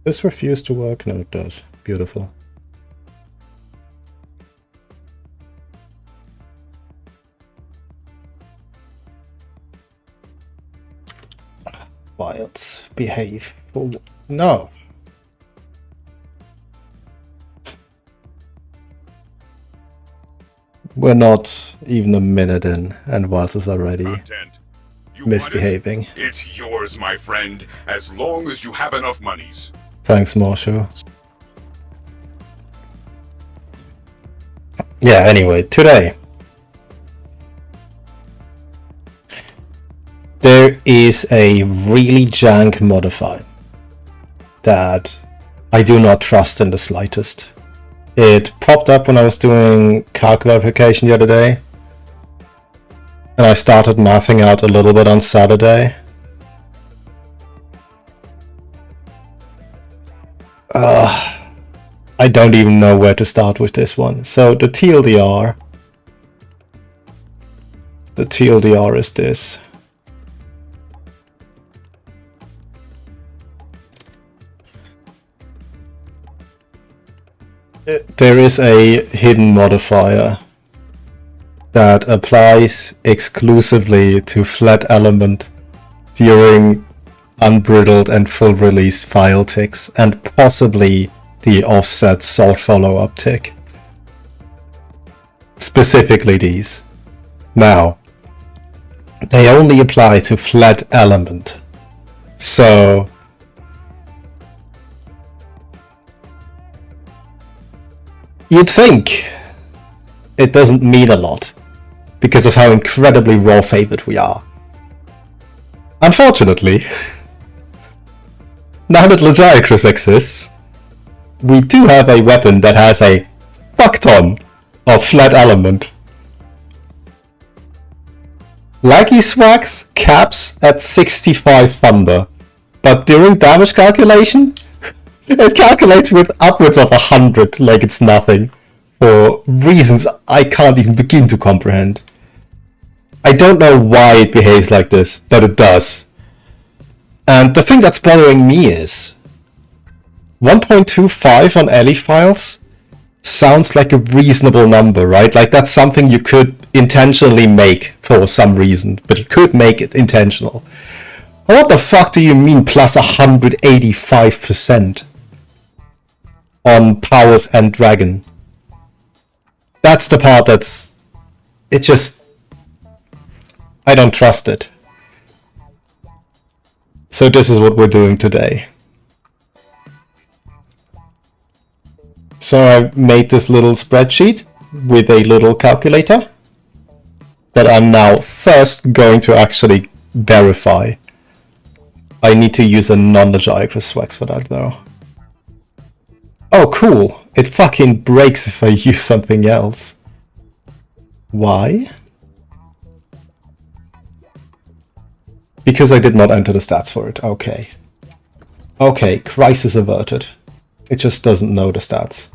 This refused to work? No, it does. Beautiful. Wilds behave. Oh, no. We're not even a minute in, and Wilds is already misbehaving. It's yours, my friend, as long as you have enough monies. Thanks, Marshall. Yeah, anyway, today there is a really jank modifier that I do not trust in the slightest. It popped up when I was doing calc verification the other day, and I started mathing out a little bit on Saturday. I don't even know where to start with this one. So the TLDR is this. There is a hidden modifier that applies exclusively to flat element during unbridled and full release file ticks, and possibly the offset sort follow-up tick. Specifically these. Now, they only apply to flat element. So you'd think it doesn't mean a lot because of how incredibly raw favored we are. Unfortunately, now that Lagiacrus exists, we do have a weapon that has a fuck-ton of flat element. Laggy Swaxe caps at 65 thunder, but during damage calculation, it calculates with upwards of 100 like it's nothing, for reasons I can't even begin to comprehend. I don't know why it behaves like this, but it does. And the thing that's bothering me is 1.25 on LE files sounds like a reasonable number, right? Like that's something you could intentionally make for some reason, but you could make it intentional. What the fuck do you mean plus 185% on powers and dragon? That's the part that's... it just... I don't trust it. So this is what we're doing today. So I made this little spreadsheet with a little calculator that I'm now first going to actually verify. I need to use a non-Lagiacrus Swaxe for that though. Oh cool, it fucking breaks if I use something else. Why? Because I did not enter the stats for it, okay. Okay, crisis averted. It just doesn't know the stats.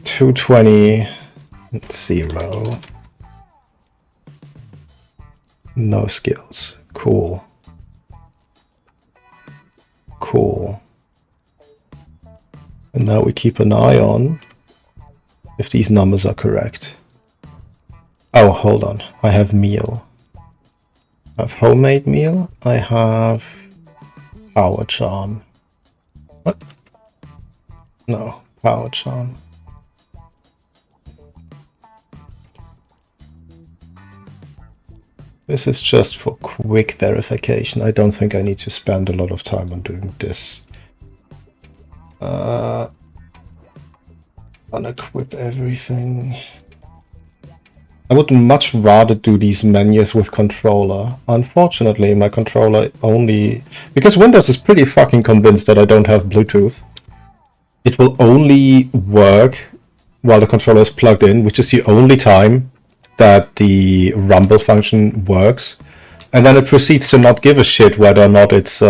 220, 0. No skills, cool. Cool. And now we keep an eye on if these numbers are correct. Oh, hold on, I have meal. I have homemade meal, I have power charm. What? No, power charm. This is just for quick verification. I don't think I need to spend a lot of time on doing this. Unequip everything. I would much rather do these menus with controller. Unfortunately, my controller only... because Windows is pretty fucking convinced that I don't have Bluetooth. It will only work while the controller is plugged in, which is the only time that the rumble function works. And then it proceeds to not give a shit whether or not it's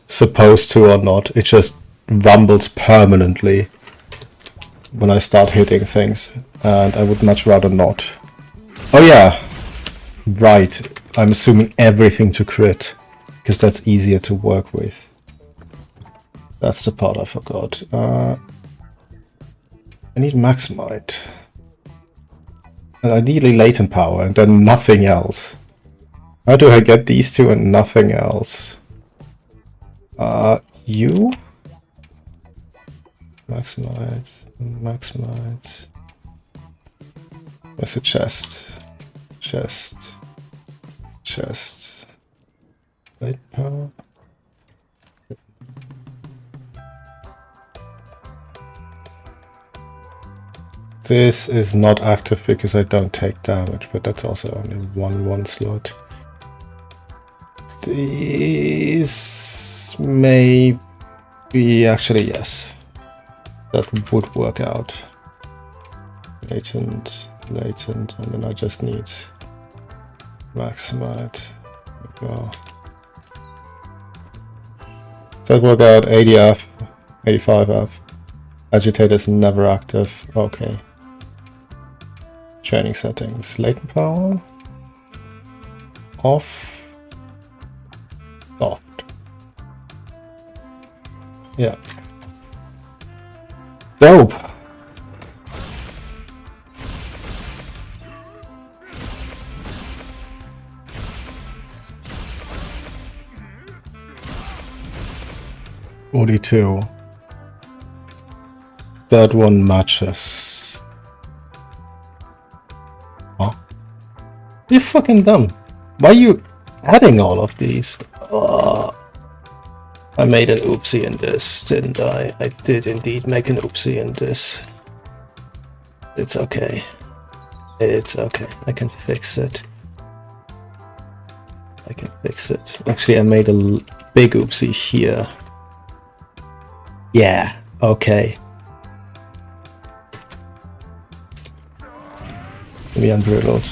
supposed to or not. It just rumbles permanently when I start hitting things. And I would much rather not. Oh yeah, right. I'm assuming everything to crit, because that's easier to work with. That's the part I forgot. I need Maximite. And ideally latent power, and then nothing else. How do I get these two and nothing else? You? Maximite, Maximite. Where's the chest? Chest. Chest. Latent power. This is not active because I don't take damage, but that's also only one slot. This may be actually yes. That would work out. Latent, and then I just need Maximite. There we go. Does that work out? 80F, 85F. Agitator is never active. Okay. Training settings. Latent power. Off. Soft. Yeah. Dope. $42. That one matches. Huh? You're fucking dumb. Why are you adding all of these? I made an oopsie in this, didn't I? I did indeed make an oopsie in this. It's okay. It's okay. I can fix it. I can fix it. Actually, I made a big oopsie here. Yeah, okay. Let me unreload.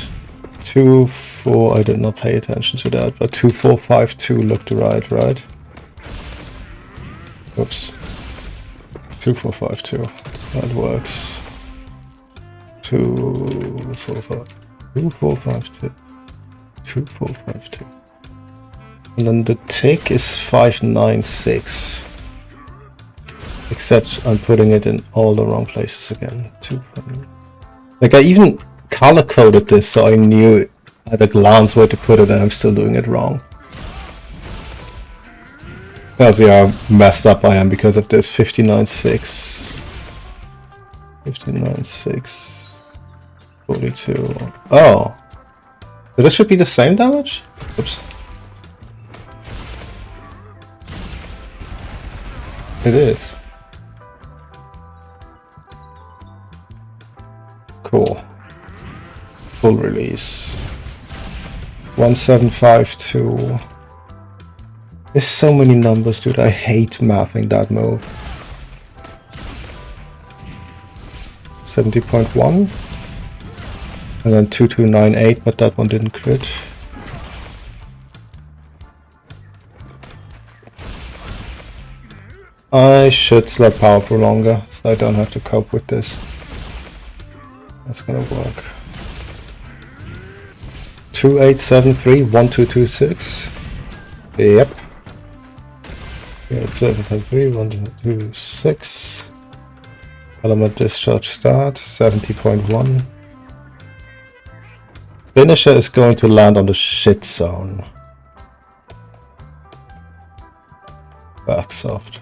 2, 4, I did not pay attention to that, but 2, 4, 5, 2 looked right? Oops. 2, 4, 5, 2. That works. 2, 4, 5. 2, 4, 5, 2. 2, 4, 5, 2. And then the tick is 5, 9, 6. Except I'm putting it in all the wrong places again. 2, 5. Like I even color coded this so I knew at a glance where to put it, and I'm still doing it wrong. That's how messed up I am because of this. 59.6. 59.6. 42. Oh. So this should be the same damage? Oops. It is. Cool. Full release. 1752. There's so many numbers, dude. I hate mathing that move. 70.1. And then 2298, but that one didn't crit. I should slot Power Prolonger, so I don't have to cope with this. That's gonna work. 2873, 1226. Yep. 2873, 1226. Element Discharge Start, 70.1. Finisher is going to land on the shit zone. Backsoft.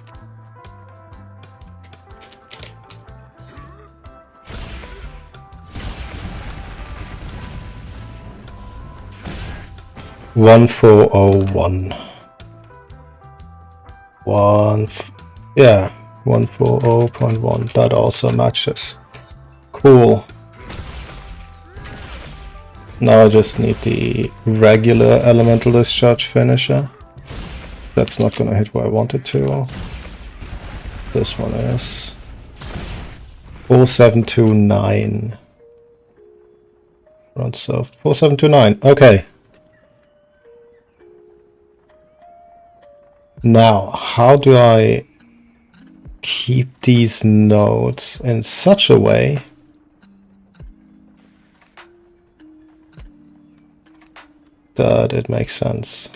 One 401. Yeah, 140.1. That also matches. Cool. Now I just need the regular elemental discharge finisher. That's not gonna hit where I want it to. This one is 4729. Run soft. 4729. Okay. Now, how do I keep these nodes in such a way that it makes sense?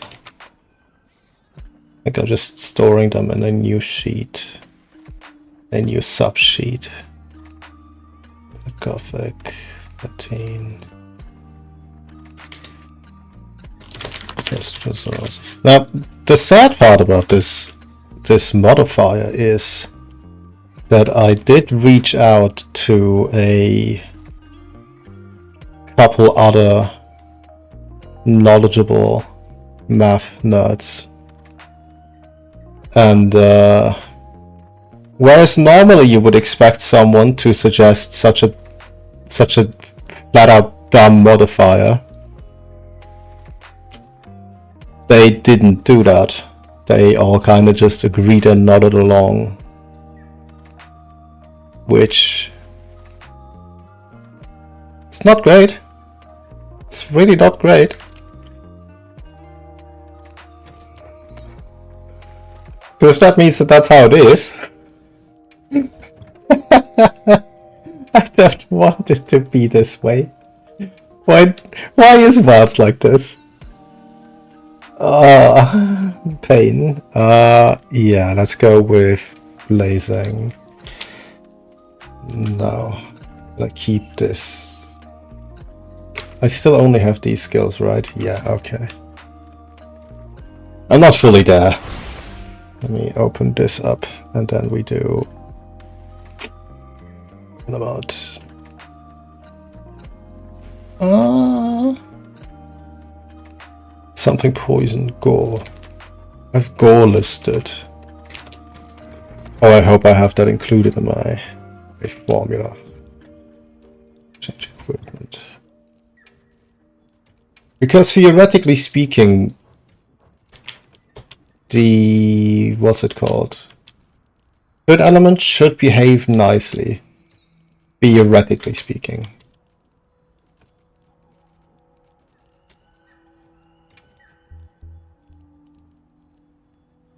think I'm just storing them in a new sheet. A new subsheet. Gothic 13. Test results. Now, the sad part about this modifier is that I did reach out to a couple other knowledgeable math nerds, and whereas normally you would expect someone to suggest such a flat out dumb modifier, they didn't do that. They all kind of just agreed and nodded along, which it's not great. It's really not great. Because if that means that that's how it is, I don't want it to be this way. Why is Mars like this? Pain. Yeah, let's go with blazing. No, I keep this. I still only have these skills, right? Yeah, okay. I'm not fully there. Let me open this up, and then we do about something poison gore. I have gore listed. Oh, I hope I have that included in my formula. Change equipment. Because theoretically speaking, the what's it called? Third element should behave nicely. Theoretically speaking.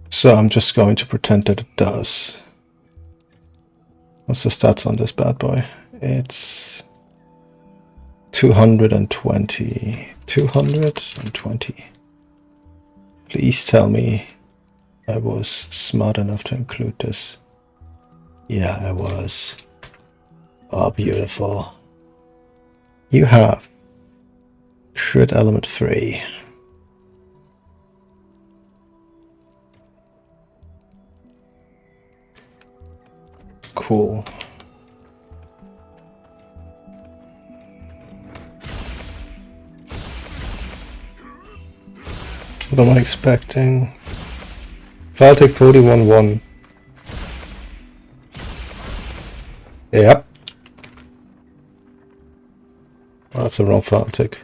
So I'm just going to pretend that it does. What's the stats on this bad boy? It's 220. 220. Please tell me I was smart enough to include this. Yeah, I was. Oh, beautiful. You have crit element 3. Cool. What am I expecting? File take 41-1. Yep. Oh, that's the wrong file tick.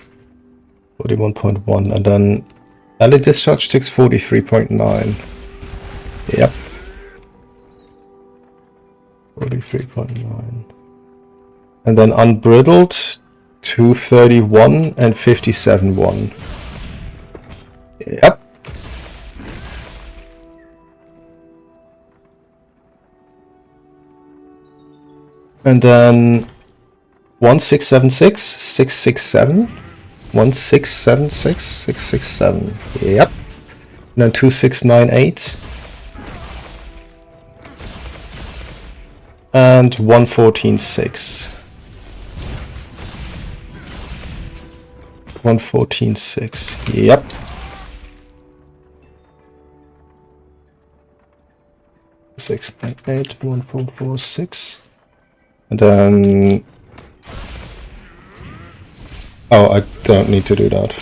41.1, and then early discharge takes 43.9. Yep. 43.9. And then unbridled 231 and 57.1. Yep. And then 1676, 667, 1676, 667. Yep. And then 2698. And 114.6. 114.6. Yep. Six, 8, 1.46. And then... Oh, I don't need to do that.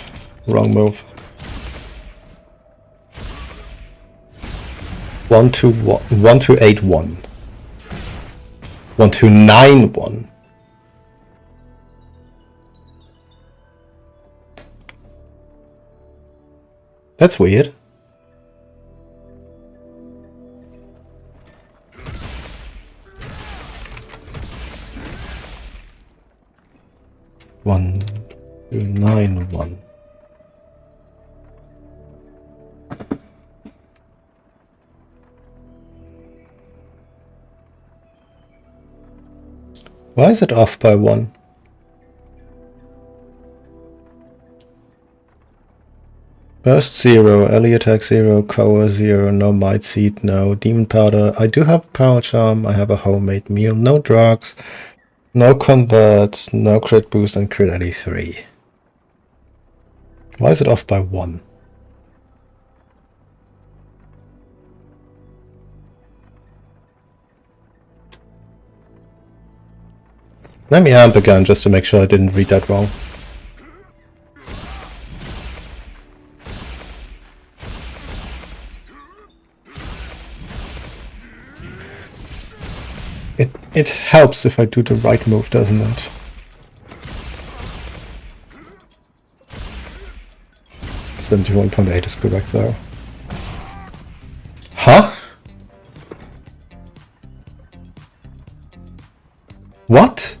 Wrong move. 1281. 1291. That's weird. One, 2, 9, 1. Why is it off by 1? Burst 0, Ellie attack 0, Coa 0, no Might Seed, no Demon Powder. I do have Power Charm, I have a homemade meal, no drugs, no Convert, no Crit Boost, and Crit Ellie 3. Why is it off by 1? Let me amp again just to make sure I didn't read that wrong. It helps if I do the right move, doesn't it? $71.8 is correct though. Huh? What?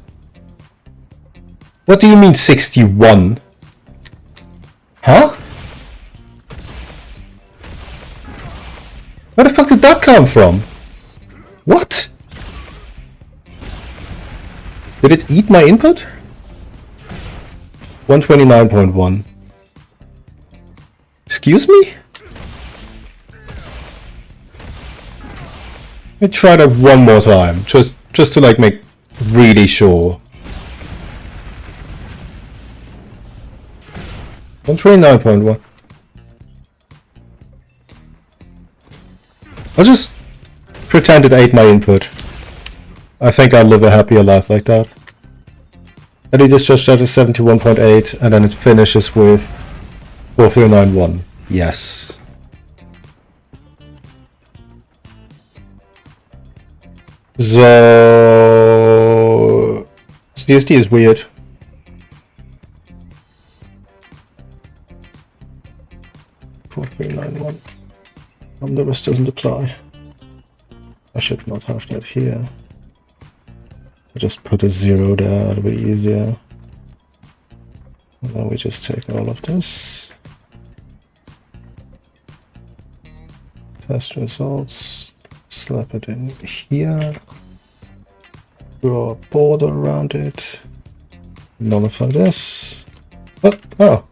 What do you mean 61? Huh? Where the fuck did that come from? What? Did it eat my input? 129.1. Excuse me? Let me try that one more time, just to like make really sure. 129.1. I'll just pretend it ate my input. I think I'll live a happier life like that. And it just judged out to 71.8 and then it finishes with 4391. Yes. So CSD is weird. The rest doesn't apply. I should not have that here. I just put a 0 there, that'll be easier. And then we just take all of this. Test results. Slap it in here. Draw a border around it. Nullify this. What? Oh.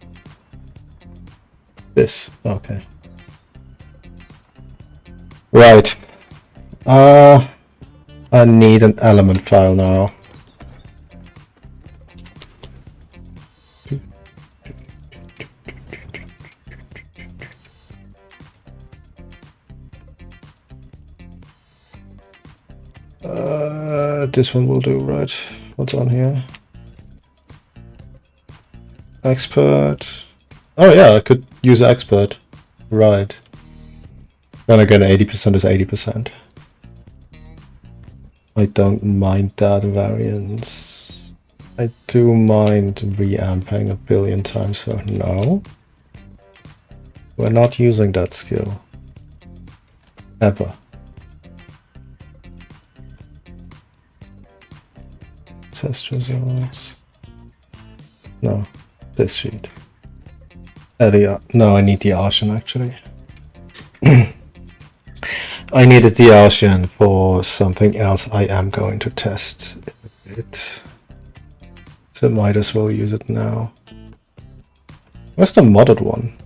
This. Okay. Right. I need an element file now. This one will do, right? What's on here? Expert. Oh yeah, I could use expert. Right. Then again, 80% is 80%. I don't mind that variance. I do mind reamping a billion times, so no. We're not using that skill. Ever. Test results. No, this sheet. No, I need the Artian actually. I needed the Artian for something else I am going to test it. So might as well use it now. Where's the modded one?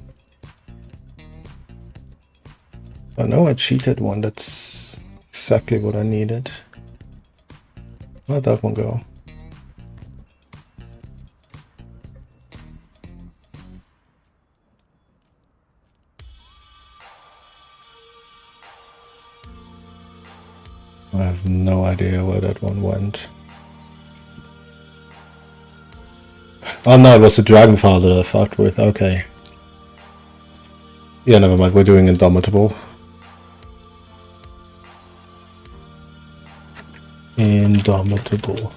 I know I cheated one, that's exactly what I needed. Where'd that one go? I have no idea where that one went. Oh no, it was the Dragonfire that I fucked with, okay. Yeah, never mind, we're doing Indomitable. Indomitable.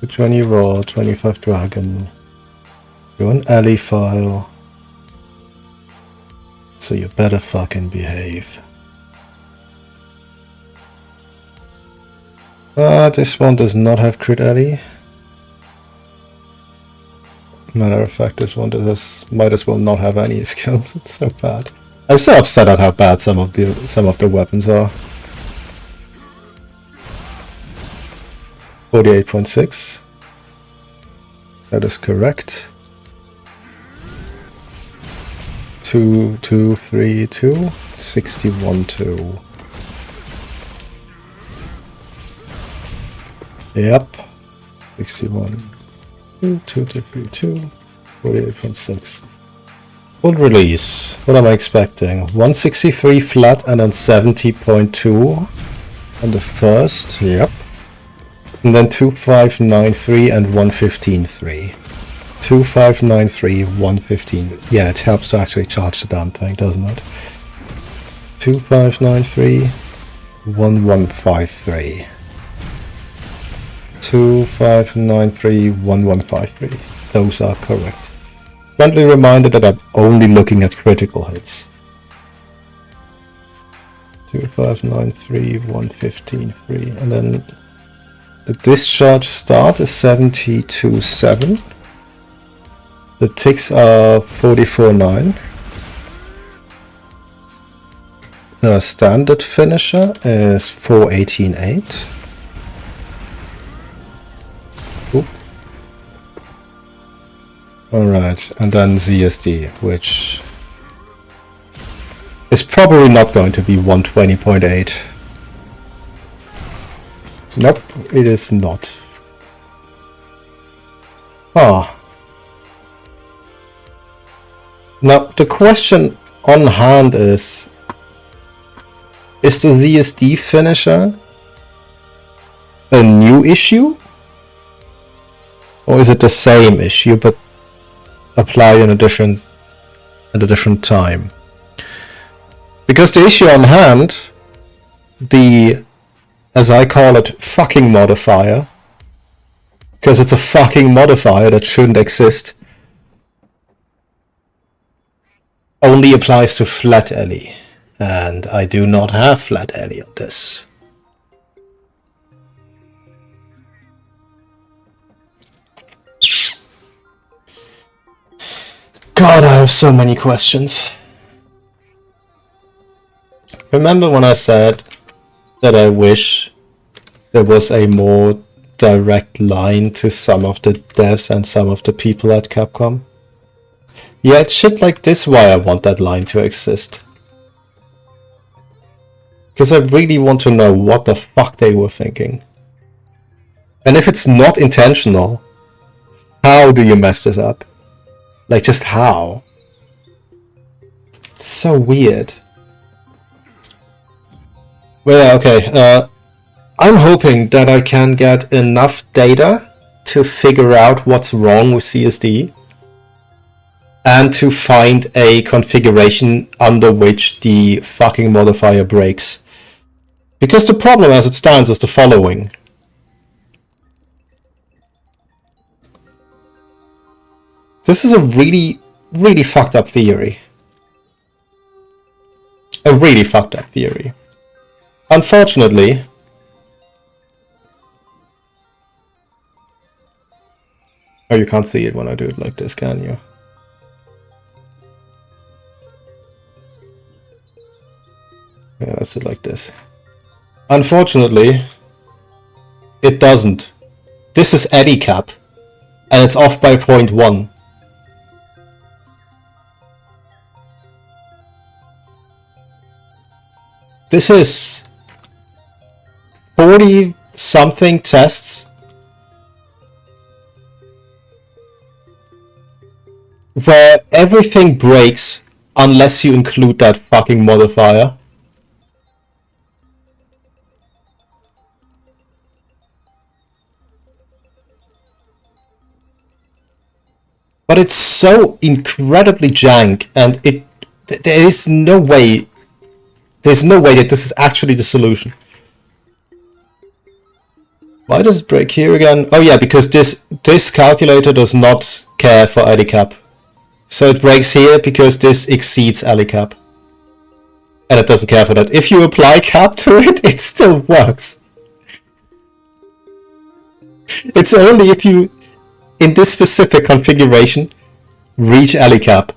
20 raw, 25 dragon. You're an alley file. So you better fucking behave. This one does not have crit alley. Matter of fact, this one might as well not have any skills. It's so bad. I'm so upset at how bad some of the weapons are. 48.6. That is correct. 2, 2, 3, 2, 61, 2. Yep. 61, 2, 2, 2, 3, 2, 48.6. Full release. What am I expecting? 163 flat and then 70.2 on the first. Yep. And then 2593 and 115.3. 2593, 115. Yeah, it helps to actually charge the damn thing, doesn't it? 2593, 1153. 2593, 1153. Those are correct. Friendly reminder that I'm only looking at critical hits. 2593, 115.3. And then the discharge start is 72.7. The ticks are 44.9. The standard finisher is 418.8. Oop. Alright, and then ZSD, which is probably not going to be 120.8. Nope, it is not. Ah. Now, the question on hand is the ZSD finisher a new issue? Or is it the same issue, but applied in a different time? Because the issue on hand, the, as I call it, fucking modifier, because it's a fucking modifier that shouldn't exist, only applies to flat LE, and I do not have flat LE on this. God, I have so many questions. Remember when I said that I wish there was a more direct line to some of the devs and some of the people at Capcom? Yeah, it's shit like this why I want that line to exist. Because I really want to know what the fuck they were thinking. And if it's not intentional, how do you mess this up? Like, just how? It's so weird. Well, yeah, okay. I'm hoping that I can get enough data to figure out what's wrong with CSD and to find a configuration under which the fucking modifier breaks. Because the problem as it stands is the following. This is a really, really fucked up theory. A really fucked up theory. Unfortunately, oh, you can't see it when I do it like this, can you? Yeah, let's do it like this. Unfortunately, it doesn't. This is eddy cap, and it's off by 0.1. This is 40 something tests where everything breaks unless you include that fucking modifier. But it's so incredibly jank, and there is no way. There's no way that this is actually the solution. Why does it break here again? Oh yeah, because this calculator does not care for alley cap. So it breaks here because this exceeds alley cap. And it doesn't care for that. If you apply cap to it, it still works. It's only if you, in this specific configuration, reach alley cap,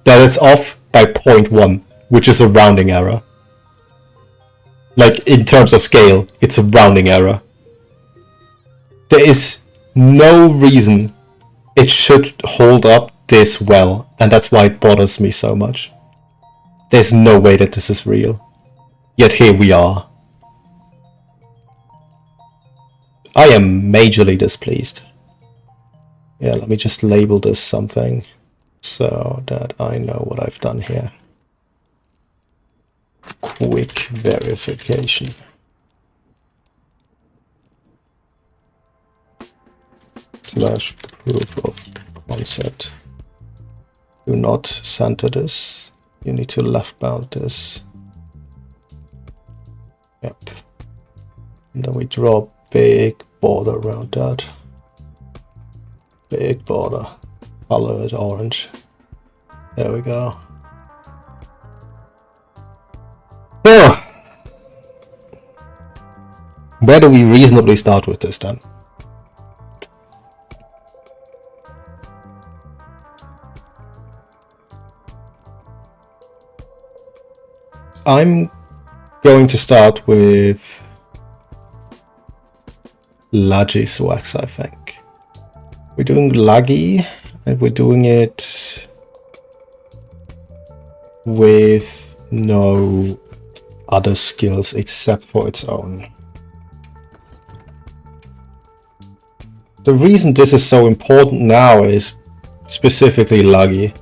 that it's off by 0.1, which is a rounding error. Like, in terms of scale, it's a rounding error. There is no reason it should hold up this well, and that's why it bothers me so much. There's no way that this is real. Yet here we are. I am majorly displeased. Yeah, let me just label this something so that I know what I've done here. Quick verification. Slash proof of concept. Do not center this. You need to left bound this. Yep. And then we draw a big border around that. Big border. Color it orange. There we go. So, where do we reasonably start with this then? I'm going to start with MHWilds Swaxe, I think. We're doing Laggy, and we're doing it with no other skills except for its own. The reason this is so important now is specifically Laggy,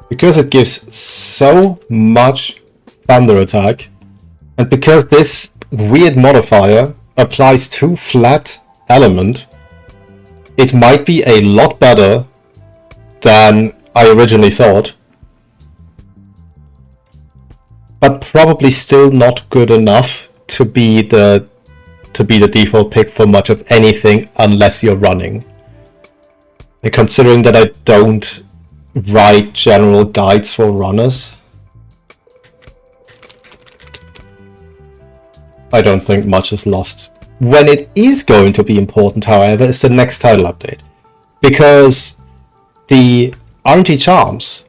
because it gives so much thunder attack, and because this weird modifier applies to flat element, it might be a lot better than I originally thought, but probably still not good enough to be the default pick for much of anything unless you're running. And considering that I don't write general guides for runners, I don't think much is lost. When it is going to be important, however, is the next title update. Because the RNG charms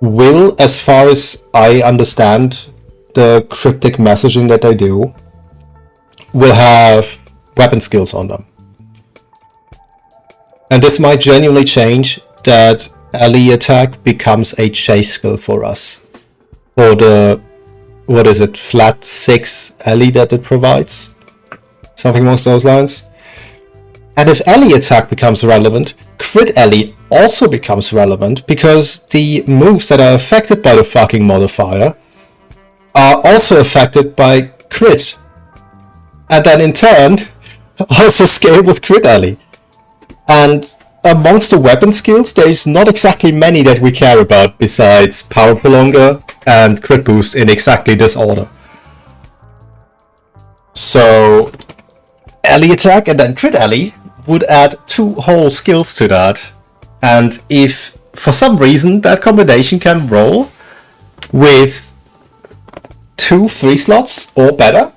will, as far as I understand the cryptic messaging that they do, will have weapon skills on them. And this might genuinely change that LE attack becomes a chase skill for us. For the, what is it, flat 6 LE that it provides? Something along those lines. And if LE attack becomes relevant, crit LE also becomes relevant, because the moves that are affected by the fucking modifier are also affected by crit. And then in turn, also scale with crit LE. And amongst the weapon skills, there is not exactly many that we care about besides Power Prolonger and Crit Boost in exactly this order. So LE attack and then Crit LE would add 2 whole skills to that. And if for some reason that combination can roll with 2 free slots or better,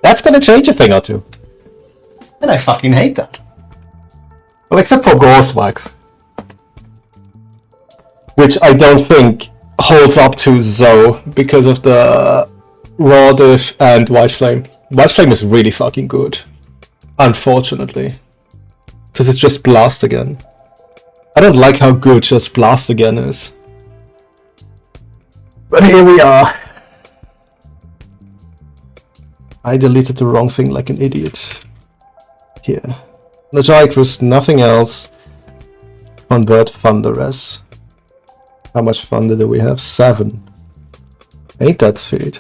that's gonna change a thing or two. And I fucking hate that. Well, except for Gore Swaxe, which I don't think holds up to Zoe because of the Raw Diff and White Flame. White Flame is really fucking good, unfortunately, because it's just Blast again. I don't like how good just Blast again is. But here we are. I deleted the wrong thing like an idiot. Here. Najaikrus, nothing else. Convert Thunderess. How much thunder do we have? 7. Ain't that sweet?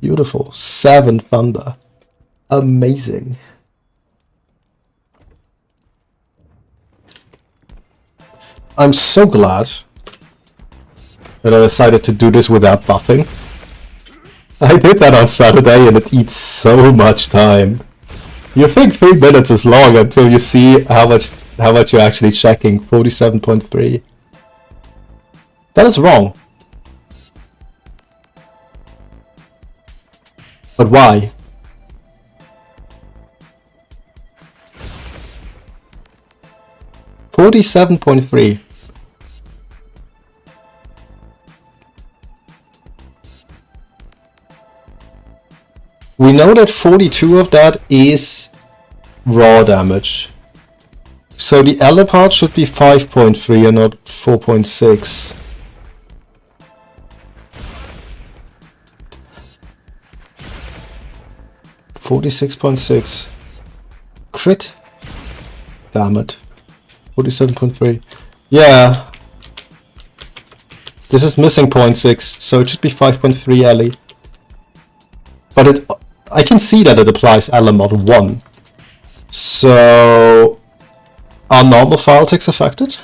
Beautiful. 7 thunder. Amazing. I'm so glad that I decided to do this without buffing. I did that on Saturday and it eats so much time. You think 3 minutes is long until you see how much you're actually checking. 47.3. That is wrong. But why? $47.3. We know that 42 of that is raw damage. So the L part should be 5.3 and not 4.6. $46.6. Crit? Damn it. 47.3. Yeah. This is missing 0.6, so it should be 5.3 Ellie. But I can see that it applies L mod 1. So are normal file ticks affected?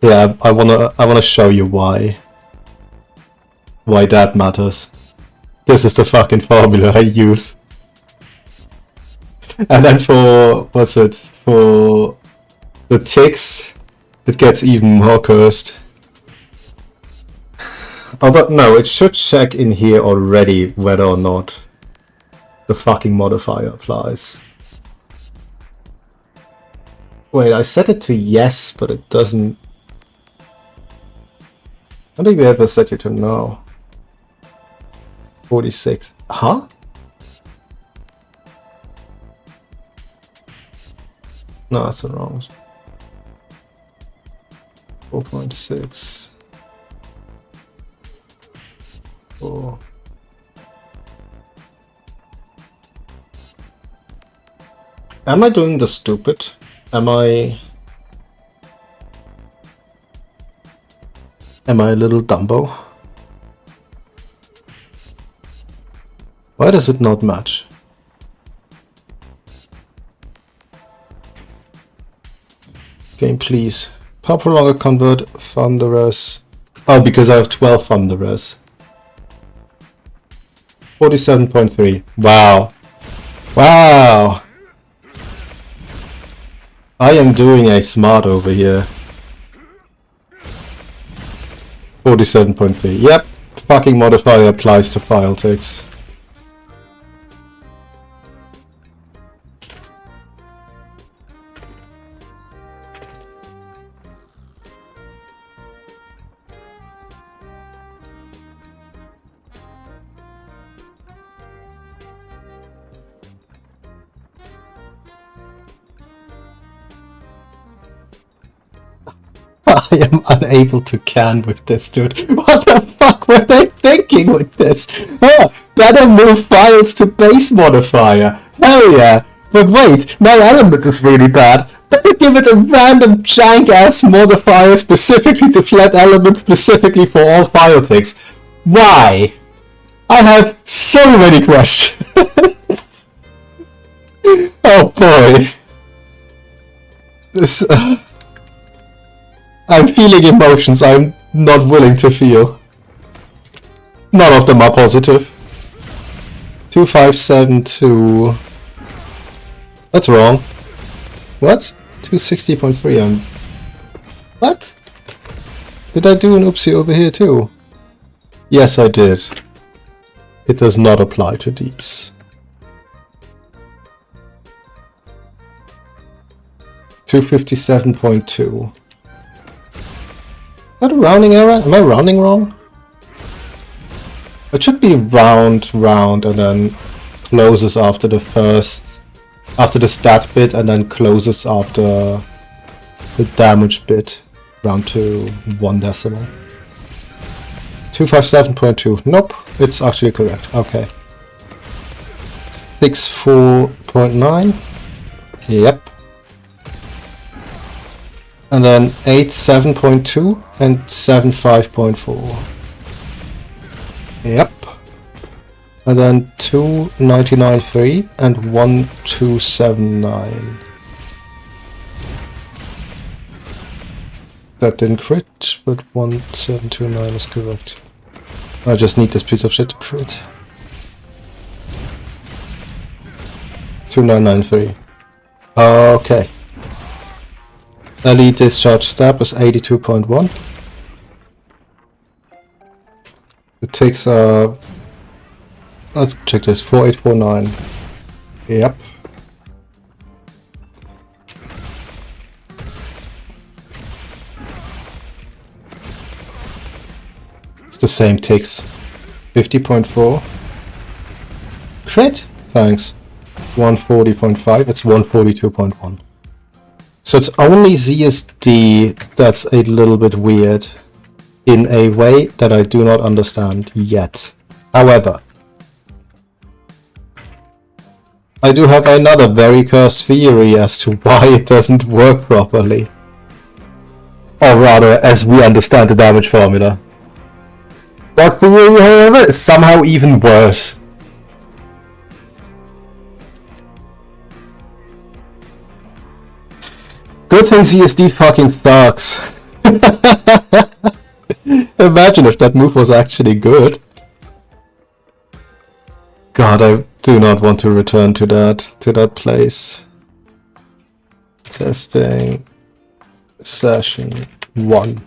Yeah, I wanna show you why that matters. This is the fucking formula I use. And then for for the ticks, it gets even more cursed. Oh, but no, it should check in here already whether or not the fucking modifier applies. Wait, I set it to yes, but it doesn't. I think we ever set it to no. 46. Huh? No, that's the wrong. 4.6. 4. Am I doing the stupid? Am I a little Dumbo? Why does it not match? Game, please. Power prolonger convert Thunderous. Oh, because I have 12 Thunderous. 47.3. Wow. Wow. I am doing a smart over here. 47.3. Yep. Fucking modifier applies to file ticks. I am unable to can with this, dude. What the fuck were they thinking with this? Oh, better move files to base modifier. Hell yeah. But wait, my element is really bad. Better give it a random jank ass modifier specifically to flat element specifically for all file ticks. Why? I have so many questions. Oh boy. This. I'm feeling emotions I'm not willing to feel. None of them are positive. 2572. That's wrong. What? 260.3. What? Did I do an oopsie over here too? Yes, I did. It does not apply to these. 257.2. Is that a rounding error? Am I rounding wrong? It should be round, and then closes after the stat bit, and then closes after the damage bit, round to 1 decimal. 257.2. Nope, it's actually correct. Okay. 64.9. Yep. And then 87.2 and 75.4. Yep. And then 299.3 and 1279. That didn't crit, but 1729 is correct. I just need this piece of shit to crit. 2993. Okay. Elite discharge stab is 82.1. It takes let's check this, 4849. Yep. It's the same, takes 50.4. Crit? Thanks. 140.5, it's 142.1. So it's only ZSD that's a little bit weird in a way that I do not understand yet. However, I do have another very cursed theory as to why it doesn't work properly. Or rather, as we understand the damage formula. That theory, however, is somehow even worse. Good thing ZSD fucking sucks. Imagine if that move was actually good. God, I do not want to return to that place. Testing session 1.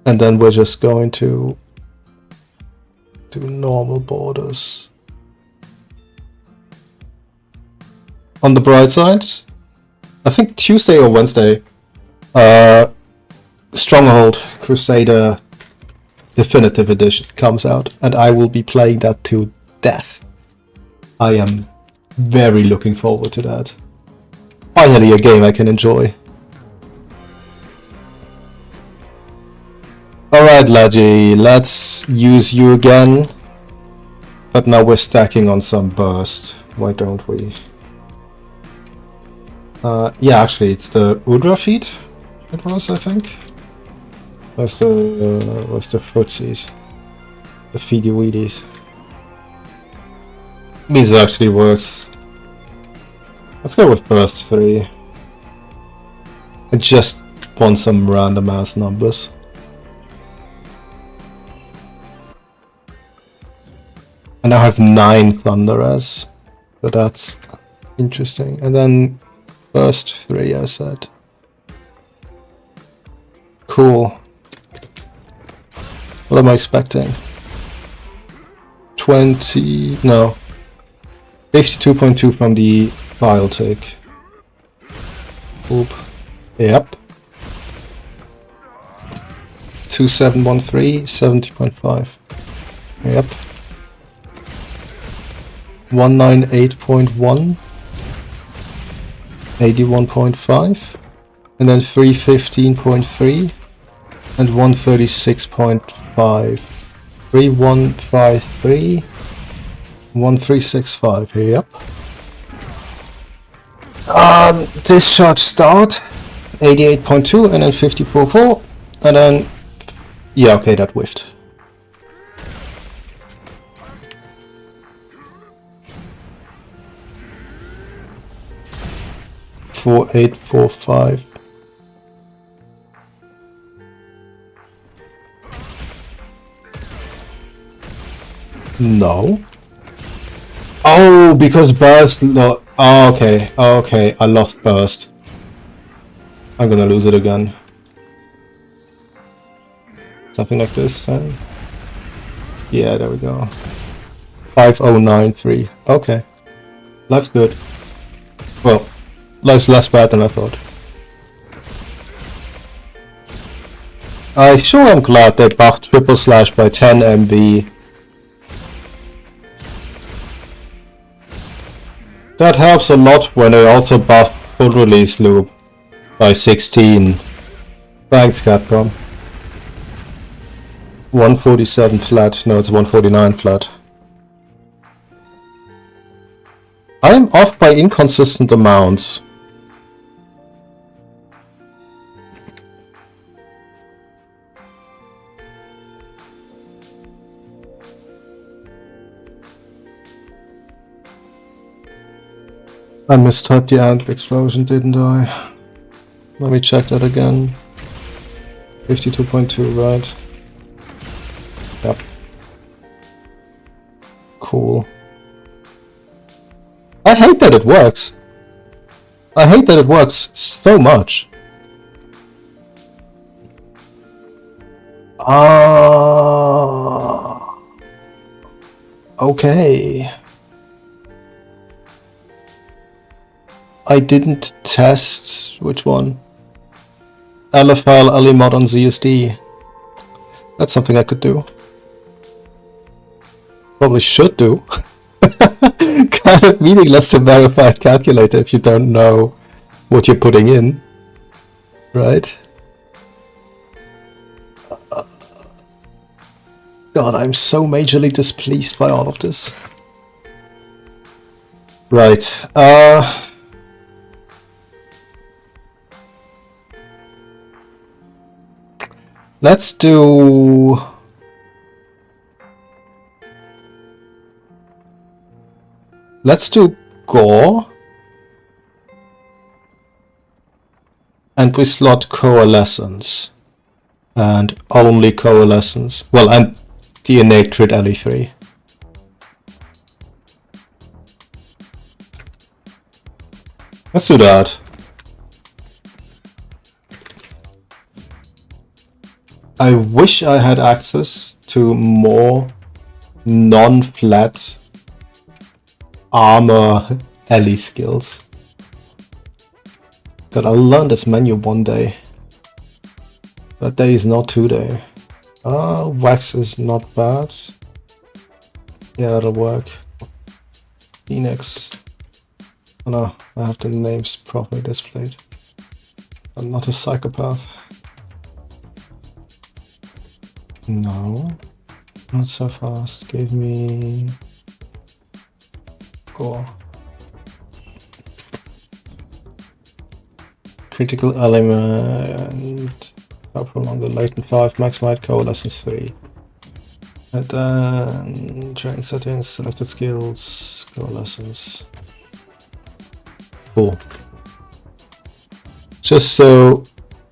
And then we're just going to do normal borders. On the bright side, I think Tuesday or Wednesday, Stronghold Crusader Definitive Edition comes out, and I will be playing that to death. I am very looking forward to that. Finally a game I can enjoy. Alright, Ladji, let's use you again. But now we're stacking on some burst. Why don't we? Yeah, actually, it's the Udra feed. It was, I think. Where's the footsies? The feedy weedies. Means it actually works. Let's go with burst 3. I just want some random ass numbers. I now have 9 Thunderers, so that's interesting. And then burst 3, I said. Cool. What am I expecting? 20... no. 52.2 from the file take. Oop. Yep. 2713, 70.5. Yep. 198.1. 81.5. And then 315.3. And 136.5. 3153. 1365, yep. Discharge start 88.2 and then 54.4 and then yeah, okay, that whiffed. $4845. No. Oh, because burst. Oh, okay. Okay, I lost burst. I'm gonna lose it again. Something like this. Then. Yeah, there we go. 5093. Okay. Life's good. Well, life's less bad than I thought. I sure am glad they buffed triple slash by 10 MB. That helps a lot when they also buff full release loop by 16. Thanks, Capcom. 147 flat. No, it's 149 flat. I'm off by inconsistent amounts. I mistyped the ant explosion, didn't I? Let me check that again. 52.2, right? Yep. Cool. I hate that it works. I hate that it works so much. Okay. I didn't test which one. LFL Alimod on ZSD. That's something I could do. Probably should do. Kind of meaningless to verify a calculator if you don't know what you're putting in, right? God, I'm so majorly displeased by all of this. Right, let's do... Let's do Gore. And we slot Coalescence. And only Coalescence. Well, and the innate crit LE3. Let's do that. I wish I had access to more non-flat armor LE skills. God, I'll learn this menu one day. That day is not today. Wax is not bad. Yeah, that'll work. Phoenix. Oh no, I have the names properly displayed. I'm not a psychopath. No, not so fast. Give me Gore. Critical element. Prolong the latent 5, maximize coalescence 3. And then training settings, selected skills, coalescence. Cool. Just so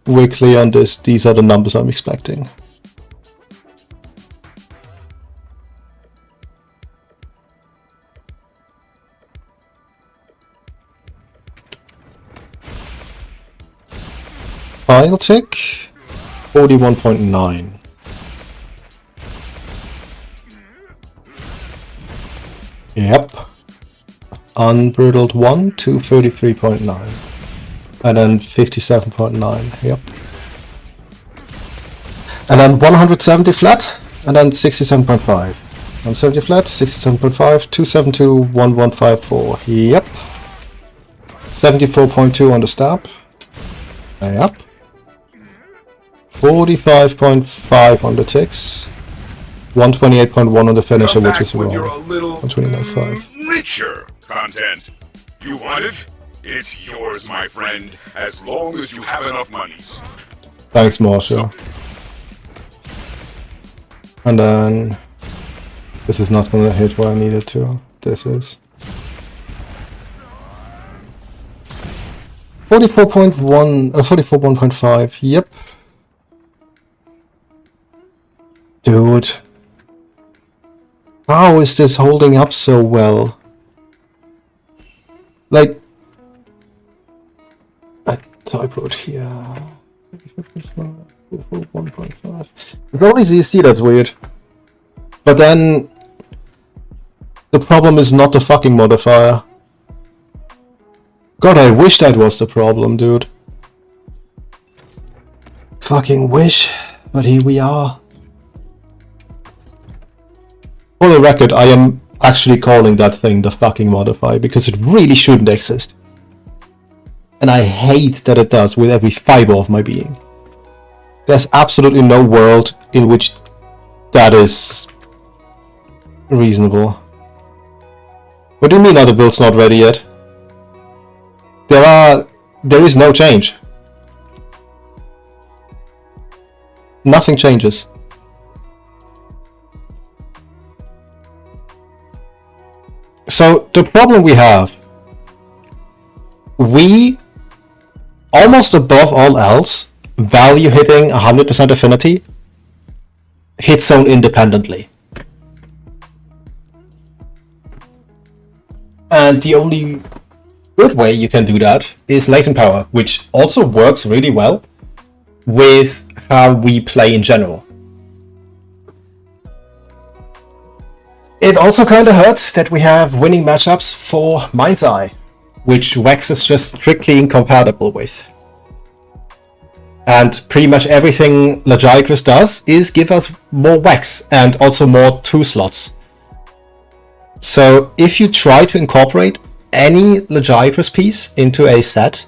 we're clear on this, these are the numbers I'm expecting. File tick 41.9. Yep. Unbridled 1 to 33.9. And then 57.9. Yep. And then 170 flat. And then 67.5. 170 flat, 67.5, 272, 1154. Yep. 74.2 on the stab. Yep. 45.5 on the ticks. 128.1 on the finisher, which is wrong. 129.5. Richer content. You want it? It's yours, my friend, as long as you have enough monies. Thanks, Marshall. And then this is not gonna hit where I need it to. This is 44.1, 44.1.5. Yep. Dude. How is this holding up so well? Like, I typoed here. 1.5. It's always easy, that's weird. But then the problem is not the fucking modifier. God, I wish that was the problem, dude. Fucking wish, but here we are. For the record, I am actually calling that thing the fucking modifier because it really shouldn't exist. And I hate that it does with every fiber of my being. There's absolutely no world in which that is reasonable. What do you mean are the builds not ready yet? There is no change. Nothing changes. So the problem we have, we almost above all else value hitting 100% affinity hit zone independently. And the only good way you can do that is latent power, which also works really well with how we play in general. It also kind of hurts that we have winning matchups for Mind's Eye, which Wax is just strictly incompatible with. And pretty much everything Lagiacrus does is give us more Wax and also more 2 slots. So if you try to incorporate any Legibras piece into a set,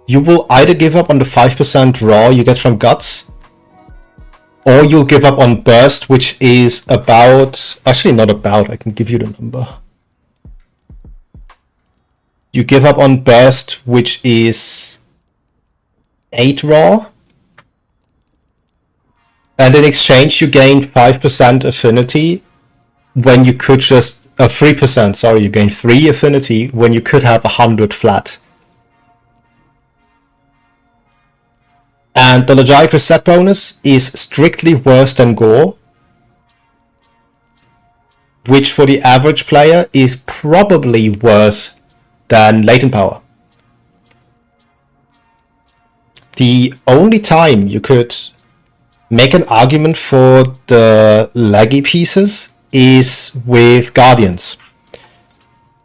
you will either give up on the 5% raw you get from Guts, or you'll give up on Burst, which is about... Actually, not about, I can give you the number. You give up on Burst, which is 8 raw. And in exchange, you gain 5% affinity when you could just... 3%, sorry, you gain 3 affinity when you could have 100 flat. And the Legibras set bonus is strictly worse than Gore, which for the average player is probably worse than Latent Power. The only time you could make an argument for the laggy pieces is with Guardians.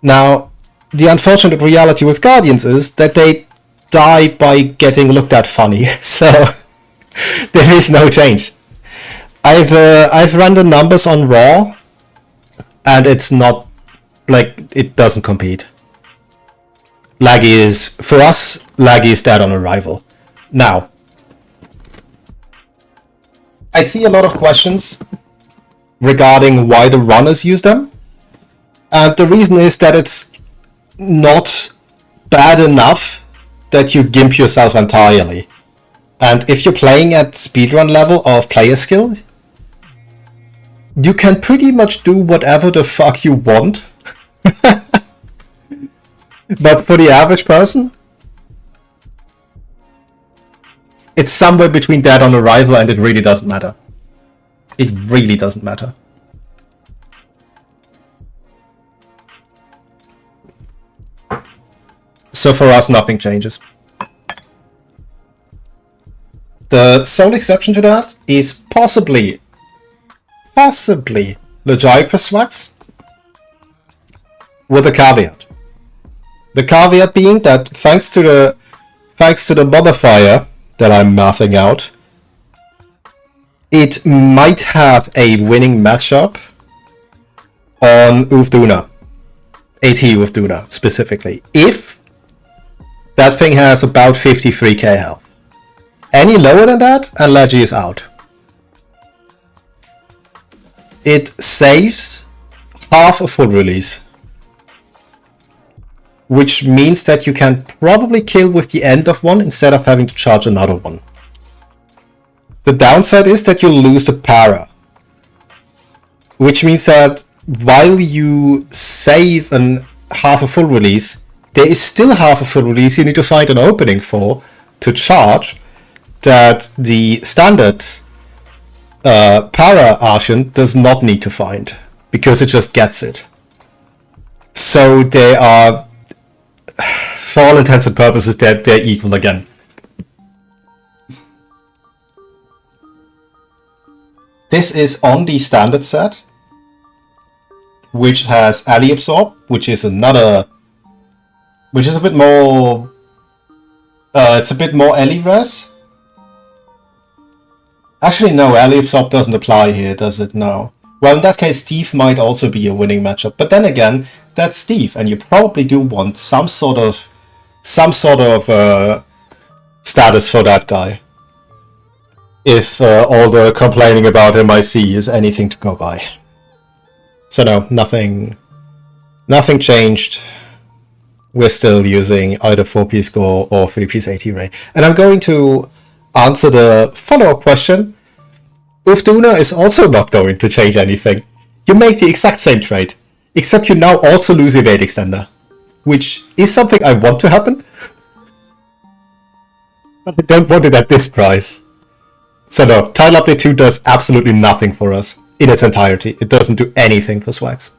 Now, the unfortunate reality with Guardians is that they die by getting looked at funny, so there is no change. I've run the numbers on Raw, and it's not like it doesn't compete. Laggy is, for us, Laggy is dead on arrival. Now, I see a lot of questions regarding why the runners use them, and the reason is that it's not bad enough that you gimp yourself entirely. And if you're playing at speedrun level of player skill, you can pretty much do whatever the fuck you want. But for the average person, it's somewhere between dead on arrival and it really doesn't matter. It really doesn't matter. So for us, nothing changes. The sole exception to that is possibly Legibras Swaxe, with a caveat. The caveat being that thanks to the modifier that I'm mathing out, it might have a winning matchup on Uvduna. AT Uvduna specifically. If that thing has about 53k health. Any lower than that, and Leggy is out. It saves half a full release, which means that you can probably kill with the end of one instead of having to charge another one. The downside is that you'll lose the para, which means that while you save half a full release, there is still half a full release you need to find an opening for to charge that the standard para Archon does not need to find, because it just gets it. So they are, for all intents and purposes, they're equal again. This is on the standard set, which has Ally Absorb, which is a bit more... it's a bit more Ally res. Actually, no, Ally Absorb doesn't apply here, does it? No. Well, in that case, Steve might also be a winning matchup. But then again, that's Steve, and you probably do want some sort of status for that guy. If all the complaining about him I see is anything to go by. So no, nothing changed. We're still using either 4-piece Gore or 3-piece AT Ray. And I'm going to answer the follow-up question. Uvduna is also not going to change anything. You make the exact same trade, except you now also lose Evade Extender, which is something I want to happen. But I don't want it at this price. So no, Tile Update 2 does absolutely nothing for us in its entirety. It doesn't do anything for Swaxe.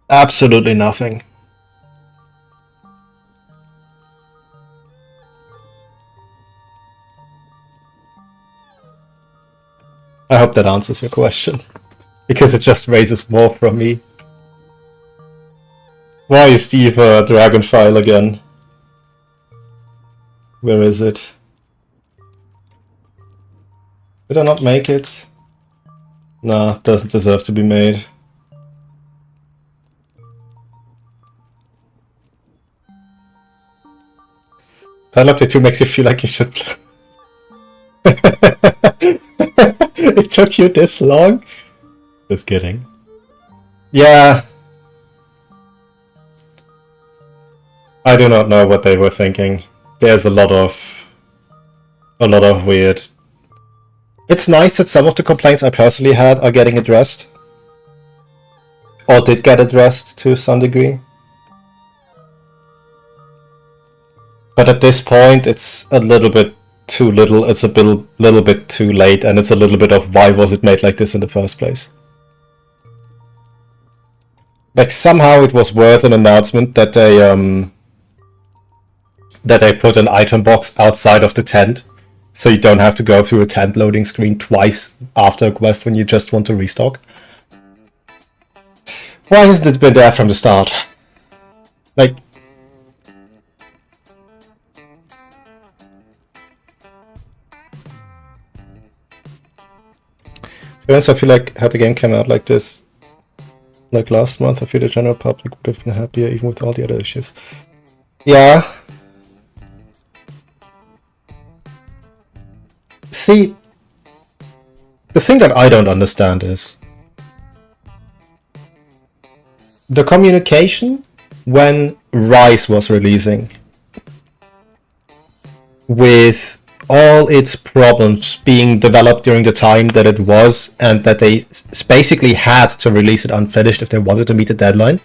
Absolutely nothing. I hope that answers your question, because it just raises more from me. Why is Steve a Dragonfile again? Where is it? Did I not make it? Nah, doesn't deserve to be made. Dialogue 2 makes you feel like you should play. It took you this long? Just kidding. Yeah. I do not know what they were thinking. There's a lot of weird. It's nice that some of the complaints I personally had are getting addressed. Or did get addressed to some degree. But at this point, it's a little bit too little, it's a little bit too late, and it's a little bit of why was it made like this in the first place. Like, somehow it was worth an announcement that they put an item box outside of the tent, so you don't have to go through a tent loading screen twice after a quest when you just want to restock. Why hasn't it been there from the start? Like, I feel like had the game come out like this, like last month, I feel the general public would have been happier even with all the other issues. Yeah. See, the thing that I don't understand is the communication when Rise was releasing, with all its problems being developed during the time that it was, and that they basically had to release it unfinished if they wanted to meet the deadline.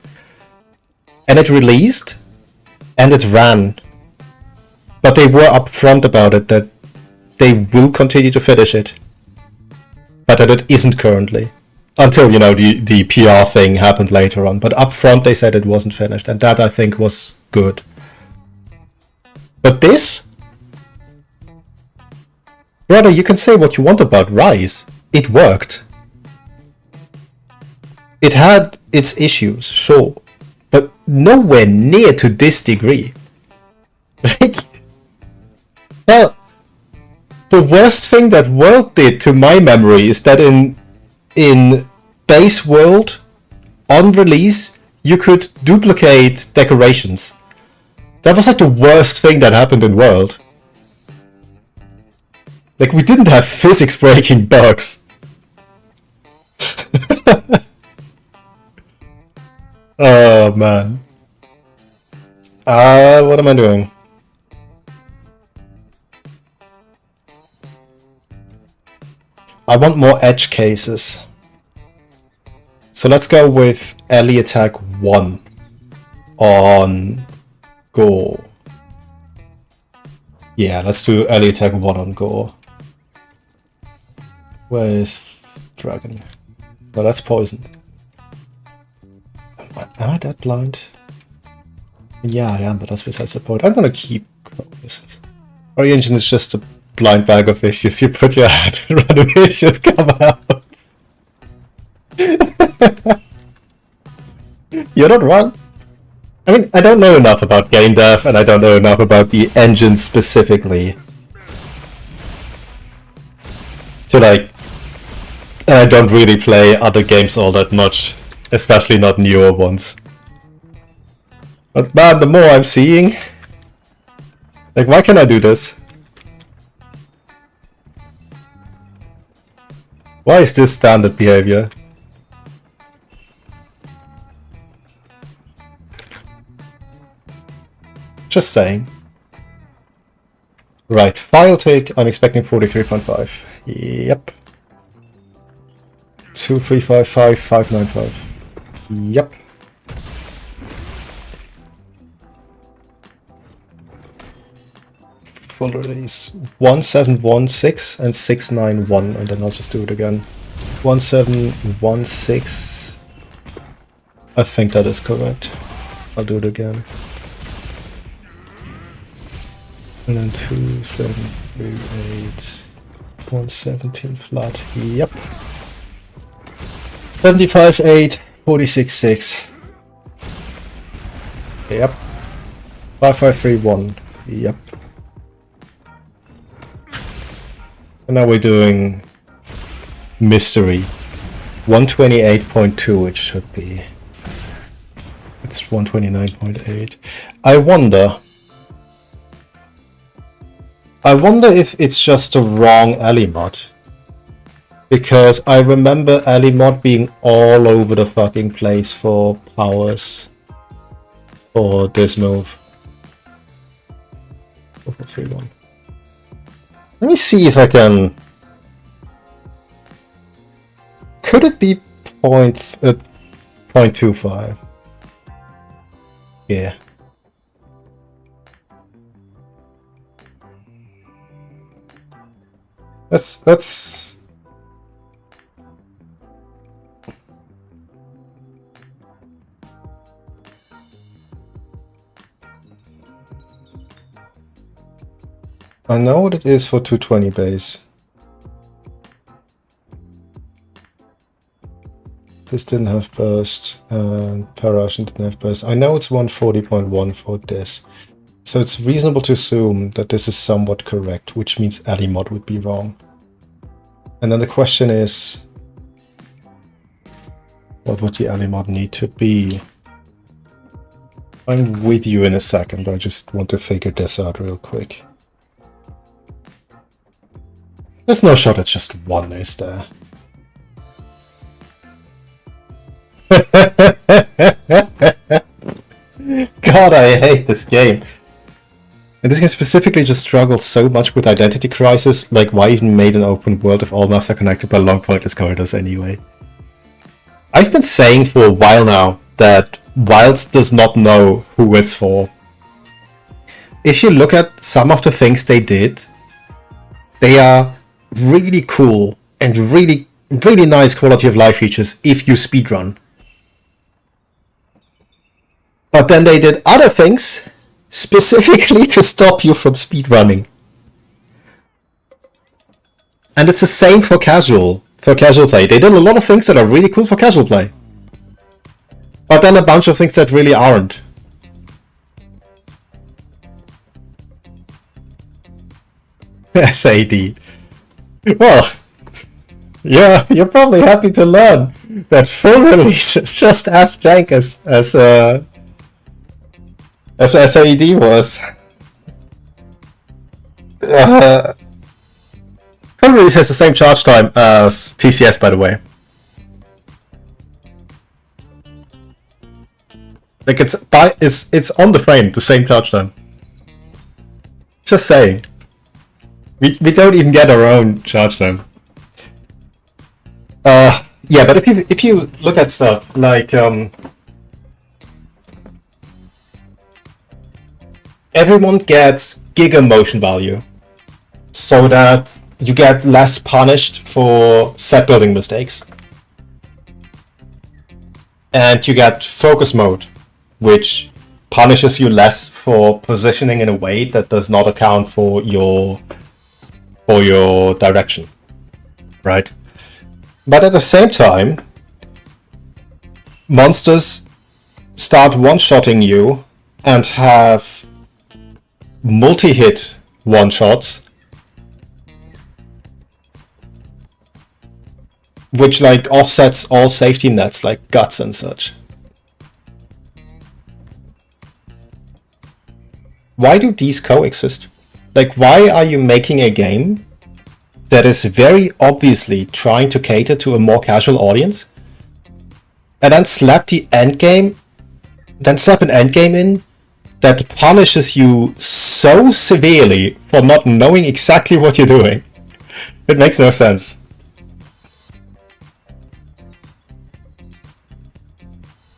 And it released, and it ran. But they were upfront about it, that they will continue to finish it. But that it isn't currently. Until, you know, the PR thing happened later on. But upfront they said it wasn't finished, and that I think was good. But this? Brother, you can say what you want about Rise. It worked. It had its issues, sure, but nowhere near to this degree. Well, the worst thing that World did, to my memory, is that in base World, on release, you could duplicate decorations. That was like the worst thing that happened in World. Like, we didn't have physics breaking bugs. Oh man. What am I doing? I want more edge cases. So let's go with Ellie Attack 1 on Gore. Yeah, let's do Ellie Attack 1 on Gore. Where is Dragon? No, that's Poison. Am I that blind? Yeah, I am, but that's besides the point. I'm gonna keep this. Origin is just a blind bag of issues. You put your hand in random issues come out. You're not wrong. I mean, I don't know enough about game dev, and I don't know enough about the engine specifically to like. And I don't really play other games all that much, especially not newer ones. But man, the more I'm seeing, like, why can't I do this? Why is this standard behavior? Just saying. Right, file take, I'm expecting 43.5. Yep. 2355595. Yep. Full release 1716 and 691, and then I'll just do it again. 1716. I think that is correct. I'll do it again. And then 2738 117 flat. Yep. 75.8 46.6. Yep. 5531. Yep. And now we're doing mystery. 128.2 it should be. It's 129.8. I wonder if it's just a wrong Alimod. Because I remember Alimod being all over the fucking place for powers for this move. 4-4-3-1. Let me see if I can... Could it be 0.25? Yeah. That's... I know what it is for 220 base. This didn't have burst, and Parashin didn't have burst. I know it's 140.1 for this. So it's reasonable to assume that this is somewhat correct, which means Alimod would be wrong. And then the question is, what would the Alimod need to be? I'm with you in a second, I just want to figure this out real quick. There's no shot it's just one, is there? God, I hate this game. And this game specifically just struggles so much with identity crisis, like why even made an open world if all maps are connected by long pointless corridors anyway? I've been saying for a while now that Wilds does not know who it's for. If you look at some of the things they did, they are really cool and really nice quality of life features if you speedrun. But then they did other things specifically to stop you from speedrunning. And it's the same for casual play. They did a lot of things that are really cool for casual play. But then a bunch of things that really aren't. SAD. Well, yeah, you're probably happy to learn that full release is just as jank as SAD was. Full release has the same charge time as TCS, by the way. Like it's on the frame, the same charge time. Just saying. We don't even get our own charge time. Yeah, but if you look at stuff like everyone gets giga motion value, so that you get less punished for set building mistakes, and you get focus mode, which punishes you less for positioning in a way that does not account for your direction, right? But at the same time, monsters start one-shotting you and have multi-hit one-shots, which like offsets all safety nets like guts and such. Why do these coexist? Like, why are you making a game that is very obviously trying to cater to a more casual audience, and then slap an endgame in that punishes you so severely for not knowing exactly what you're doing? It makes no sense.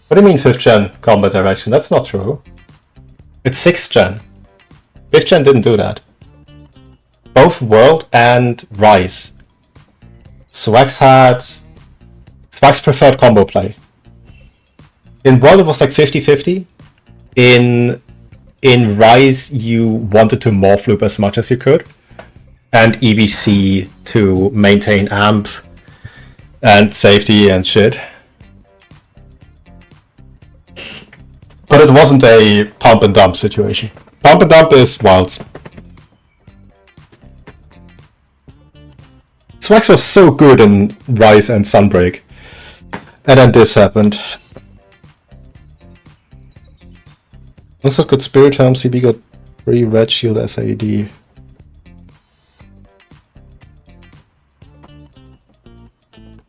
What do you mean 5th gen combat direction? That's not true. It's 6th gen. 5th gen didn't do that. Both World and Rise. Swaxe preferred combo play. In World it was like 50-50. In Rise you wanted to morph loop as much as you could, and EBC to maintain amp and safety and shit. But it wasn't a pump and dump situation. Pump and dump is Wilds. Swaxe was so good in Rise and Sunbreak. And then this happened. Also good Spirit Helm, CB got free Red Shield SAD. Did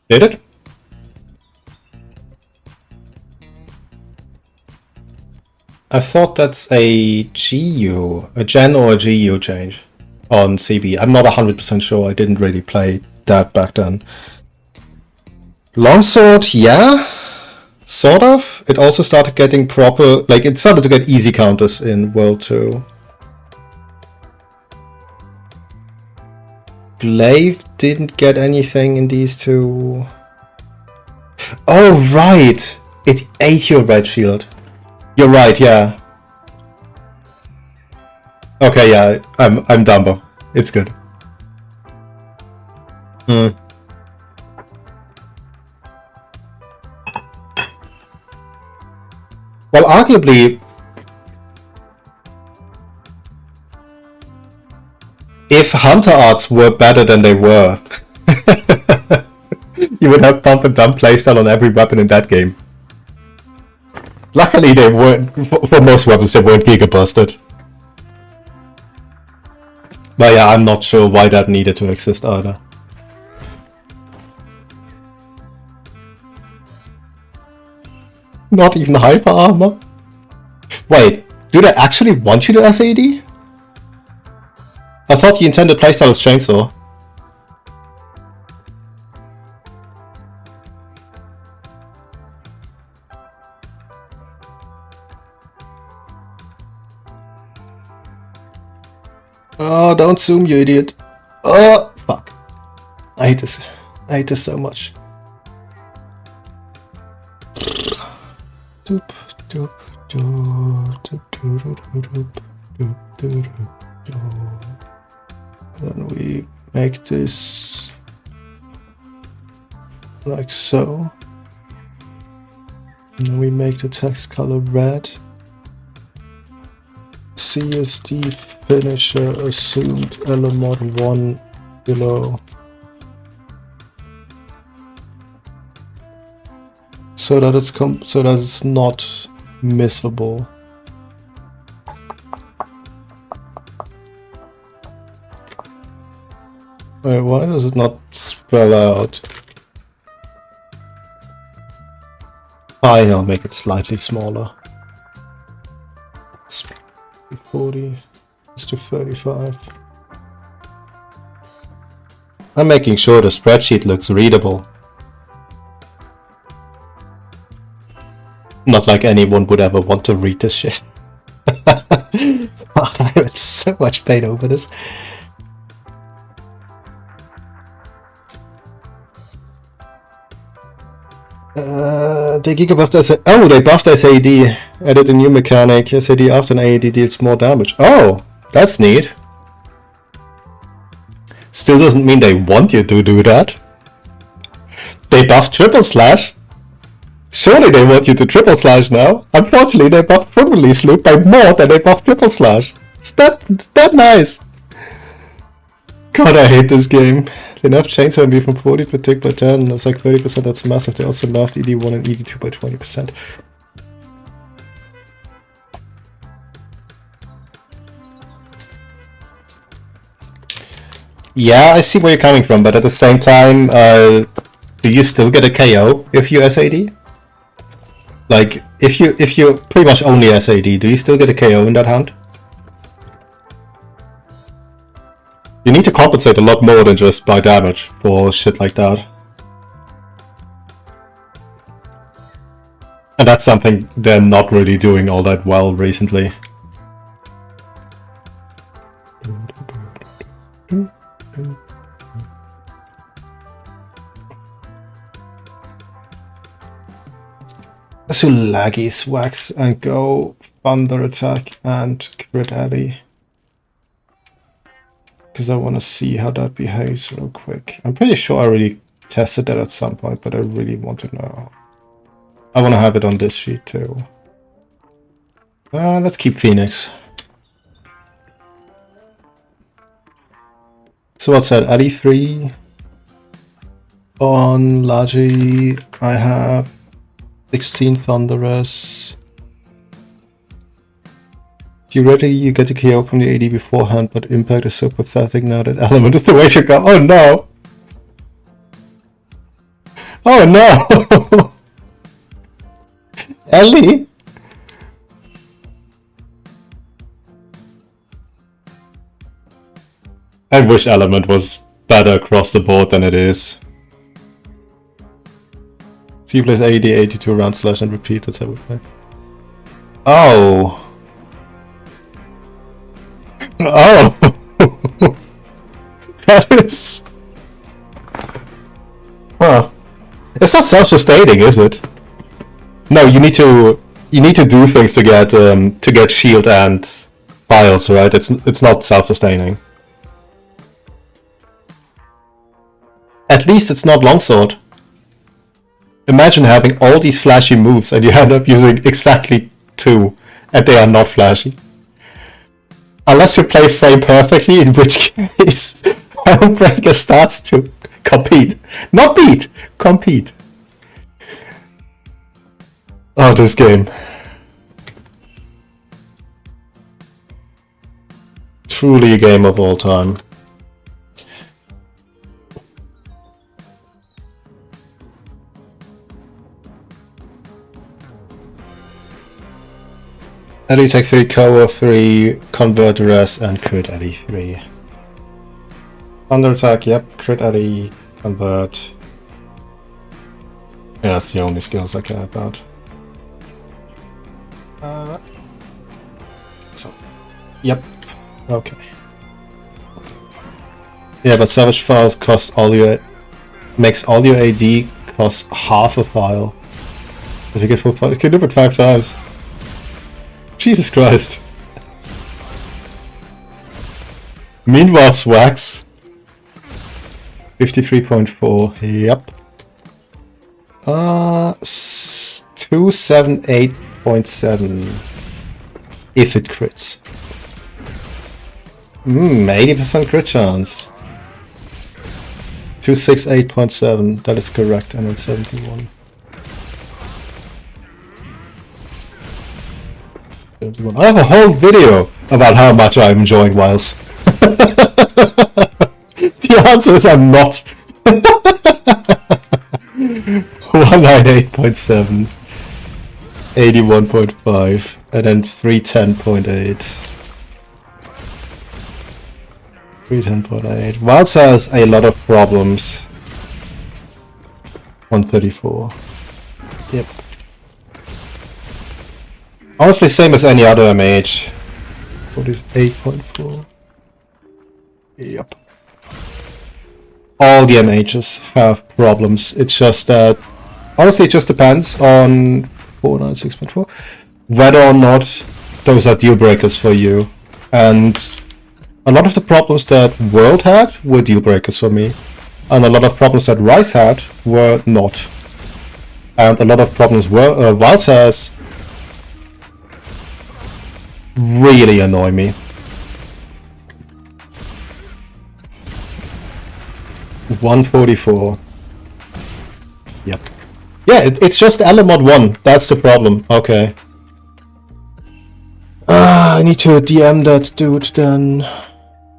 it? I thought that's a GU, a Gen or a GU change on CB. I'm not 100% sure, I didn't really play that back then. Longsword, yeah, sort of. It also started getting proper, like it started to get easy counters in World 2. Glaive didn't get anything in these two. Oh, right! It ate your red shield. You're right, yeah. Okay, yeah, I'm Dumbo. It's good. Well, arguably, if Hunter Arts were better than they were, you would have pump and dump playstyle on every weapon in that game. Luckily, they weren't, for most weapons, they weren't giga busted. But yeah, I'm not sure why that needed to exist either. Not even hyper armor? Wait, do they actually want you to SAD? I thought you intended playstyle as chainsaw. Oh, don't zoom, you idiot. Oh, fuck. I hate this. I hate this so much. Doop, doop, doop, doop, doop, doop, doop, doop, doop. Then we make this like so. And then we make the text color red. CSD finisher assumed element 1 below. So that it's not missable. Wait, why does it not spell out? Fine, I'll make it slightly smaller. It's 40 to 35. I'm making sure the spreadsheet looks readable. Not like anyone would ever want to read this shit. I'm in so much pain over this. They giga buffed SAD. Oh, they buffed SAD. Added a new mechanic. SAD after an AAD deals more damage. Oh, that's neat. Still doesn't mean they want you to do that. They buffed triple slash. Surely they want you to triple slash now. Unfortunately, they buffed full release loop by more than they buffed triple slash. It's that nice. God, I hate this game. They nerfed Chainsaw MB from 40 per tick by 10. That's like 30%. That's massive. They also nerfed ED1 and ED2 by 20%. Yeah, I see where you're coming from, but at the same time, do you still get a KO if you SAD? Like, if you pretty much only SAD, do you still get a KO in that hand? You need to compensate a lot more than just by damage for shit like that. And that's something they're not really doing all that well recently. Let's do laggy Swaxe and go Thunder Attack and Crit Alley. Because I want to see how that behaves real quick. I'm pretty sure I already tested that at some point, but I really want to know. I want to have it on this sheet too. Let's keep Phoenix. So what's that? Alley 3? On Lagi, I have 16 Thunderers. Theoretically, you get to KO from the AD beforehand, but impact is so pathetic now that element is the way to go. Oh no! Oh no! Ellie? I wish element was better across the board than it is. So you plays AD 82 round slash and repeat, that's how we play. Oh! Oh! That is... Well, it's not self-sustaining, is it? No, you need to do things to get shield and files, right? It's not self-sustaining. At least it's not longsword. Imagine having all these flashy moves and you end up using exactly 2, and they are not flashy. Unless you play frame perfectly, in which case Homebreaker starts to compete. Not beat! Compete. Oh, this game. Truly a game of all time. Ellie take 3, cover 3, convert the rest, and crit Ellie 3. Thunder attack, yep, crit Ellie, convert. Yeah, that's the only skills I care about. So, yep, okay. Yeah, but Savage Files cost makes all your AD cost half a file. If you get full file, you can do it 5 times. Jesus Christ. Meanwhile, Swaxe. 53.4, yep. 278.7 if it crits. 80% crit chance. 268.7, that is correct, and then 71. I have a whole video about how much I'm enjoying Wilds. The answer is I'm not. 198.7, 81.5, and then 310.8. 310.8. Wilds has a lot of problems. 134. Yep. Honestly, same as any other MH. What is 8.4? Yep. All the MHs have problems. It's just that, honestly, it just depends on 496.4 whether or not those are deal breakers for you. And a lot of the problems that World had were deal breakers for me, and a lot of problems that Rise had were not. And a lot of problems Wilds has really annoy me. 144. Yep. Yeah, it's just Elamod 1. That's the problem. Okay. I need to DM that dude then.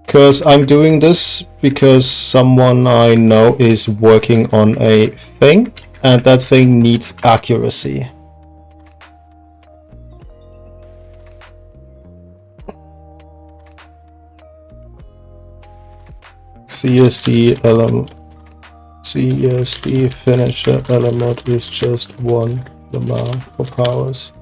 Because I'm doing this because someone I know is working on a thing, and that thing needs accuracy. CSD finisher element is just 1 lemma for powers.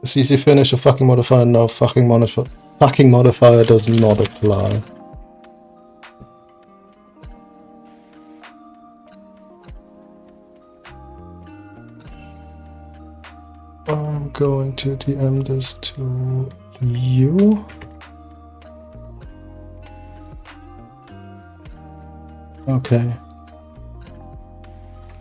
CC finish a fucking modifier? No, fucking modifier does not apply. I'm going to DM this to you. Okay.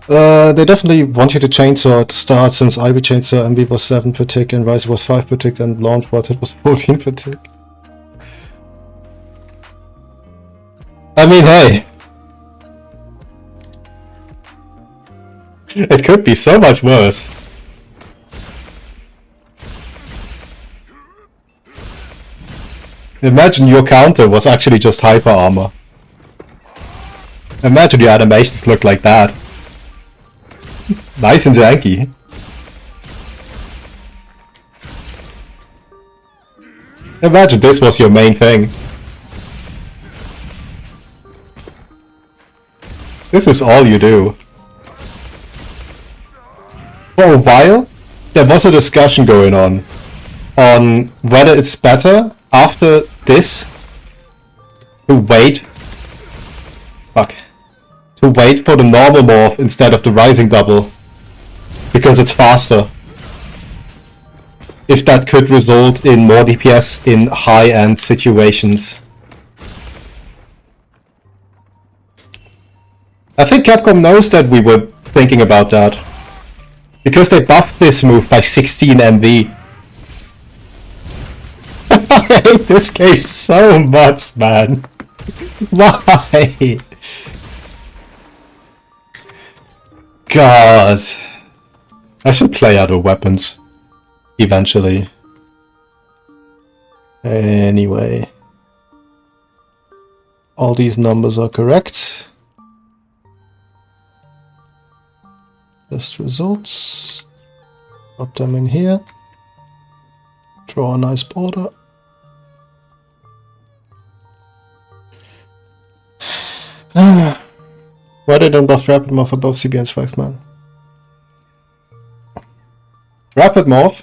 They definitely want you to chainsaw at the start, since Ivy chainsaw MV was 7 per tick and Rise was 5 per tick and launch was it was 14 per tick. I mean, hey. It could be so much worse. Imagine your counter was actually just hyper armor. Imagine your animations look like that. Nice and janky. Imagine this was your main thing. This is all you do. For a while, there was a discussion going on whether it's better after this to wait for the normal morph instead of the rising double, because it's faster. If that could result in more DPS in high-end situations. I think Capcom knows that we were thinking about that, because they buffed this move by 16 MV. I hate this game so much, man. Why? God. I should play other weapons. Eventually. Anyway. All these numbers are correct. Best results. Put them in here. Draw a nice border. Why they don't buff Rapid Morph above CB and Swaxe Math? Rapid Morph?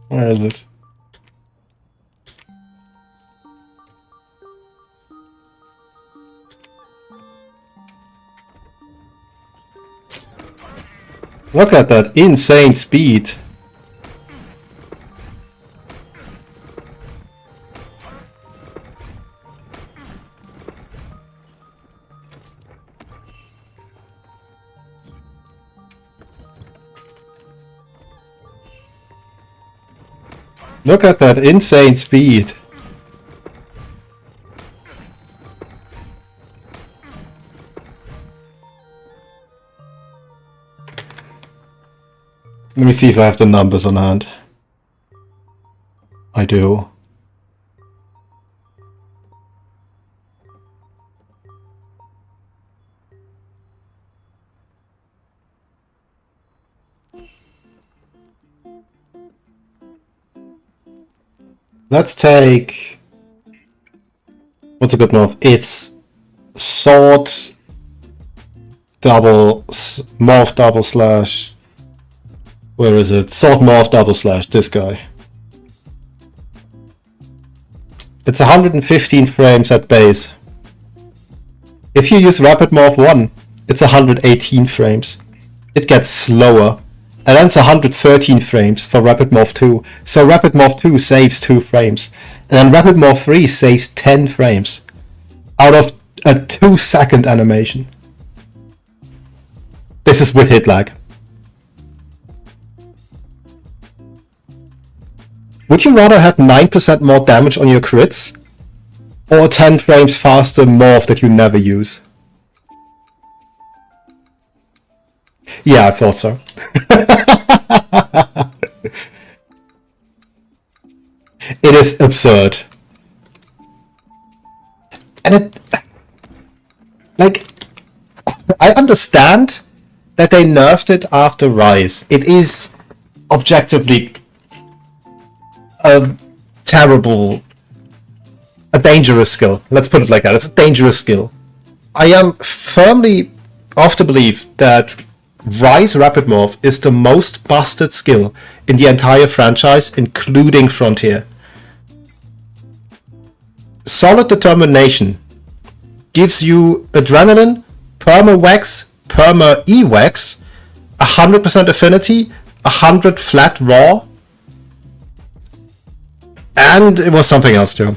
Where is it? Look at that insane speed. Look at that insane speed. Let me see if I have the numbers on hand. I do. Let's take... What's a good morph? It's sword double morph double slash. Where is it? Sword morph double slash. This guy. It's 115 frames at base. If you use Rapid Morph 1, it's 118 frames. It gets slower. And then it's 113 frames for Rapid Morph 2. So Rapid Morph 2 saves 2 frames. And then Rapid Morph 3 saves 10 frames. Out of a 2-second animation. This is with hit lag. Would you rather have 9% more damage on your crits? Or 10 frames faster morph that you never use? Yeah, I thought so. It is absurd. And it... Like... I understand that they nerfed it after Rise. It is objectively a terrible... a dangerous skill. Let's put it like that. It's a dangerous skill. I am firmly of the belief that Rise Rapid Morph is the most busted skill in the entire franchise, including Frontier. Solid Determination gives you Adrenaline, Perma-Wax, Perma-E-Wax, 100% Affinity, 100 Flat Raw, And it was something else too.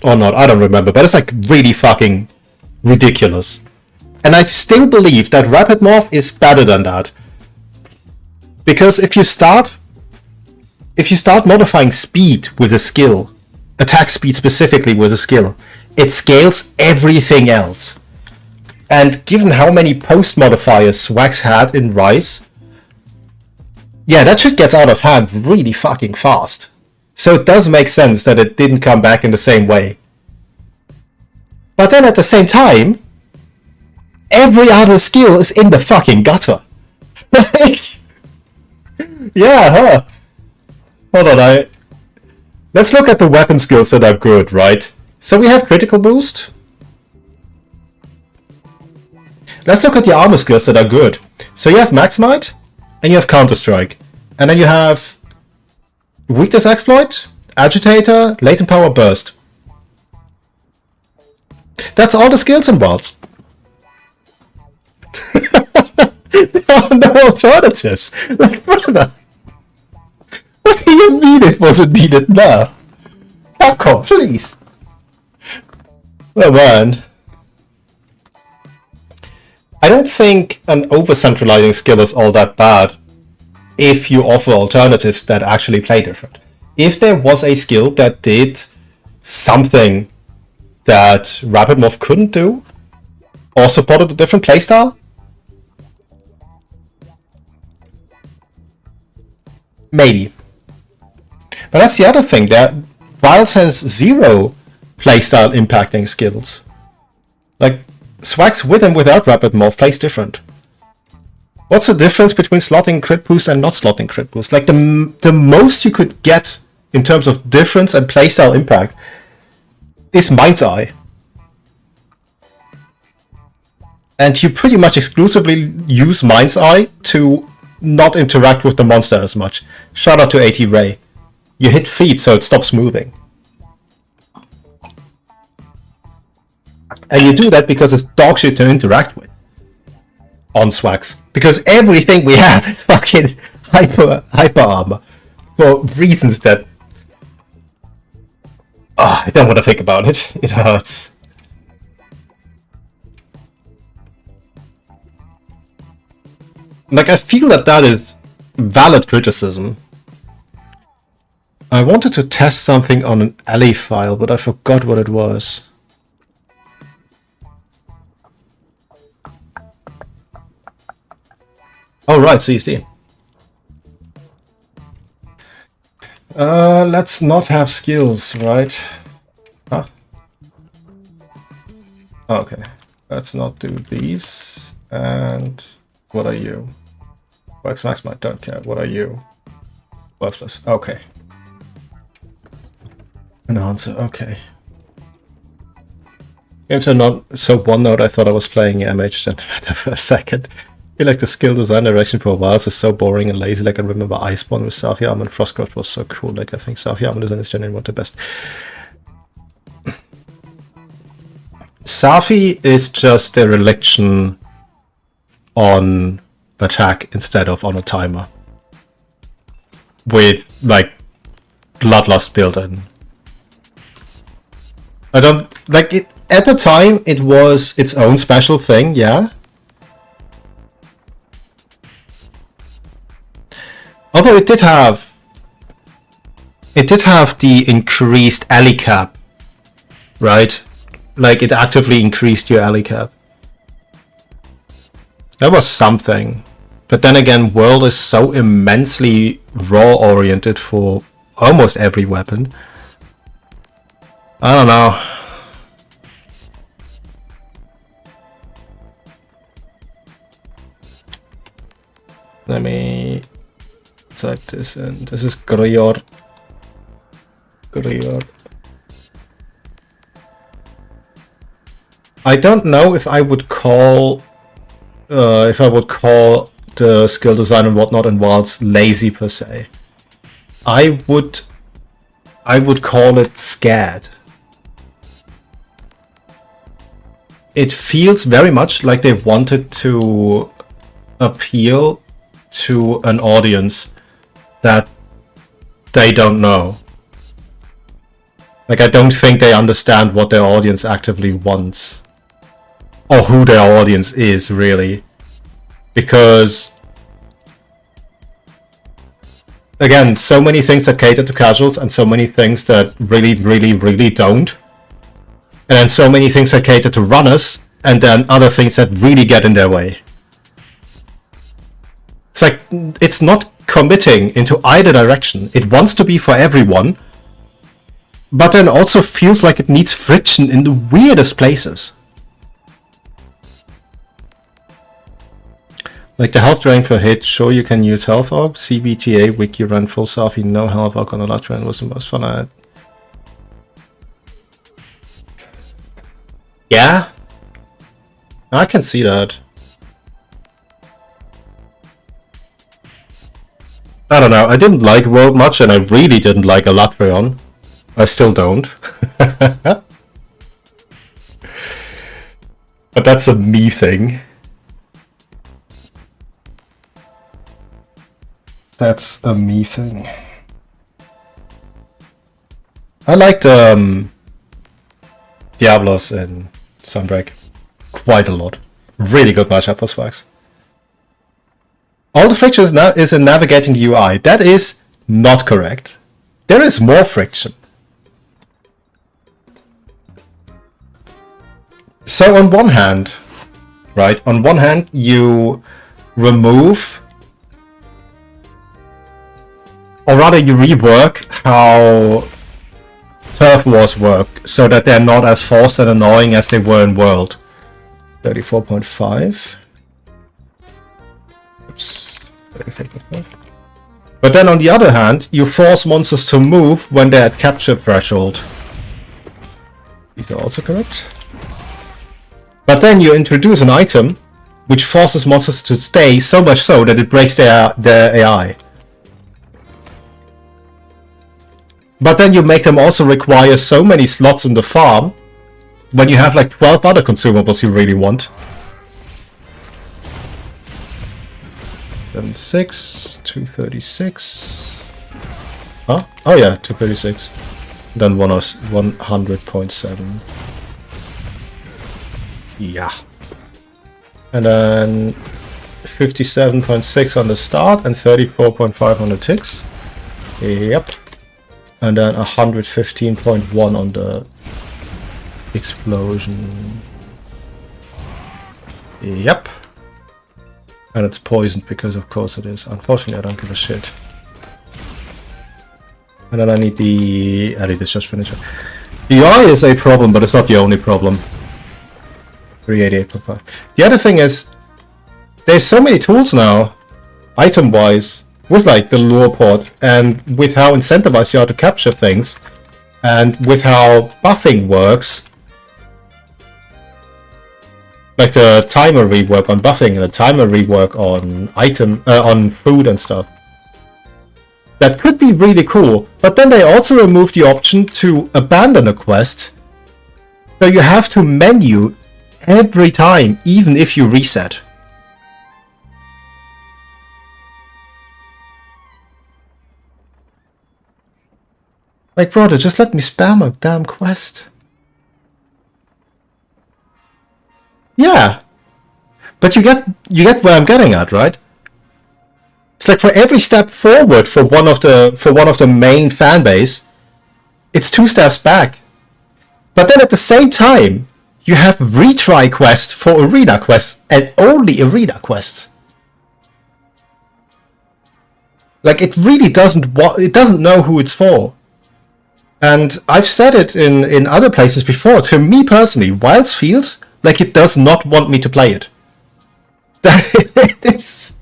Or not, I don't remember, but it's like really fucking ridiculous. And I still believe that Rapid Morph is better than that. Because if you start modifying speed with a skill, attack speed specifically with a skill, it scales everything else. And given how many post modifiers Swaxe had in Rise, yeah, that shit gets out of hand really fucking fast. So it does make sense that it didn't come back in the same way. But then at the same time, every other skill is in the fucking gutter. Yeah, huh? Hold on, let's look at the weapon skills that are good, right? So we have critical boost. Let's look at the armor skills that are good. So you have Max Might, and you have Counter Strike. And then you have Weakness Exploit, Agitator, Latent Power Burst. That's all the skills in Wilds. There are no alternatives. Like, brother, what do you mean it wasn't needed now? Capcom, please. Oh man. I don't think an over-centralizing skill is all that bad if you offer alternatives that actually play different. If there was a skill that did something that Rapid Morph couldn't do, or supported a different playstyle, maybe. But that's the other thing, that Wilds has zero playstyle impacting skills. Like, Swaxe with and without Rapid Morph plays different. What's the difference between slotting crit boost and not slotting crit boost? Like, the most you could get in terms of difference and playstyle impact is Mind's Eye. And you pretty much exclusively use Mind's Eye to not interact with the monster as much. Shout out to AT Ray. You hit feet so it stops moving. And you do that because it's dog shit to interact with on Swaxe. Because everything we have is fucking hyper armor. For reasons that... I don't want to think about it. It hurts. Like, I feel that is valid criticism. I wanted to test something on an alley file, but I forgot what it was. Oh right, CSD. Let's not have skills, right? Huh? Okay, let's not do these. And what are you? Swaxe Math, I don't care. What are you? Worthless. Okay. An answer. Okay. Into not so one note. I thought I was playing MH then for a second. I feel like the skill design direction for a while is so boring and lazy. Like, I remember Iceborne with Safi Arm and Frostcraft was so cool. Like, I think Safi Arm design is generally one of the best. Safi is just a religion on attack instead of on a timer. With, like, Bloodlust built in. I don't... Like, it at the time, it was its own special thing, yeah? Although it did have the increased alley cap, right? Like, it actively increased your alley cap. That was something. But then again, World is so immensely raw oriented for almost every weapon. I don't know. Let me type this in. This is Grior. I don't know if I would call the skill design and whatnot in Wilds lazy per se. I would call it scared. It feels very much like they wanted to appeal to an audience that they don't know. Like, I don't think they understand what their audience actively wants. Or who their audience is, really. Because, again, so many things that cater to casuals and so many things that really don't. And then so many things that cater to runners and then other things that really get in their way. It's like, it's not committing into either direction. It wants to be for everyone, but then also feels like it needs friction in the weirdest places. Like the health drain per hit, sure you can use health org, CBTA, wiki run full selfie, no health org on a lot train was the most fun I had. Yeah, I can see that. I don't know, I didn't like World much and I really didn't like Alatreon. I still don't. But that's a me thing. That's a me thing. I liked Diablos and Sunbreak quite a lot. Really good matchup for Swaxe. All the friction is in navigating the UI. That is not correct. There is more friction. So on one hand, right, on one hand you remove, or rather you rework how turf wars work so that they're not as forced and annoying as they were in World. 34.5. Oops. 34.5. But then on the other hand, you force monsters to move when they're at capture threshold. These are also correct. But then you introduce an item which forces monsters to stay, so much so that it breaks their AI. But then you make them also require so many slots in the farm when you have like 12 other consumables you really want. 76, 236. Huh? Oh yeah, 236. Then 100.7. Yeah. And then 57.6 on the start and 34.5 on the ticks. Yep. And then 115.1 on the explosion. Yep. And it's poisoned because of course it is. Unfortunately, I don't give a shit. And then I need the... I need this just finisher. The UI is a problem, but it's not the only problem. 388.5. The other thing is, there's so many tools now, item-wise, with like the lure pod, and with how incentivized you are to capture things, and with how buffing works. Like the timer rework on buffing and the timer rework on on food and stuff. That could be really cool, but then they also removed the option to abandon a quest. So you have to menu every time, even if you reset. Like, brother, just let me spam a damn quest. Yeah. But you get where I'm getting at, right? It's like for every step forward for one of the main fan base, it's 2 steps back. But then at the same time, you have retry quests for arena quests and only arena quests. Like, it really doesn't know who it's for. And I've said it in other places before. To me personally, Wilds feels like it does not want me to play it. That is...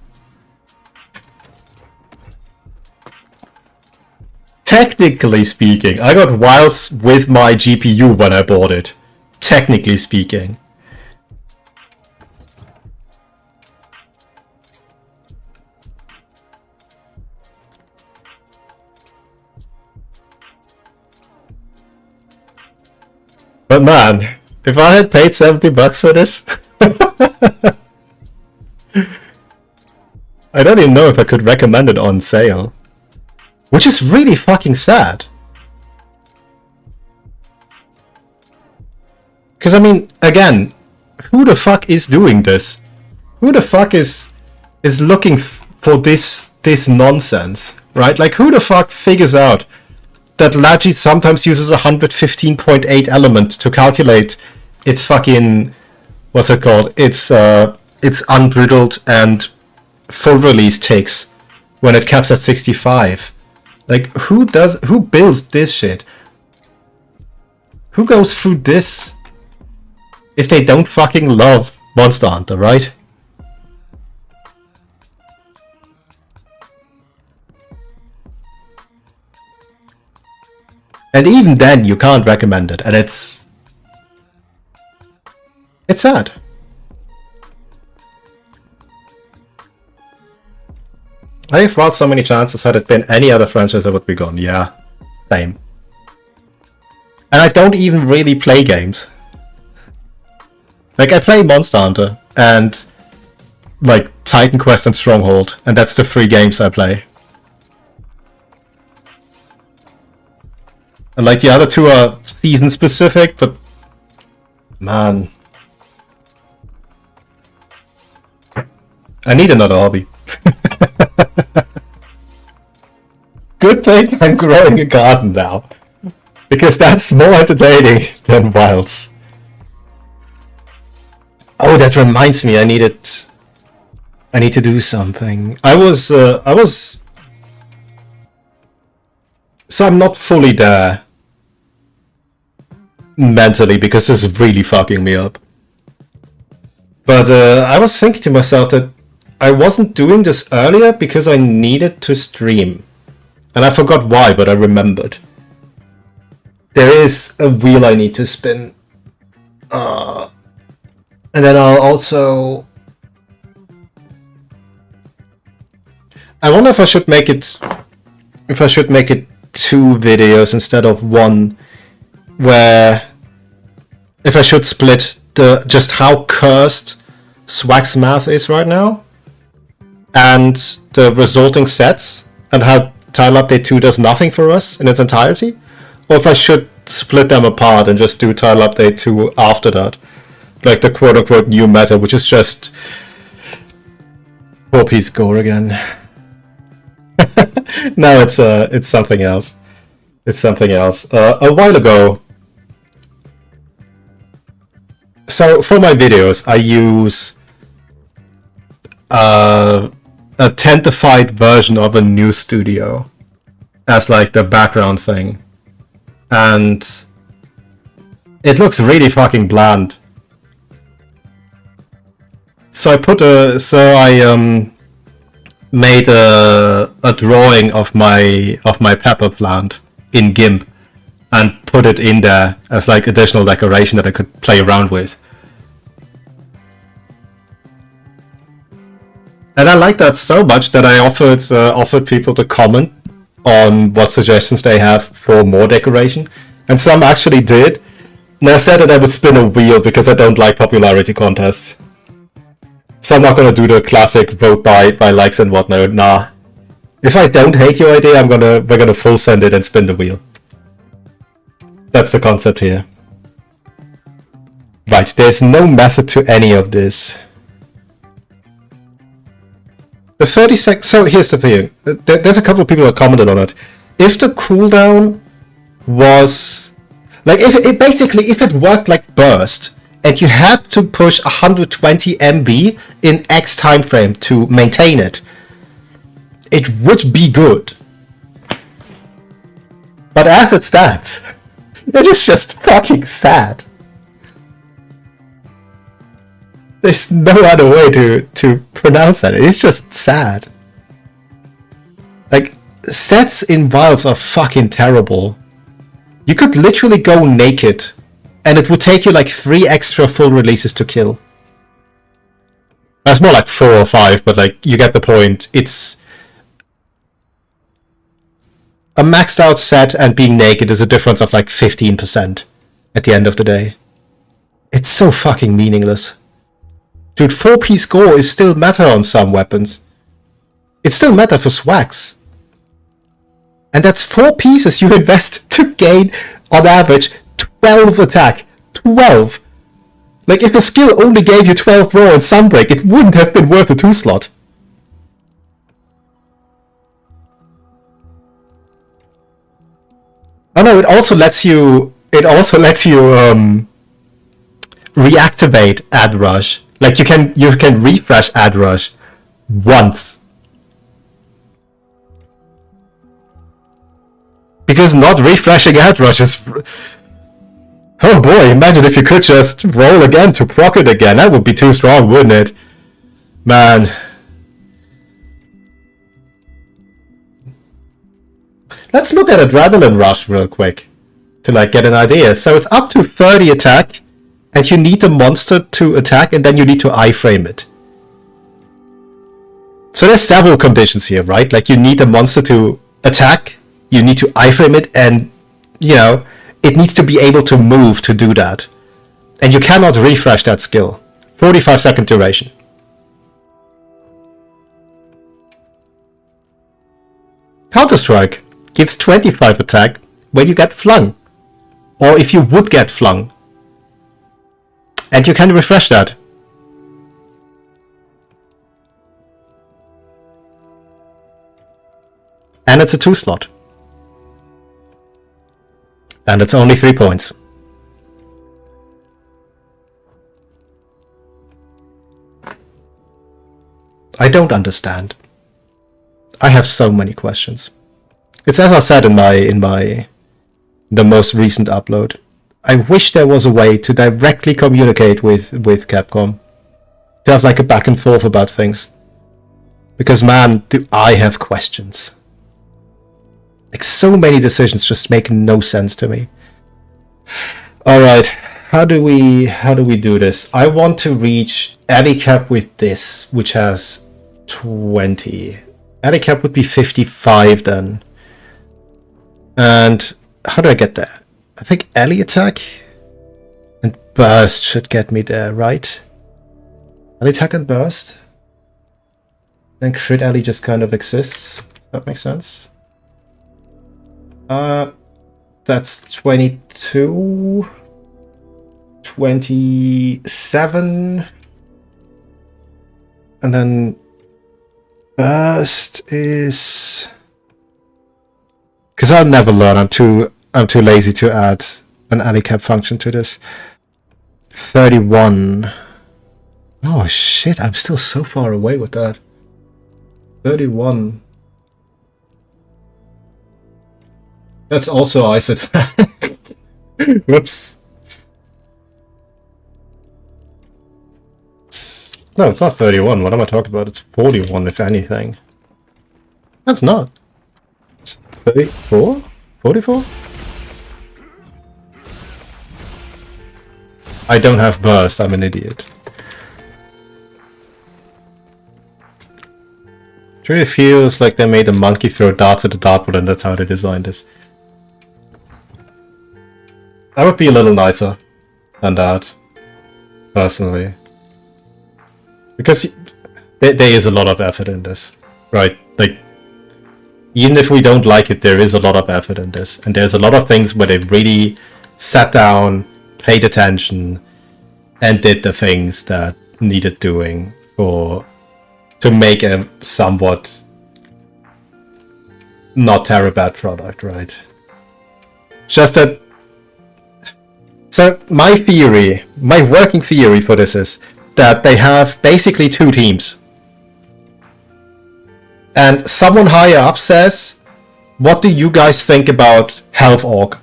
Technically speaking, I got Wilds with my GPU when I bought it. Technically speaking. But man, if I had paid $70 for this... I don't even know if I could recommend it on sale. Which is really fucking sad. Because, I mean, again, who the fuck is doing this? Who the fuck is looking for this nonsense, right? Like, who the fuck figures out that Lagi sometimes uses a 115.8 element to calculate its fucking, what's it called? Its unbridled and full release ticks when it caps at 65. Like, who builds this shit? Who goes through this if they don't fucking love Monster Hunter, right? And even then, you can't recommend it, and it's sad. I've had so many chances. Had it been any other franchise, I would be gone. Yeah, same. And I don't even really play games. Like, I play Monster Hunter and like Titan Quest and Stronghold, and that's the 3 games I play. And like the other 2 are season specific, but man, I need another hobby. Good thing I'm growing a garden now, because that's more entertaining than Wilds. Oh, that reminds me, I need to do something. So I'm not fully there mentally, because this is really fucking me up. But I was thinking to myself that I wasn't doing this earlier because I needed to stream. And I forgot why, but I remembered. There is a wheel I need to spin. And then I'll also... I wonder if I should make it... If I should make it 2 videos instead of 1, where... If I should split just how cursed Swaxe Math is right now, and the resulting sets, and how Tile Update 2 does nothing for us in its entirety, or if I should split them apart and just do Tile Update 2 after that. Like the quote-unquote new meta, which is just 4-piece gore again. No, it's something else. It's something else. A while ago... So, for my videos, I use a tentified version of a new studio as like the background thing. And it looks really fucking bland. So I made a drawing of my pepper plant in GIMP and put it in there as like additional decoration that I could play around with. And I liked that so much that I offered people to comment on what suggestions they have for more decoration, and some actually did. And I said that I would spin a wheel because I don't like popularity contests. So I'm not gonna do the classic vote by likes and whatnot. Nah. If I don't hate your idea, we're gonna full send it and spin the wheel. That's the concept here. Right, there's no method to any of this. The 30 seconds. So here's the thing. There's a couple of people that commented on it. If the cooldown was like, if it worked like burst, and you had to push 120 MB in X time frame to maintain it, it would be good. But as it stands, it is just fucking sad. There's no other way to pronounce that. It's just sad. Like, sets in Wilds are fucking terrible. You could literally go naked, and it would take you like 3 extra full releases to kill. That's more like 4 or 5, but like, you get the point. It's... A maxed out set and being naked is a difference of like 15% at the end of the day. It's so fucking meaningless. Dude, 4-piece gore is still meta on some weapons. It's still meta for Swaxe. And that's 4 pieces you invest to gain, on average, 12 attack. 12! Like, if the skill only gave you 12 raw and Sunbreak, it wouldn't have been worth a 2 slot. Oh no, it also lets you reactivate Ad Rush. Like, you can refresh Ad Rush once. Because not refreshing Ad Rush is... Oh boy, imagine if you could just roll again to proc it again. That would be too strong, wouldn't it? Man. Let's look at Adrenaline Rush real quick to like get an idea. So it's up to 30 attack, and you need the monster to attack, and then you need to iframe it. So there's several conditions here, right? Like, you need the monster to attack, you need to iframe it, and, you know, it needs to be able to move to do that. And you cannot refresh that skill. 45-second duration. Counter-Strike gives 25 attack when you get flung. Or if you would get flung. And you can refresh that. And it's a 2 slot. And it's only 3 points. I don't understand. I have so many questions. It's as I said in the most recent upload. I wish there was a way to directly communicate with Capcom. To have like a back and forth about things. Because man, do I have questions. Like, so many decisions just make no sense to me. Alright, how do we do this? I want to reach Alley Cap with this, which has 20. Alley Cap would be 55 then. And how do I get there? I think Alley Attack and Burst should get me there, right? Alley Attack and Burst? Then Crit Alley just kind of exists. That makes sense. That's 22, 27, and then Burst is... Because I'll never learn, I'm too lazy to add an alley cap function to this. 31. Oh shit, I'm still so far away with that. 31. That's also ice attack. Whoops. No, it's not 31. What am I talking about? It's 41, if anything. That's not. It's 34? 44? I don't have burst. I'm an idiot. It really feels like they made a monkey throw darts at a dartboard and that's how they designed this. That would be a little nicer than that, personally. Because there is a lot of effort in this, right? Like, even if we don't like it, there is a lot of effort in this. And there's a lot of things where they really sat down, paid attention, and did the things that needed doing to make a somewhat not terrible bad product, right? Just that. So my theory, my working theory for this is that they have basically two teams. And someone higher up says, what do you guys think about Health Orc?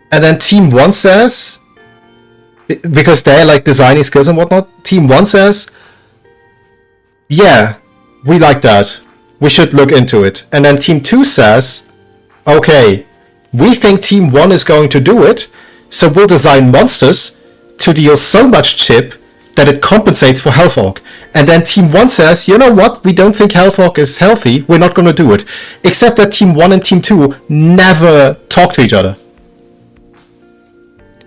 And then Team 1 says, because they're like designing skills and whatnot, Team 1 says, yeah, we like that. We should look into it. And then Team 2 says, okay, we think Team 1 is going to do it, so we'll design monsters to deal so much chip that it compensates for Health Orc. And then Team 1 says, you know what, we don't think Health Orc is healthy, we're not going to do it. Except that Team 1 and Team 2 never talk to each other.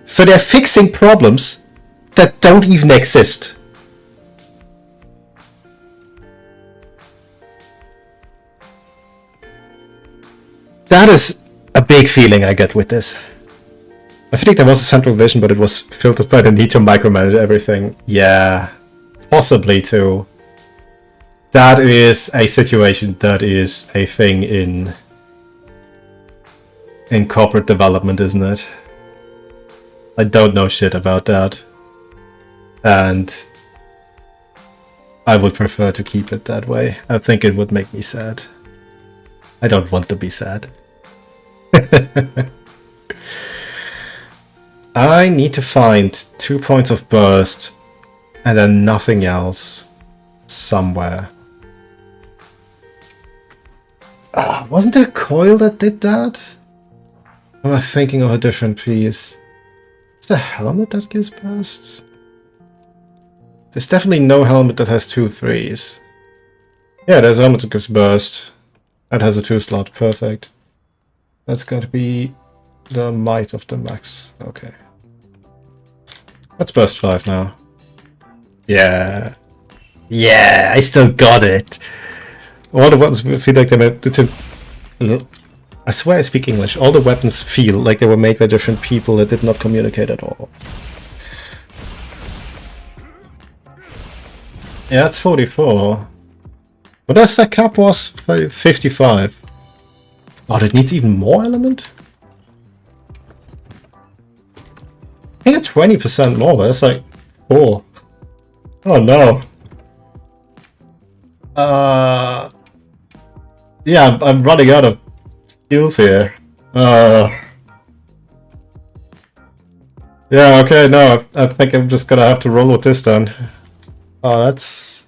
So they're fixing problems that don't even exist. That is a big feeling I get with this. I think there was a central vision, but it was filtered by the need to micromanage everything. Yeah, possibly too. That is a situation that is a thing in corporate development, isn't it? I don't know shit about that. And I would prefer to keep it that way. I think it would make me sad. I don't want to be sad. I need to find 2 points of burst and then nothing else somewhere. Wasn't there a coil that did that? Or am I thinking of a different piece? Is there a helmet that gives burst? There's definitely no helmet that has 2 3s. Yeah, there's a helmet that gives burst. That has a 2 slot. Perfect. That's going to be the might of the max. Okay. Let's burst 5 now. Yeah. Yeah, I still got it. All the weapons feel like they were... I swear I speak English. All the weapons feel like they were made by different people that did not communicate at all. Yeah, it's 44. But as that cap was 55. Oh, that needs even more element? I think 20% more, but that's like 4. Oh no. Yeah, I'm running out of skills here. Yeah, okay, no, I think I'm just gonna have to roll with this then. Oh, that's...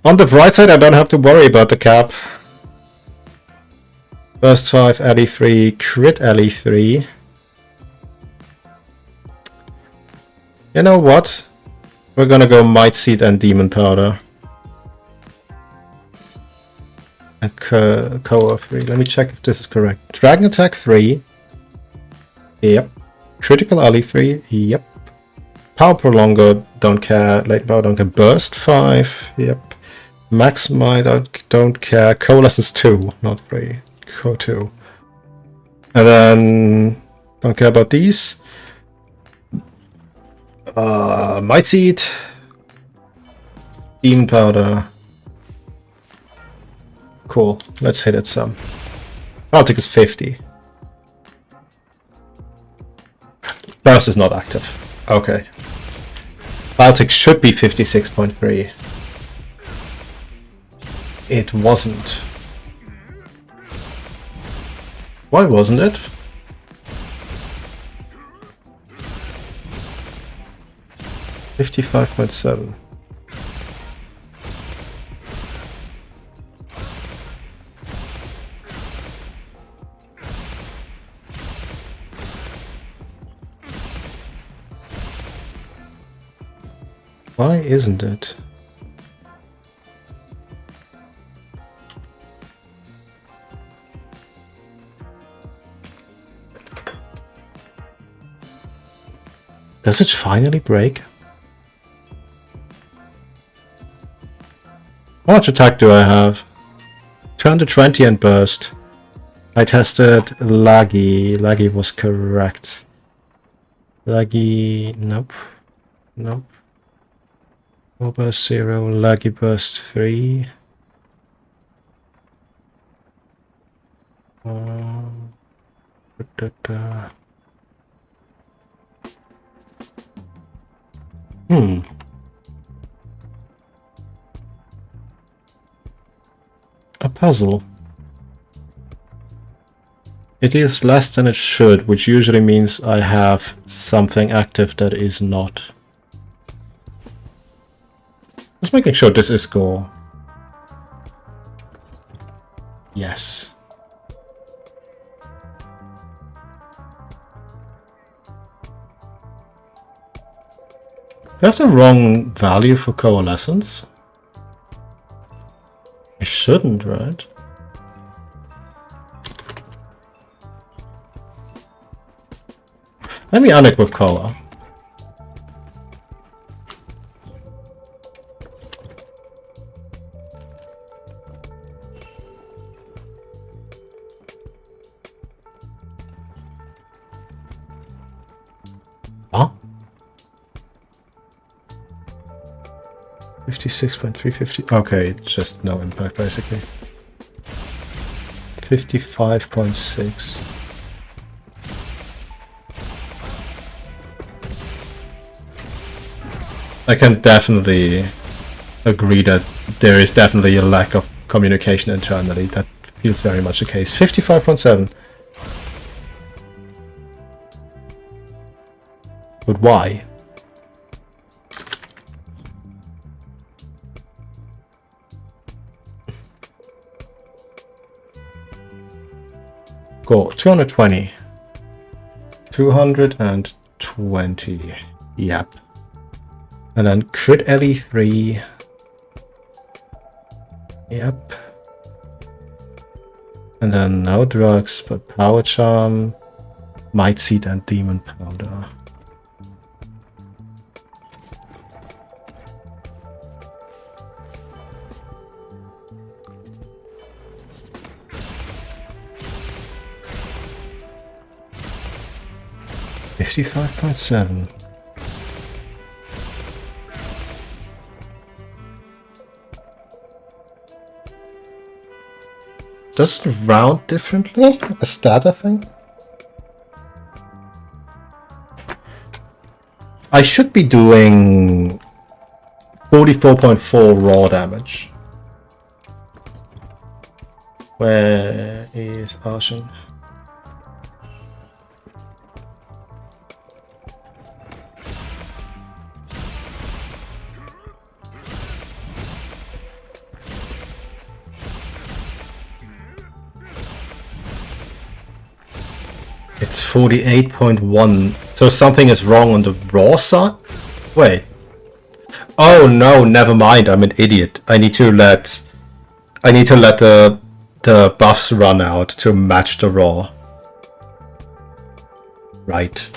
On the bright side, I don't have to worry about the cap. Burst 5, LE3, crit LE3. You know what? We're gonna go Might Seed and Demon Powder. And Koa 3. Let me check if this is correct. Dragon Attack 3. Yep. Critical LE3. Yep. Power Prolonger, don't care. Late Power, don't care. Burst 5. Yep. Max Might, don't care. Coalescence 2, not 3. Co 2. And then... Don't care about these. Might Seed. Demon Powder. Cool. Let's hit it some. Baltic is 50. Burst is not active. Okay. Baltic should be 56.3. It wasn't. Why wasn't it? $55.7. Why isn't it? Does it finally break? How much attack do I have? 220 and burst. I tested Laggy. Laggy was correct. Laggy... Nope. Nope. More burst 0. Laggy burst 3. A puzzle. It is less than it should, which usually means I have something active that is not. Just making sure this is gore. Yes. Do I have the wrong value for coalescence? I shouldn't, right? Let me unequip Koa. 56.350. Okay, just no impact basically. 55.6. I can definitely agree that there is definitely a lack of communication internally. That feels very much the case. 55.7. But why? Go 220. 220. Yep. And then crit LE3. Yep. And then no drugs, but power charm, might seed, and demon powder. $55.7. Does it round differently? Is that a thing? I should be doing 44.4 raw damage. Where is Ocean? It's 48.1. So something is wrong on the raw side? Wait. Oh no, never mind. I'm an idiot. I need to let the buffs run out to match the raw. Right.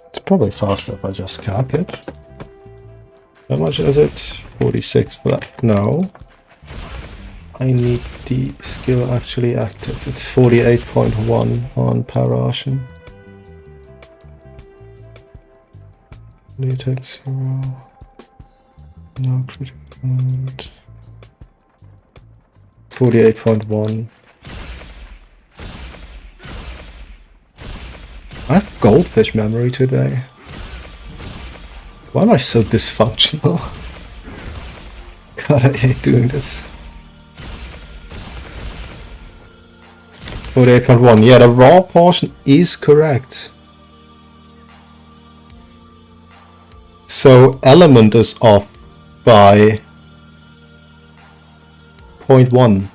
It's probably faster if I just calc it. How much is it? 46 for that. No. I need the skill actually active. It's 48.1 on Parashan. New attack 0. No critical. 48.1. I have goldfish memory today. Why am I so dysfunctional? God, I hate doing this. 48.1. Yeah, the raw portion is correct. So element is off by 0.1.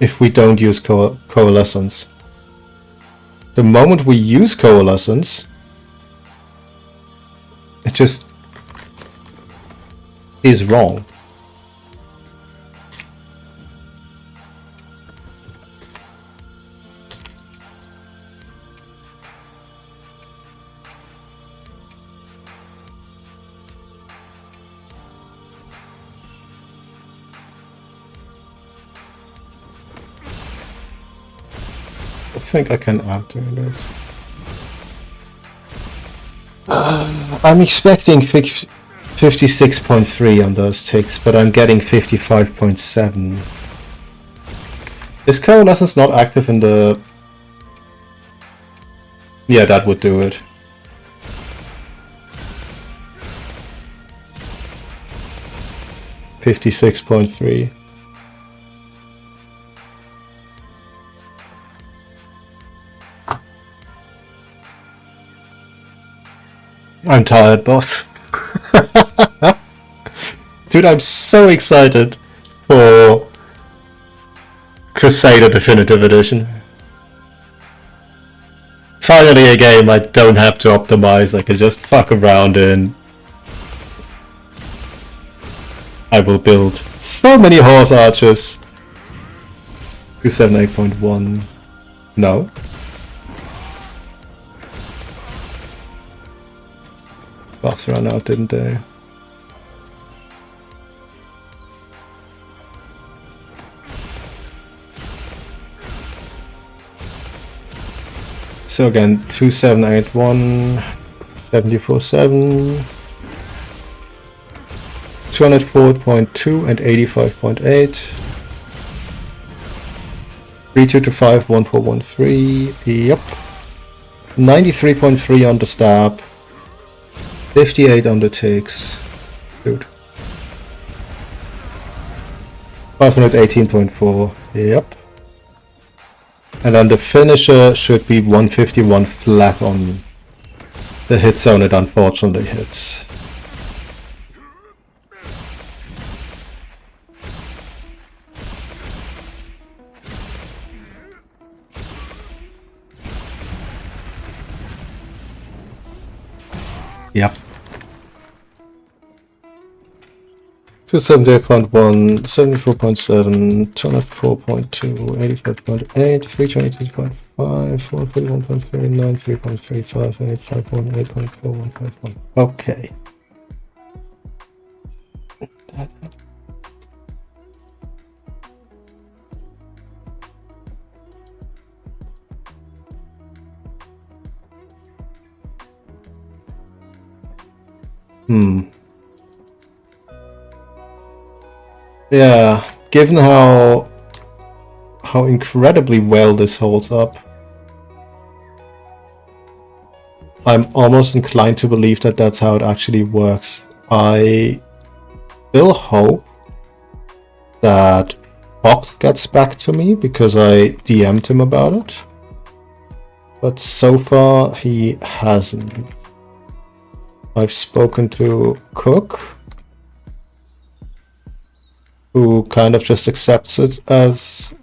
If we don't use coalescence. The moment we use coalescence, it just is wrong. I think I can add to it. I'm expecting 56.3 on those ticks, but I'm getting 55.7. Is coalescence not active in the... Yeah, that would do it. $56.3. I'm tired, boss. Dude, I'm so excited for Crusader Definitive Edition. Finally a game I don't have to optimize, I can just fuck around in. I will build so many horse archers. 278.1. No. Buffs ran out, didn't they? So again, 2781, 74.7, 204.2 and 85.8. 3225, 1413. Yep. 93.3 on the stab. 58 on the ticks. Dude. 518.4. Yep. And then the finisher should be 151 flat on the hit zone it unfortunately hits. Yep. 278.1, 74.7, 204.2, 85.8, 322.5, 441.39, 3.35, 85.8.4, 151. Okay. Yeah, given how incredibly well this holds up, I'm almost inclined to believe that that's how it actually works. I still hope that Fox gets back to me because I DM'd him about it. But so far he hasn't. I've spoken to Cook, who kind of just accepts it as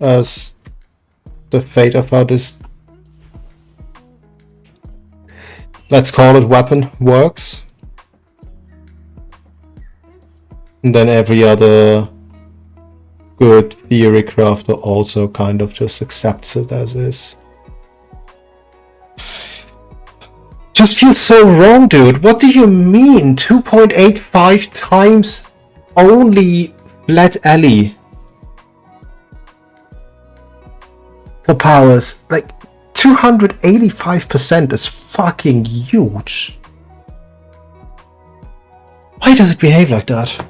the fate of how this, let's call it, weapon works. And then every other good theory crafter also kind of just accepts it as is. Just feels so wrong, dude. What do you mean? 2.85 times only flat alley for powers. Like 285% is fucking huge. Why does it behave like that?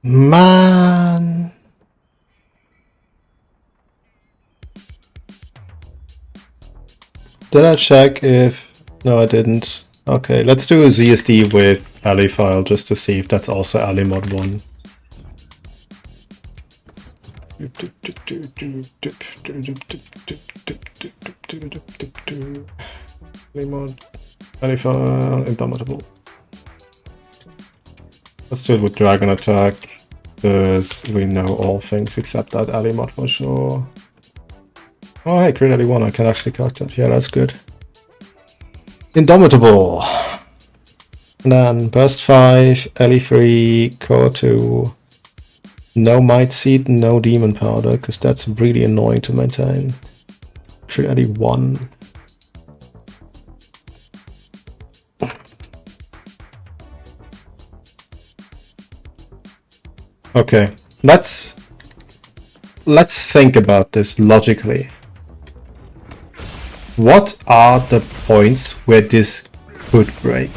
Man. Did I check if... No, I didn't. Okay, let's do a ZSD with alley file just to see if that's also alley mod 1. Alley mod, alley file, indomitable. Let's do it with Dragon Attack, because we know all things except that alley mod for sure. Oh hey, crit alley 1, I can actually catch that. Yeah, that's good. Indomitable. And then burst 5, alley 3, core 2. No Might Seed, no Demon Powder, because that's really annoying to maintain. Crit alley 1. Okay, let's think about this logically. What are the points where this could break?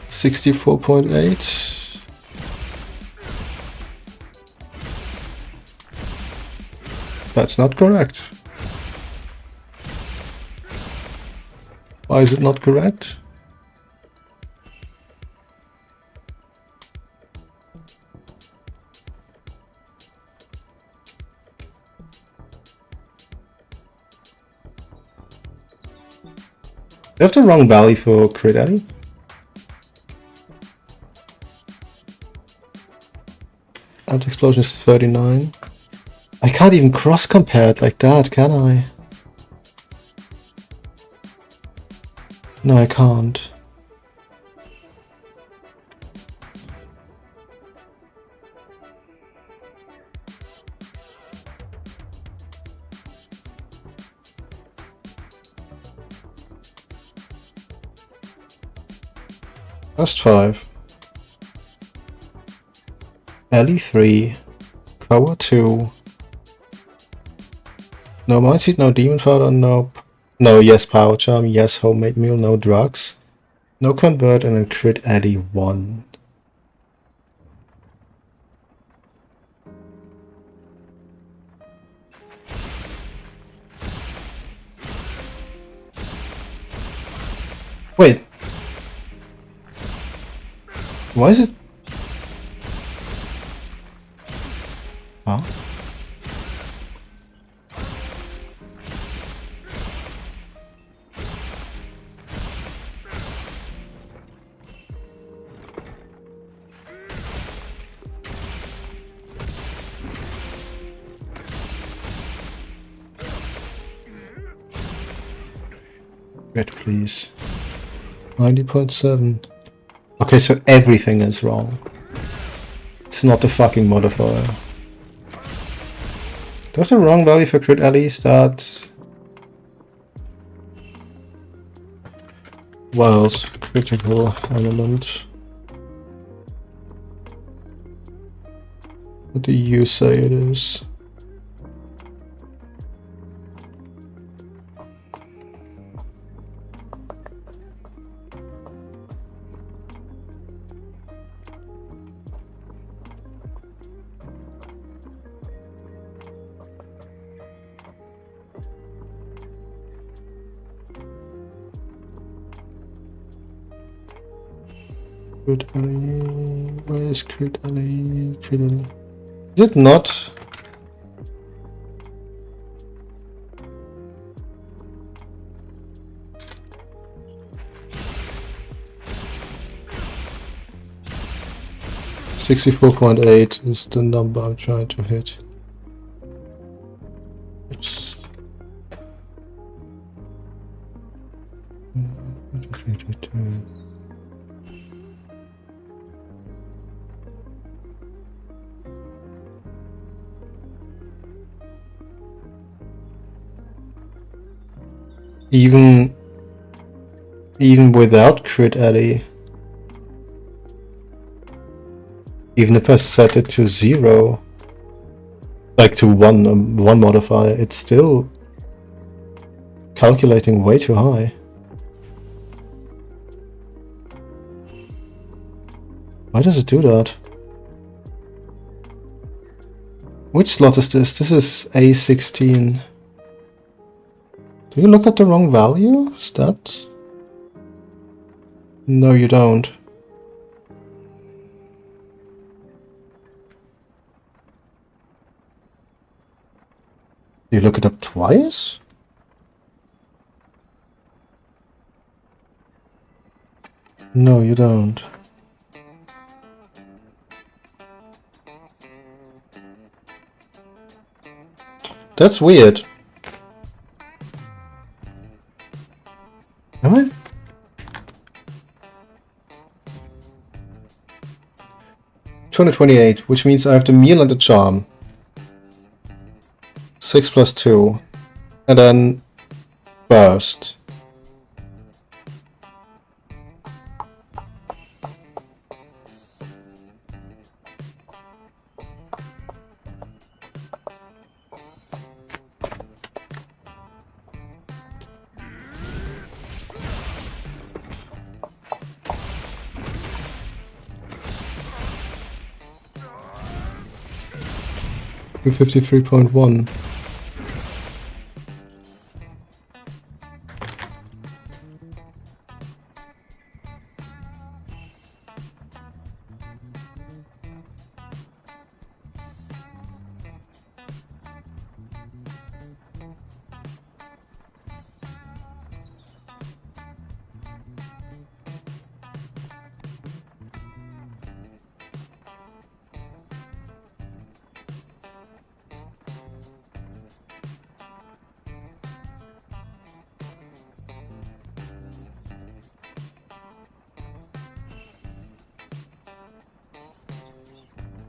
64.8. That's not correct. Why is it not correct? You have the wrong value for crit alley. Out explosion is 39. I can't even cross compare it like that, can I? No, I can't. Just 5. Ellie 3. Koa 2. No mindset, no demon powder, no. No, yes, power charm, yes, homemade meal, no drugs. No convert, and then crit Ellie 1. Wait. Why is it? Huh? Red, please. 90.7. Okay, so everything is wrong. It's not the fucking modifier. Do I have the wrong value for crit Ellie? That... Wells, critical element. What do you say it is? Crit Ellie, where is Crit Ellie? Crit Ellie. Is it not? $64.8 is the number I'm trying to hit. Oops. Even without crit Ellie, even if I set it to 0, like to one modifier, it's still calculating way too high. Why does it do that? Which slot is this? This is A16. Do you look at the wrong value? Is that... No, you don't. You look it up twice? No, you don't. That's weird. Am I? $228, which means I have the meal and the charm. 6 plus 2. And then burst. $253.1.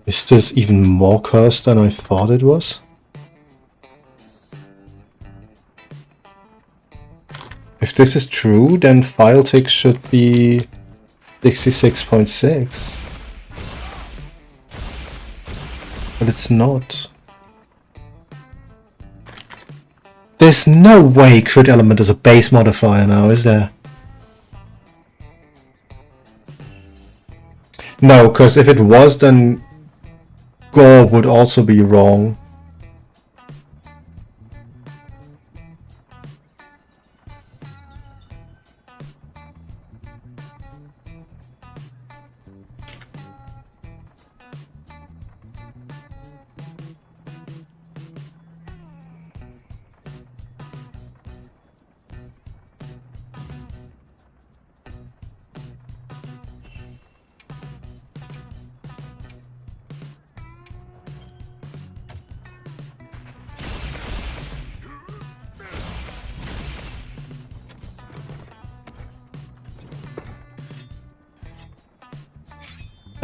Is this even more cursed than I thought it was? If this is true, then file tick should be 66.6. But it's not. There's no way crit element is a base modifier now, is there? No, because if it was, then gore would also be wrong.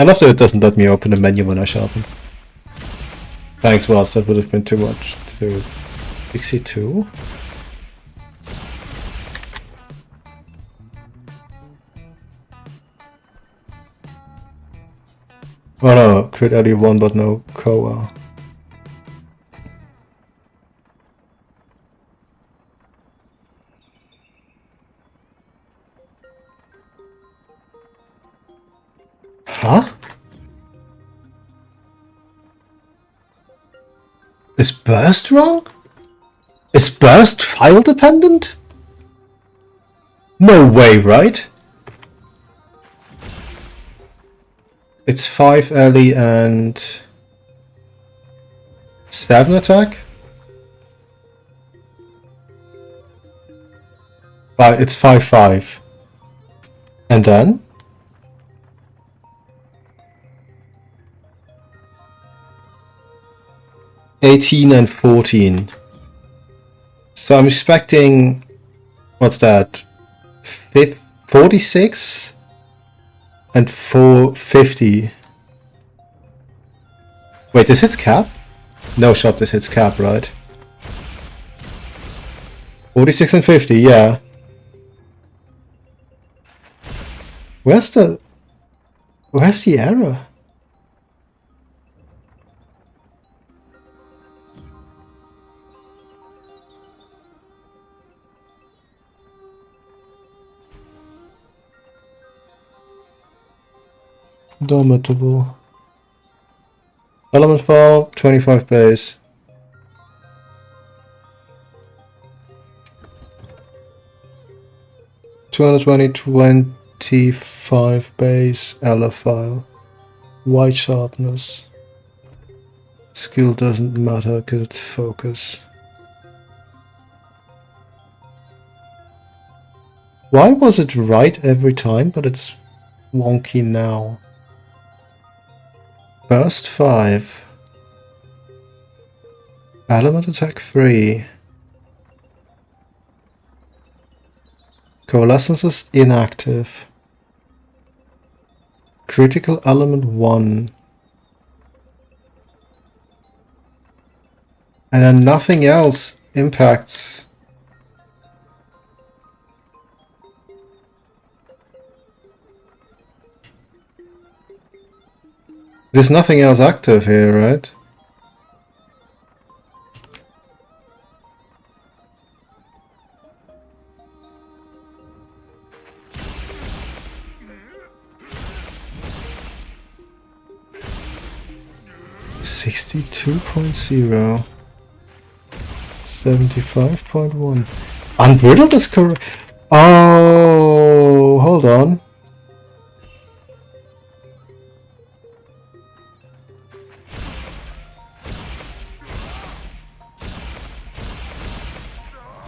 I love that it doesn't let me open the menu when I sharpen. Thanks, Ross, that would have been too much. To 62? Oh no, crit LE 1 but no Koa. Huh? Is burst wrong? Is burst file dependent? No way, right? It's 5 LE and 7 attack? It's 5-5. And then? $18 and $14. So I'm expecting, what's that? 46 and 450. Wait, this hits cap? No shot, this hits cap, right? 46 and 50, yeah. Where's the error? Domitable. Element file, 25 base. $220.25 base, Ella file. White sharpness. Skill doesn't matter because it's focus. Why was it right every time, but it's wonky now? Burst 5. Element attack 3. Coalescence is inactive. Critical element 1. And then nothing else impacts. There's nothing else active here, right? $62.0. 75.1. Unbridled is correct. Oh, hold on.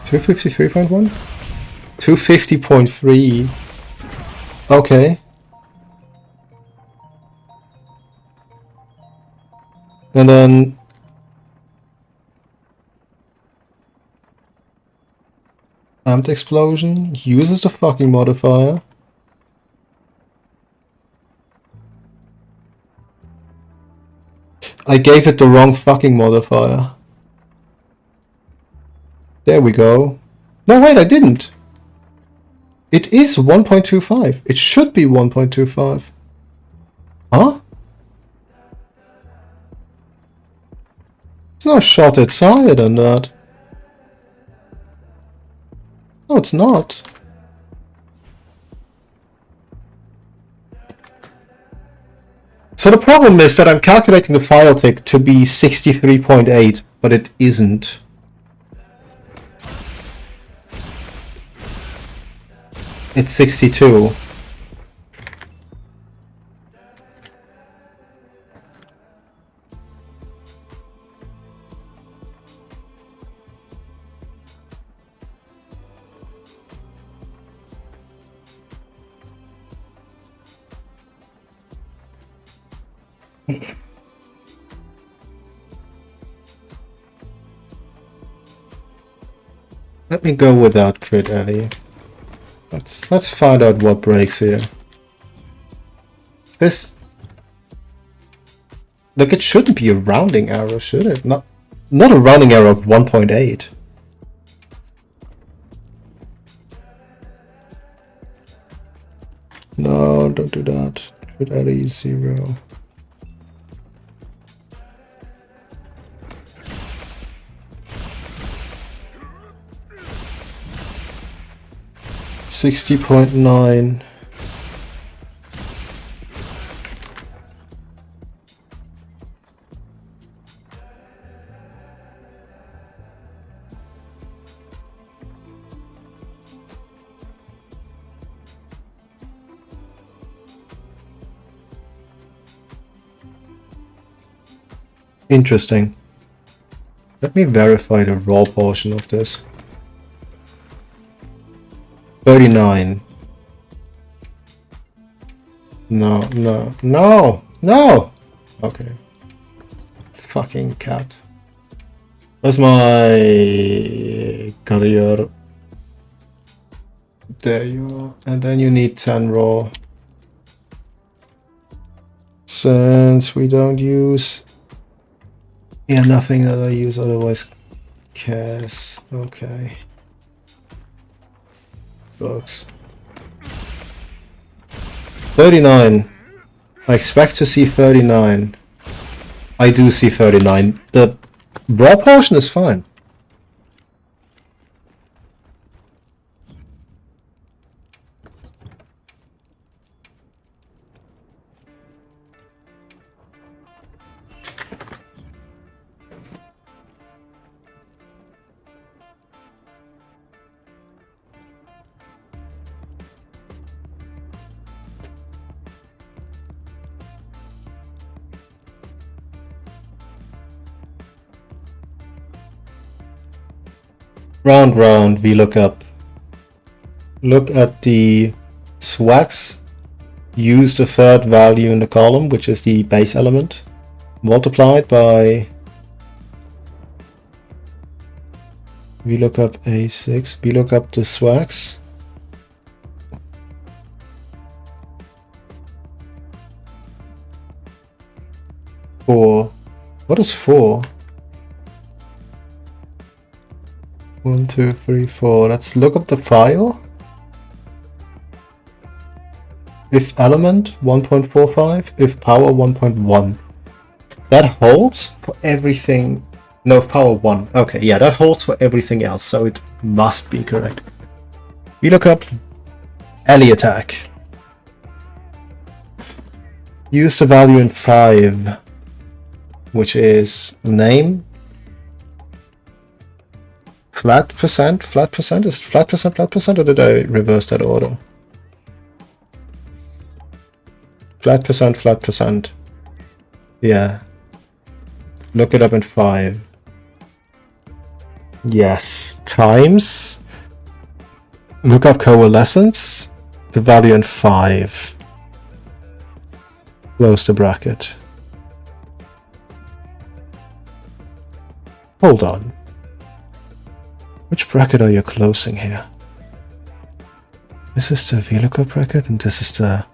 $253.1? 250.3. Okay. And then amped explosion uses the fucking modifier. I gave it the wrong fucking modifier. There we go. No, wait, I didn't. It is 1.25. It should be 1.25. Huh? It's no shot it's higher than that. No, it's not. So the problem is that I'm calculating the file tick to be 63.8, but it isn't. It's 62. Let me go without crit, Ellie. Let's find out what breaks here. This, like, it shouldn't be a rounding error, should it? Not a rounding error of 1.8. No, don't do that. Crit Ellie 0. $60.9. Interesting. Let me verify the raw portion of this. 39. No! Okay. Fucking cat. Where's my career? There you are. And then you need 10 raw. Since we don't use... Yeah, nothing that I use otherwise cares. Okay. Books. 39. I expect to see 39. I do see 39. The raw portion is fine. Round, VLOOKUP. Look at the Swaxe. Use the third value in the column, which is the base element, multiplied by VLOOKUP A6, VLOOKUP the Swaxe. Four. What is 4? 1, 2, 3, 4. Let's look up the file. If element 1.45, if power 1.1. That holds for everything. No, if power 1. Okay, yeah, that holds for everything else, so it must be correct. We look up Ellie attack. Use the value in 5, which is name. Flat percent? Is it flat percent, or did I reverse that order? Flat percent. Yeah. Look it up in 5. Yes. Times. Look up coalescence. The value in 5. Close the bracket. Hold on. Which bracket are you closing here? This is the VLOOKUP bracket, and this is the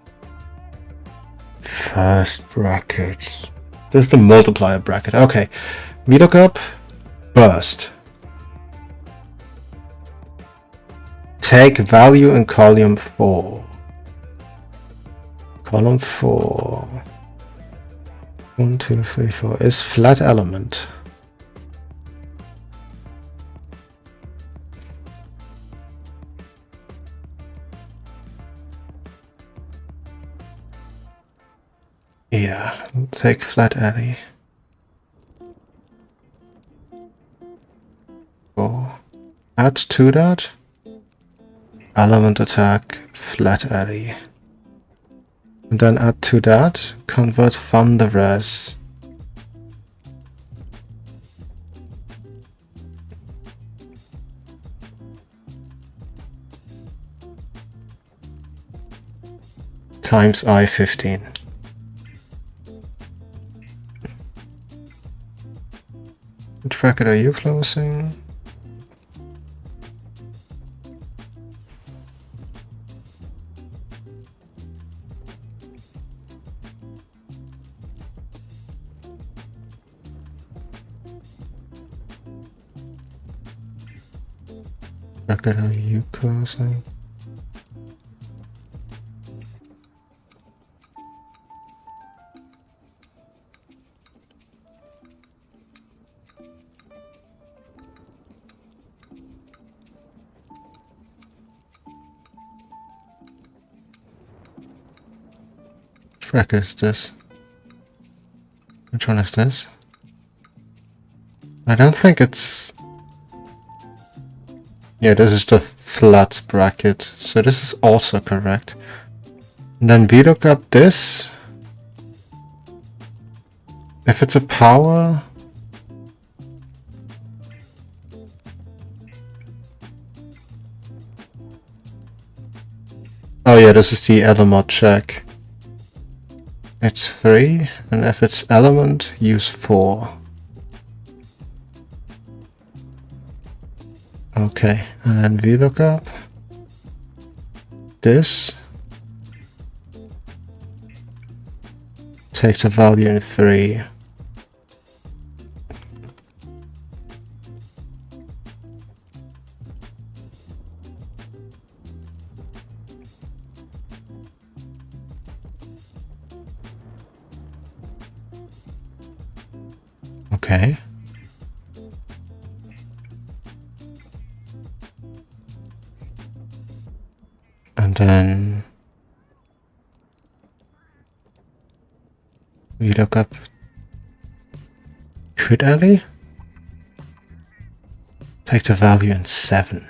first bracket. This is the multiplier bracket. Okay. VLOOKUP burst. take value in column 4. Column 4. 1, 2, 3, 4 is flat element. Yeah, take flat array. 4. Add to that element attack flat array. And then add to that convert from the res. Times I15. Which bracket are you closing? Bracket are you closing? Which bracket is this? Which one is this? I don't think it's... Yeah, this is the flat bracket, so this is also correct. And then we look up this. If it's a power... Oh yeah, this is the element check. It's 3, and if it's element, use 4. Okay, and then we look up this. Take the value in 3. Okay. And then we look up crit alley. Take the value in 7.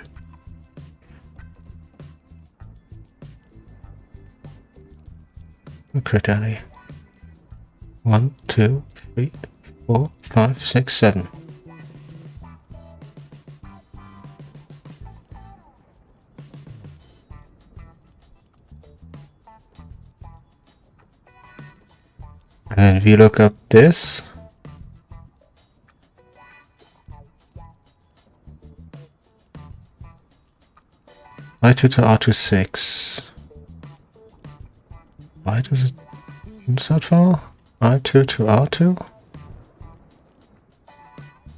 Crit alley. 1, 2, 3, 4, 5, 6, 7. And we look up this. I2 to R2 6. Why does it insert file? I2 to R2?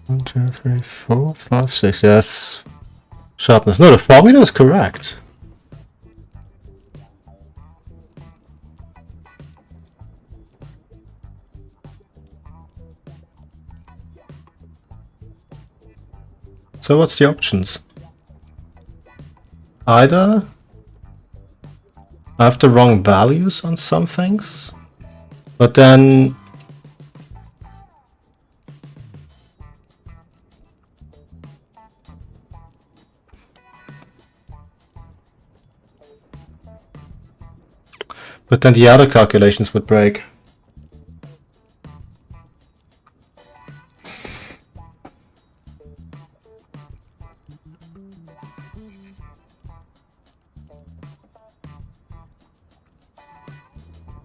1, 2, 3, 4, 5, 6. Yes. Sharpness. No, the formula is correct. So what's the options? Either I have the wrong values on some things, but then the other calculations would break.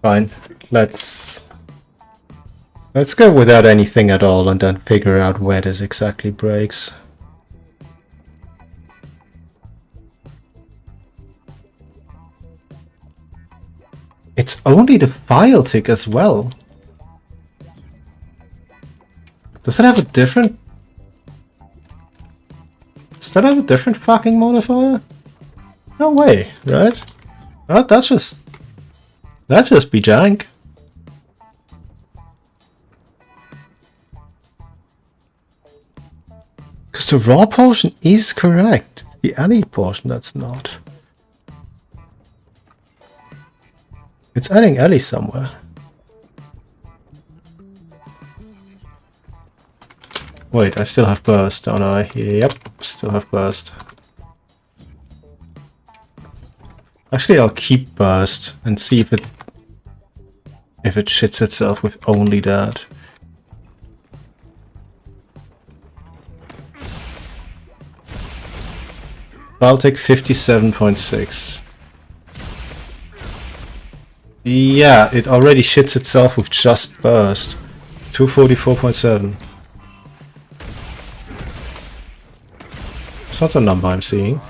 Fine, let's go without anything at all and then figure out where this exactly breaks. It's only the file tick as well. Does it have a different... Does that have a different fucking modifier? No way, right? That's just be jank. Because the raw portion is correct. The alley portion that's not. It's adding alley somewhere. Wait, I still have burst, don't I? Yep, still have burst. Actually, I'll keep burst and see if it shits itself with only that. I'll take 57.6. Yeah, it already shits itself with just burst. 244.7. It's not the number I'm seeing.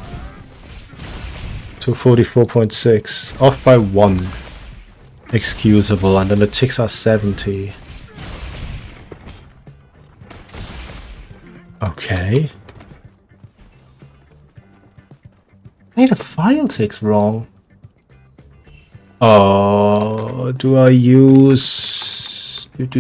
244.6. Off by 1. Excusable, and then the ticks are 70. Okay. Hey, the file tick's wrong. Oh, do I use Ant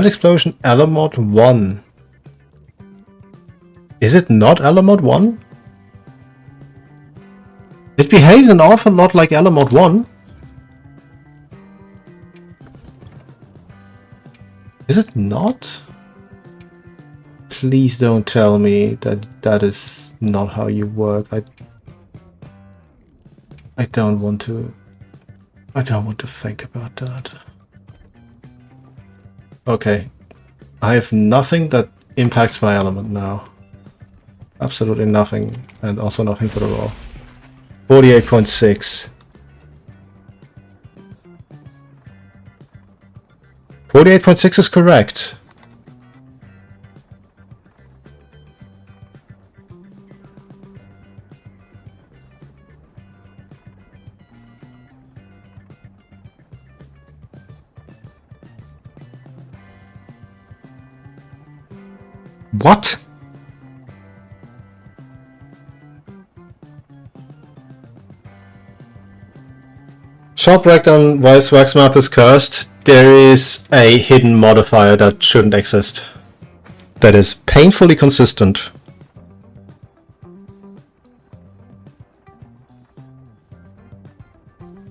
Explosion Alamod 1. Is it not Alamod 1? It behaves an awful lot like Alamod 1. Is it not? Please don't tell me that that is not how you work. I don't want to think about that. Okay. I have nothing that impacts my element now. Absolutely nothing, and also nothing for the raw. 48.6. 48.6 is correct. What? Short breakdown why Swaxe Math is cursed. There is a hidden modifier that shouldn't exist. That is painfully consistent.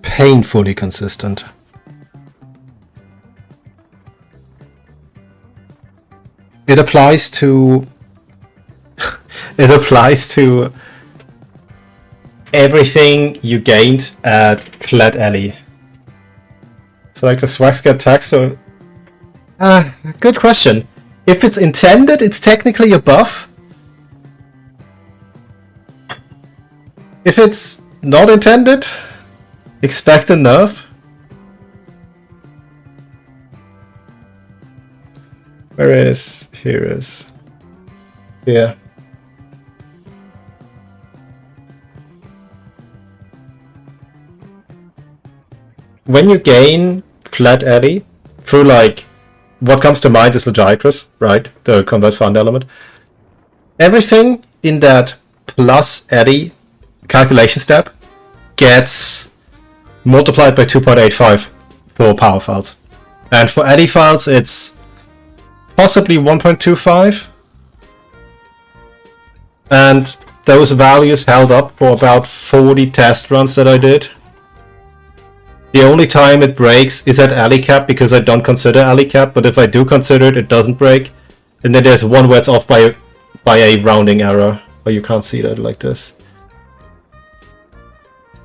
Painfully consistent. It applies to it applies to everything you gained at flat alley. So like the Swaxe get taxed, so good question. If it's intended, it's technically a buff. If it's not intended, expect a nerf. Where is? Here is. Yeah. When you gain flat alley through like what comes to mind is Legitris, right? The combat fund element. Everything in that plus alley calculation step gets multiplied by 2.85 for power files. And for alley files it's possibly 1.25. And those values held up for about 40 test runs that I did. The only time it breaks is at alley cap because I don't consider alley cap, but if I do consider it, it doesn't break. And then there's one where it's off by a rounding error, but you can't see that like this.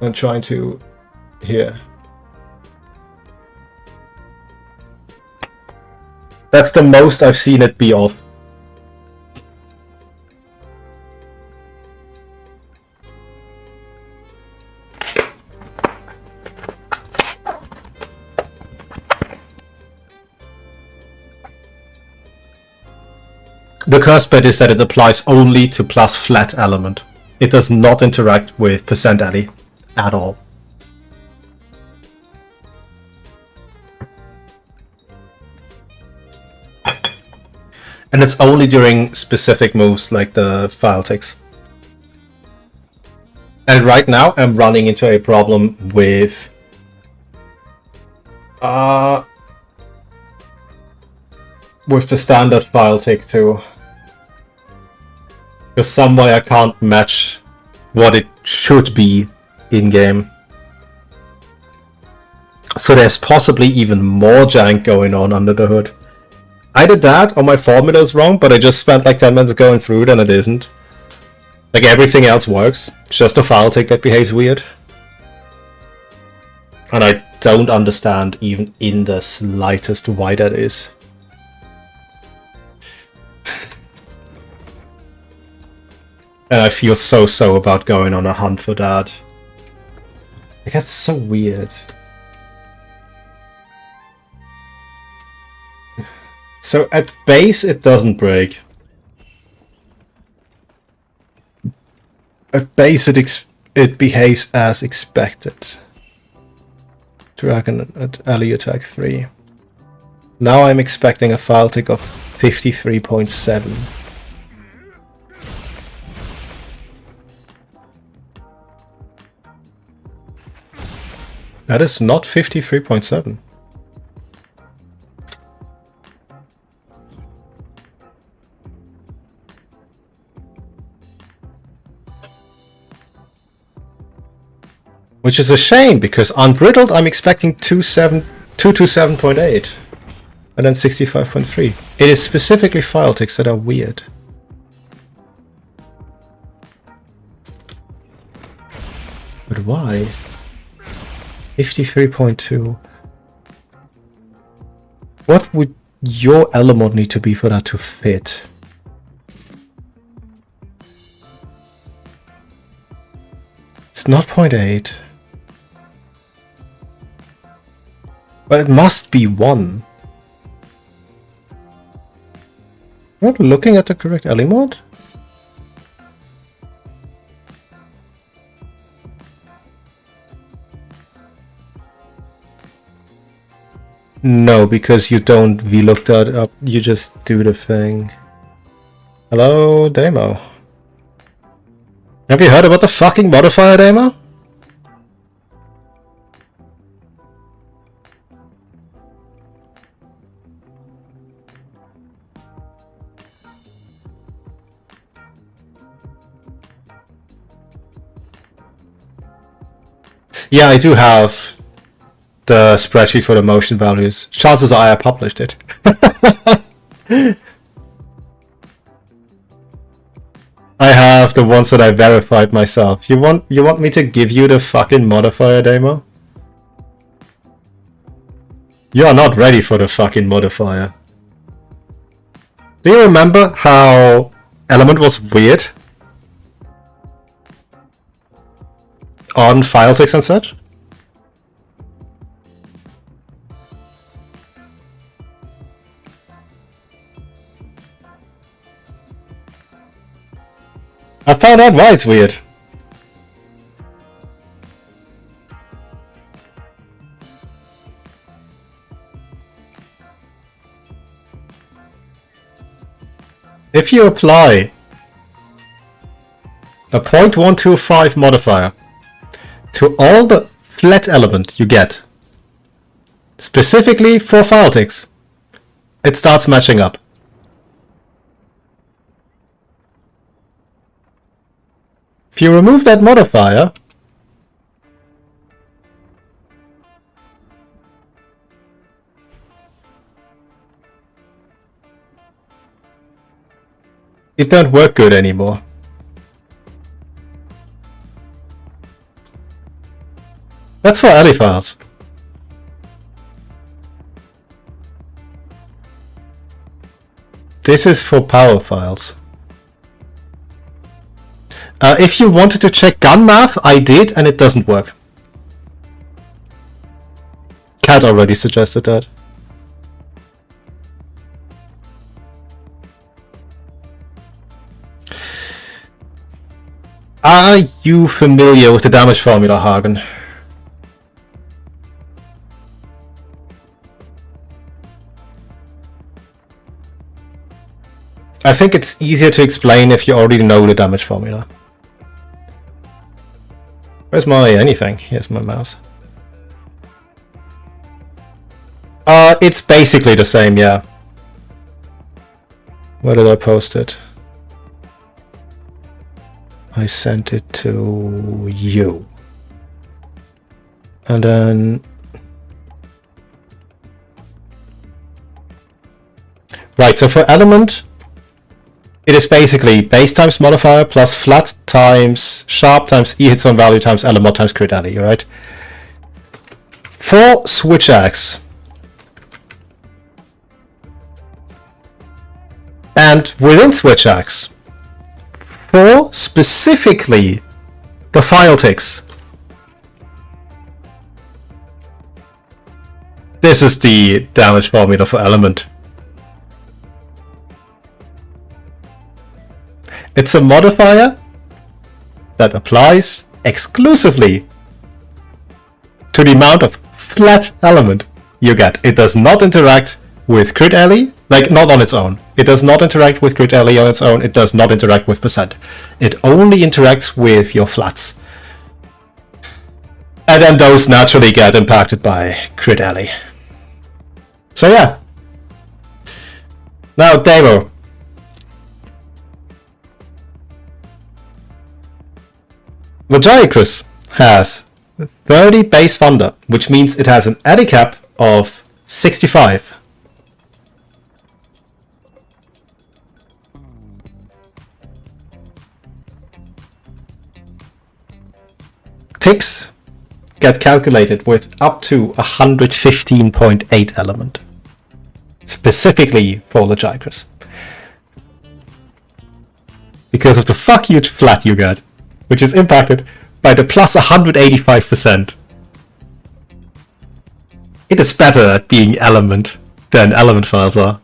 I'm trying to here. That's the most I've seen it be off. The curse bit is that it applies only to plus flat element. It does not interact with percent alley at all. And it's only during specific moves like the file ticks. And right now I'm running into a problem with the standard file tick too. Because some way I can't match what it should be in game. So there's possibly even more jank going on under the hood. Either that or my formula is wrong, but I just spent like 10 minutes going through it and it isn't. Like everything else works, it's just a file tick that behaves weird. And I don't understand even in the slightest why that is. And I feel so about going on a hunt for that. Like that's so weird. So at base it doesn't break. At base it behaves as expected. Dragon at ally attack 3. Now I'm expecting a file tick of 53.7. That is not 53.7. Which is a shame, because unbrittled I'm expecting 227.8 and then 65.3. It is specifically file ticks that are weird. But why? 53.2. What would your element need to be for that to fit? It's not 0.8. But it must be 1. Not looking at the correct element? No, because you don't VLOOK that up, you just do the thing. Hello, Demo. Have you heard about the fucking modifier, Demo? Yeah, I do have the spreadsheet for the motion values. Chances are I published it. I have the ones that I verified myself. You want me to give you the fucking modifier demo? You are not ready for the fucking modifier. Do you remember how element was weird on file ticks and such? I found out why it's weird. If you apply a 0.125 modifier to all the flat element you get, specifically for file ticks, it starts matching up. If you remove that modifier, it don't work good anymore. That's for ally files. This is for power files. If you wanted to check gun math, I did, and it doesn't work. Cat already suggested that. Are you familiar with the damage formula, Hagen? I think it's easier to explain if you already know the damage formula. Where's my anything? Here's my mouse. It's basically the same, yeah. Where did I post it? I sent it to you. And then... Right, so for element, it is basically base times modifier plus flat times sharp times e hits on value times element times crit ally, right? For switch X, and within switch X, for specifically the file ticks, this is the damage formula for element. It's a modifier that applies exclusively to the amount of flat element you get. It does not interact with crit ally, like not on its own. It does not interact with crit ally on its own. It does not interact with percent. It only interacts with your flats. And then those naturally get impacted by crit ally. So yeah. Now demo. The Giacrus has 30 base thunder, which means it has an ally cap of 65. Ticks get calculated with up to 115.8 element, specifically for the Giacrus. Because of the fuck huge flat you get, which is impacted by the plus 185%. It is better at being element than element files are.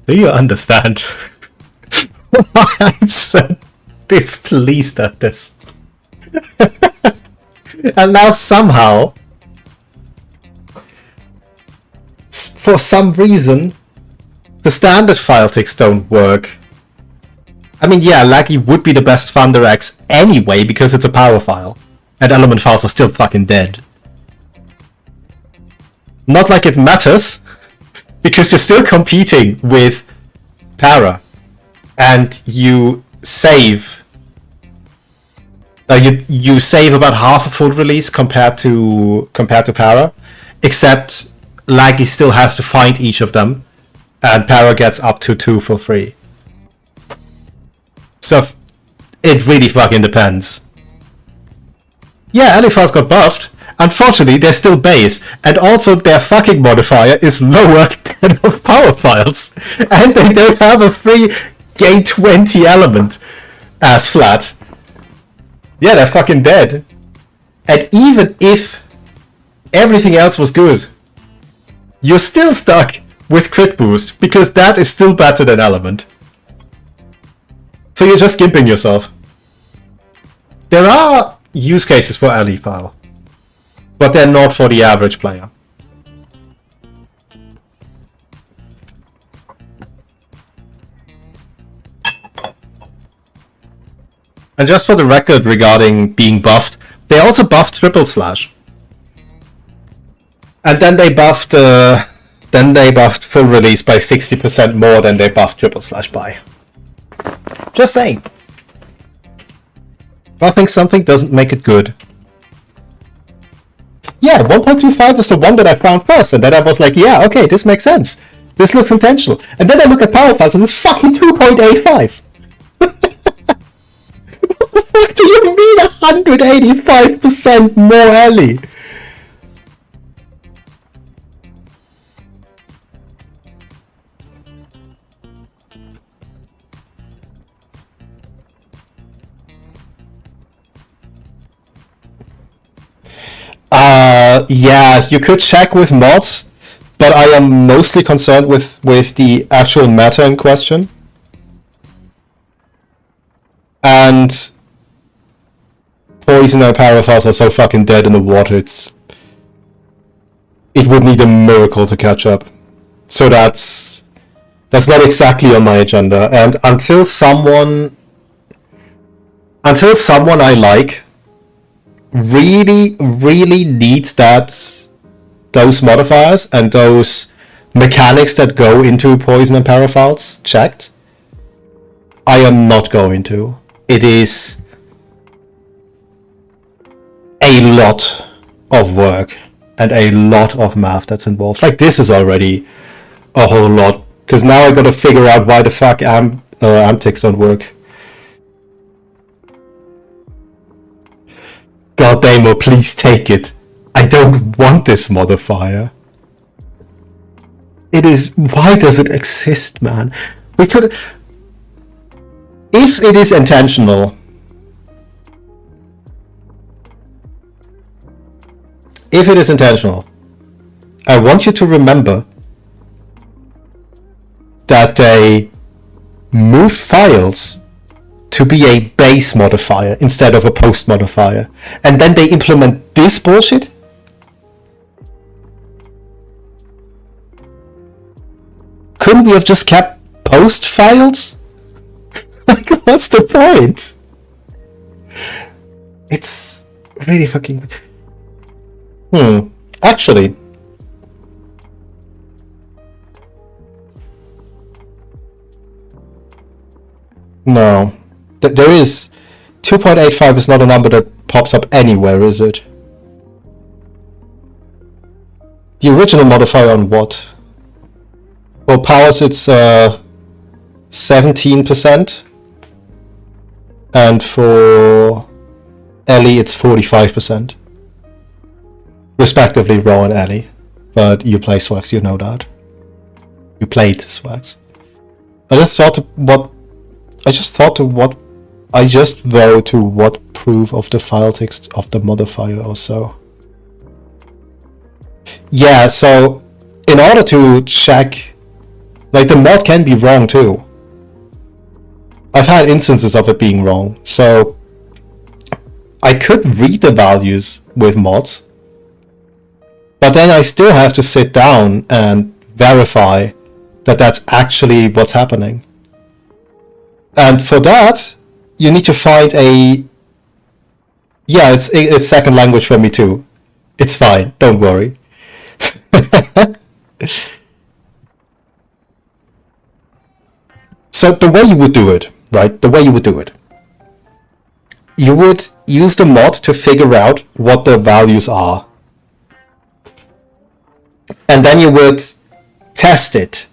Do you understand why I'm so displeased at this? And now somehow, for some reason, the standard file ticks don't work. I mean, yeah, Laggy would be the best Thunder X anyway because it's a power file. And element files are still fucking dead. Not like it matters, because you're still competing with para. And you save... you save about half a full release compared to para, except Laggy still has to find each of them, and para gets up to 2 for free. So it really fucking depends. Yeah, ally files got buffed. Unfortunately, they're still base, and also their fucking modifier is lower than of power files, and they don't have a free gain 20 element as flat. Yeah, they're fucking dead. And even if everything else was good, you're still stuck with crit boost, because that is still better than element. So you're just gimping yourself. There are use cases for ally file, but they're not for the average player. And just for the record regarding being buffed, they also buffed triple slash. And then they buffed full release by 60% more than they buffed triple slash by. Just saying. Buffing something doesn't make it good. Yeah, 1.25 is the one that I found first, and then I was like, yeah, okay, this makes sense. This looks intentional. And then I look at power files and it's fucking 2.85. What do you mean 185% more ally? Yeah, you could check with mods, but I am mostly concerned with the actual meta in question. And poison and paraphiles are so fucking dead in the water, it would need a miracle to catch up. So that's not exactly on my agenda. And until someone I like really needs those modifiers and those mechanics that go into poison and paraphiles checked, I am not going to. It is a lot of work and a lot of math that's involved. Like, this is already a whole lot, because now I gotta figure out why the fuck amtics don't work. God damn, please take it. I don't want this modifier. It is... Why does it exist, man? We could... If it is intentional... If it is intentional, I want you to remember that they moved files to be a base modifier instead of a post modifier. And then they implement this bullshit? Couldn't we have just kept post files? Like, what's the point? It's really fucking... Actually... No. There is... 2.85 is not a number that pops up anywhere, is it? The original modifier on what? For powers it's 17%. And for Ellie it's 45%. Respectively, Raw and Ellie. But you play Swaxe, you know that. You played Swaxe. I just go to what proof of the file text of the modifier or so. Yeah, so in order to check, like, the mod can be wrong too. I've had instances of it being wrong, so I could read the values with mods, but then I still have to sit down and verify that that's actually what's happening. And for that, you need to find a... Yeah, it's second language for me too. It's fine, don't worry. So the way you would do it, right? The way you would do it. You would use the mod to figure out what the values are. And then you would test it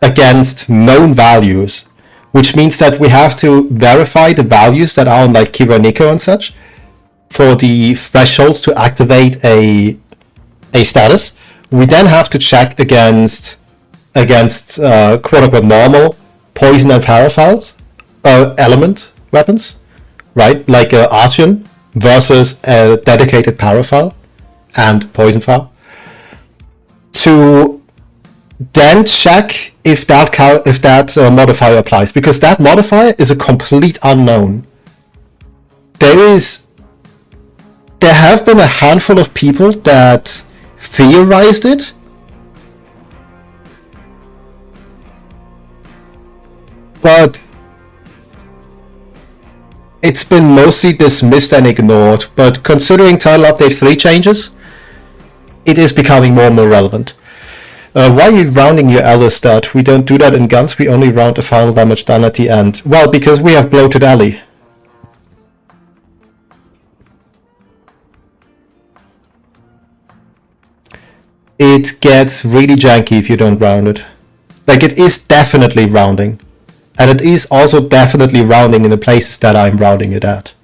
against known values, which means that we have to verify the values that are on, like, Kiraniko and such for the thresholds to activate a status. We then have to check against quote-unquote normal poison and paraphiles element weapons, right? Like Artian versus a dedicated paraphile and poison file. To then check if that modifier applies, because that modifier is a complete unknown. There have been a handful of people that theorized it, but it's been mostly dismissed and ignored. But considering Title Update 3 changes, it is becoming more and more relevant. Why are you rounding your Ally stat? We don't do that in guns, we only round the final damage done at the end. Well, because we have bloated Ally. It gets really janky if you don't round it. Like, it is definitely rounding. And it is also definitely rounding in the places that I'm rounding it at.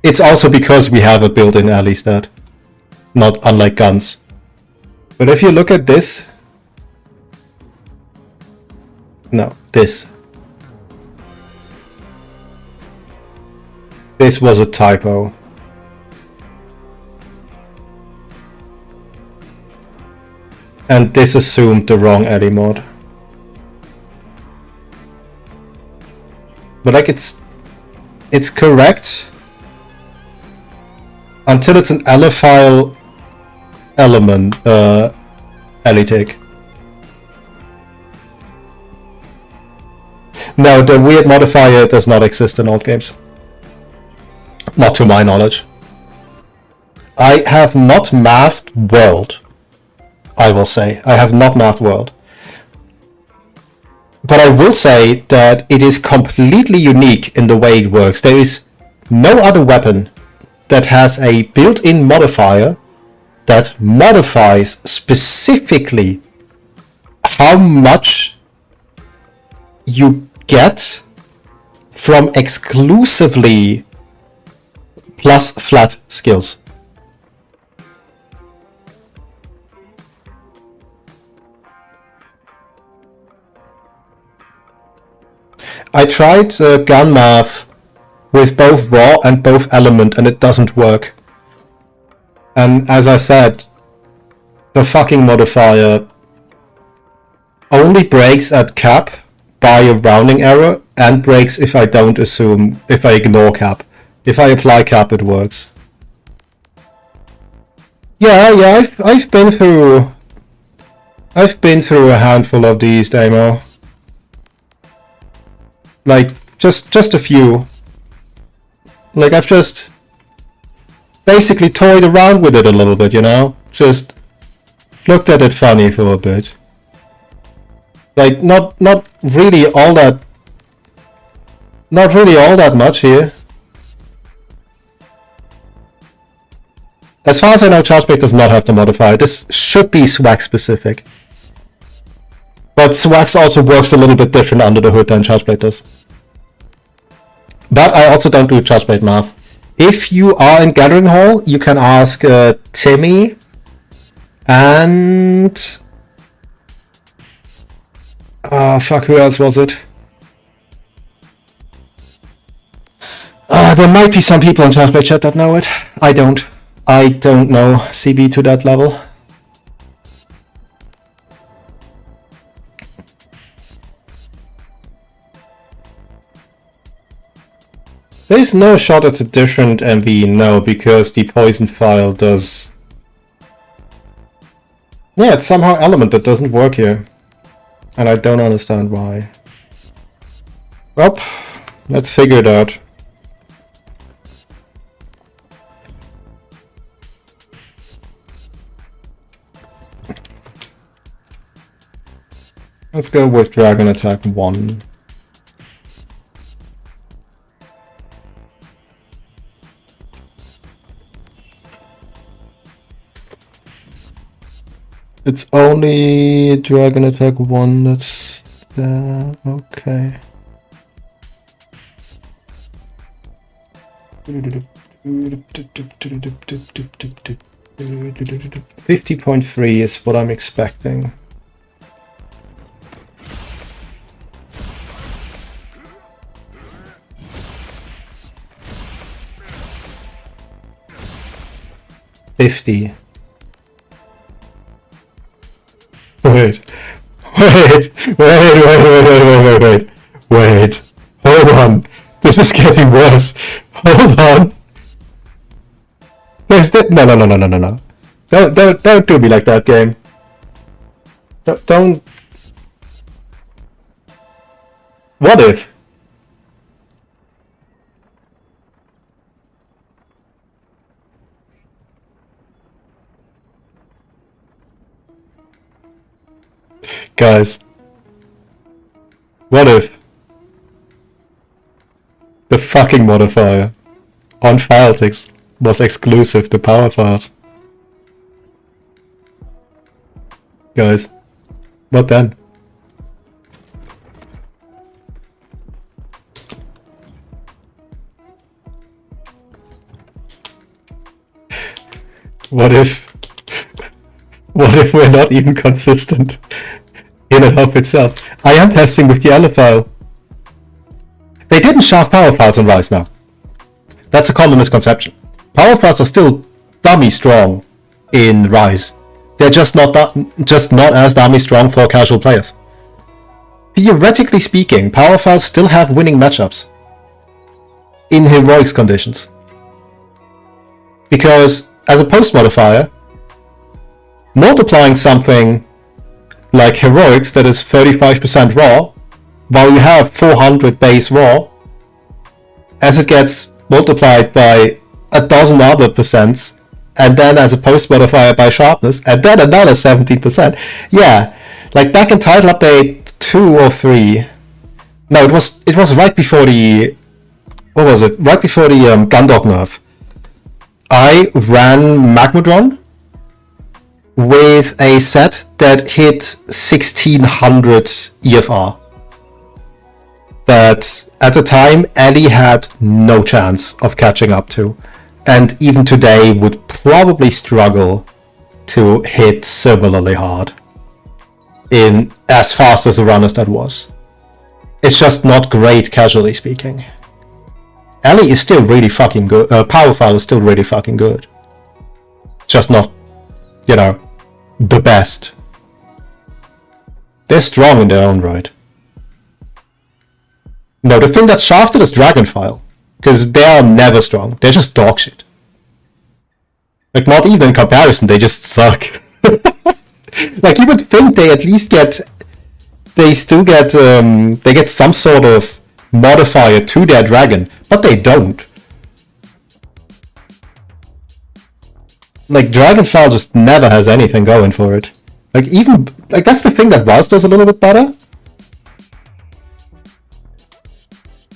It's also because we have a built-in Ally stat, not unlike guns. But if you look at this... No, this. This was a typo. and disassumed the wrong eddy mod. But like it's correct until it's an allophile element elitic. No, the weird modifier does not exist in alt games. Not to my knowledge. I have not mathed World. I will say. I have not mathed World. But I will say that it is completely unique in the way it works. There is no other weapon that has a built-in modifier that modifies specifically how much you get from exclusively plus flat skills. I tried gun math with both raw and both element and it doesn't work. And as I said, the fucking modifier only breaks at cap by a rounding error and breaks if I ignore cap. If I apply cap, it works. Yeah, I've been through a handful of these, Damo. Like, just a few. Like, I've just basically toyed around with it a little bit, you know? Just looked at it funny for a bit. Like, not really all that much here. As far as I know, Chargeback does not have the modifier. This should be Swaxe specific. But Swaxe also works a little bit different under the hood than Chargeblade does. But I also don't do Chargeblade math. If you are in Gathering Hall, you can ask Timmy and... fuck, who else was it? There might be some people in Chargeblade chat that know it. I don't know CB to that level. There's no shot at a different MV, no, because the poison file does... Yeah, it's somehow element that doesn't work here. And I don't understand why. Well, let's figure it out. Let's go with Dragon Attack 1. It's only Dragon Attack 1 that's there. Okay. $50.3 is what I'm expecting. $50. Wait. Hold on. This is getting worse. Hold on. No. Don't do me like that, game. Don't. What if? Guys, what if the fucking modifier on file text was exclusive to power files? Guys, what then? What if we're not even consistent in and of itself? I am testing with the Yellow file. They didn't shaft power files on Rise now. That's a common misconception. Power files are still dummy strong in Rise. They're just not as damn strong for casual players. Theoretically speaking, power files still have winning matchups in heroics conditions. Because as a post modifier, multiplying something like heroics that is 35% raw, while you have 400 base raw, as it gets multiplied by a dozen other percents, and then as a post modifier by sharpness, and then another 17%. Yeah, like back in title update 2 or 3. No, it was right before the, what was it? Right before the Gundog nerf. I ran Magmodron with a set that hit 1600 EFR. But at the time, Ellie had no chance of catching up to, and even today would probably struggle to hit similarly hard in as fast as a run as that was. It's just not great, casually speaking. Ellie is still really fucking good. Power file is still really fucking good. Just not, you know, the best. They're strong in their own right. No, the thing that's shafted is Dragonfile, because they are never strong. They're just dog shit. Like, not even in comparison, they just suck. Like, you would think they at least get... They still get... they get some sort of modifier to their dragon, but they don't. Like, Dragonfile just never has anything going for it. Like, even... Like, that's the thing that Wilds does a little bit better.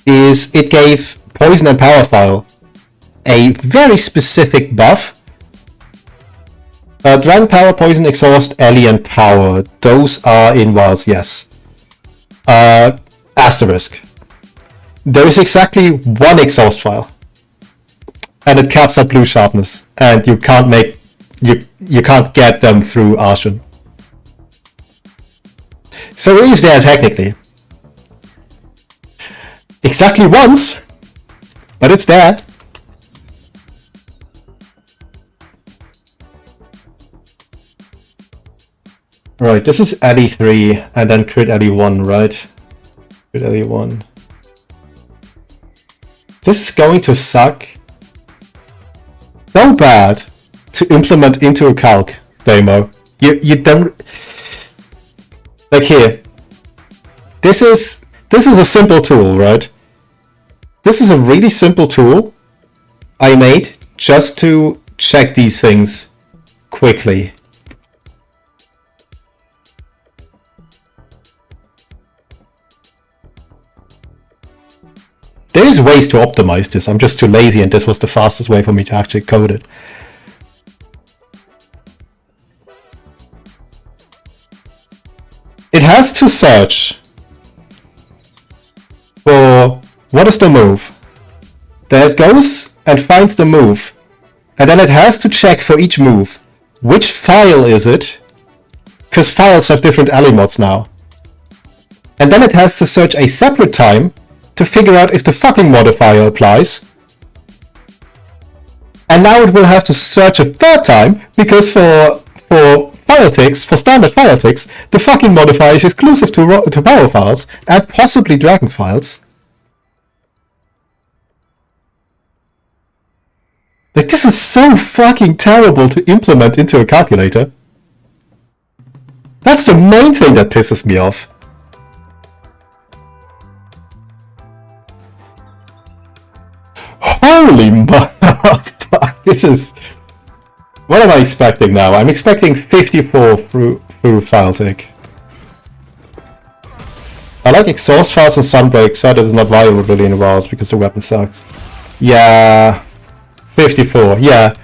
Is it gave Poison and Powerfile a very specific buff. Dragon Power, Poison, Exhaust, Ellie, and Power. Those are in Wilds, yes. Asterisk. There is exactly one exhaust file. And it caps at blue sharpness. And you can't make... You can't get them through Arshan. So it is there technically. Exactly once, but it's there. Right, this is Ellie 3 and then Crit Ellie 1, right? Crit Ellie 1. This is going to suck so bad to implement into a calc demo. You don't... Like here. This is a simple tool, right? This is a really simple tool I made just to check these things quickly. There's ways to optimize this, I'm just too lazy and this was the fastest way for me to actually code it. It has to search for what is the move. Then it goes and finds the move. And then it has to check for each move. Which file is it? Because files have different Ellie mods now. And then it has to search a separate time to figure out if the fucking modifier applies. And now it will have to search a third time because for file ticks, for standard file ticks, the fucking modifier is exclusive to power files and possibly dragon files. Like, this is so fucking terrible to implement into a calculator. That's the main thing that pisses me off. Holy fuck, this is... What am I expecting now? I'm expecting 54 through file tick. I like exhaust files and sunbreak, so that is not viable really in Wilds because the weapon sucks. Yeah... 54, yeah.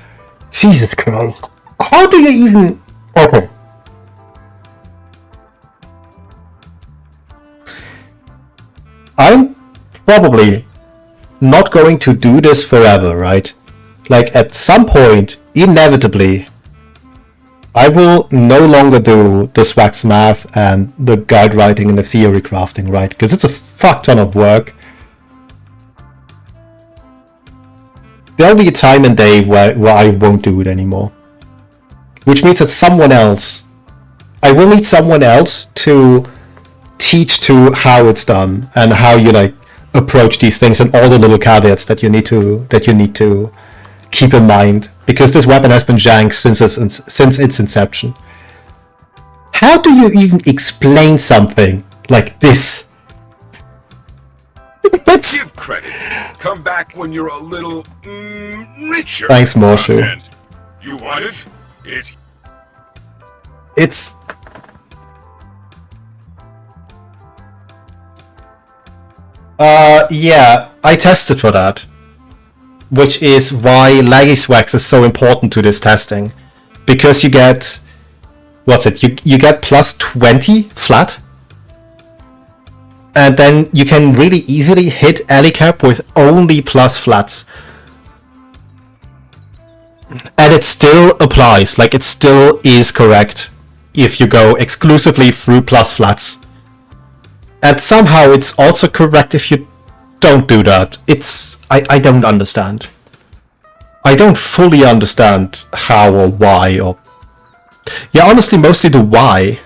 Jesus Christ. How do you even... Okay. I'm probably not going to do this forever, right? Like, at some point, inevitably, I will no longer do the Swaxe Math and the guide writing and the theory crafting, right? Because it's a fuck ton of work. There'll be a time and day where I won't do it anymore. which means that someone else, I will need someone else to teach to how it's done and how you like approach these things and all the little caveats that you need to keep in mind, because this weapon has been jank since its inception. How do you even explain something like this? Give credit. Come back when you're a little richer. Thanks, Morshu. You want it? It's yeah, I tested for that, which is why laggy Swaxe is so important to this testing, because you get, what's it, you get plus 20 flat, and then you can really easily hit Alicap with only plus flats. And it still applies, like it still is correct if you go exclusively through plus flats. And somehow it's also correct if you don't do that. I don't understand. I don't fully understand how or why, or... Yeah, honestly, mostly the why.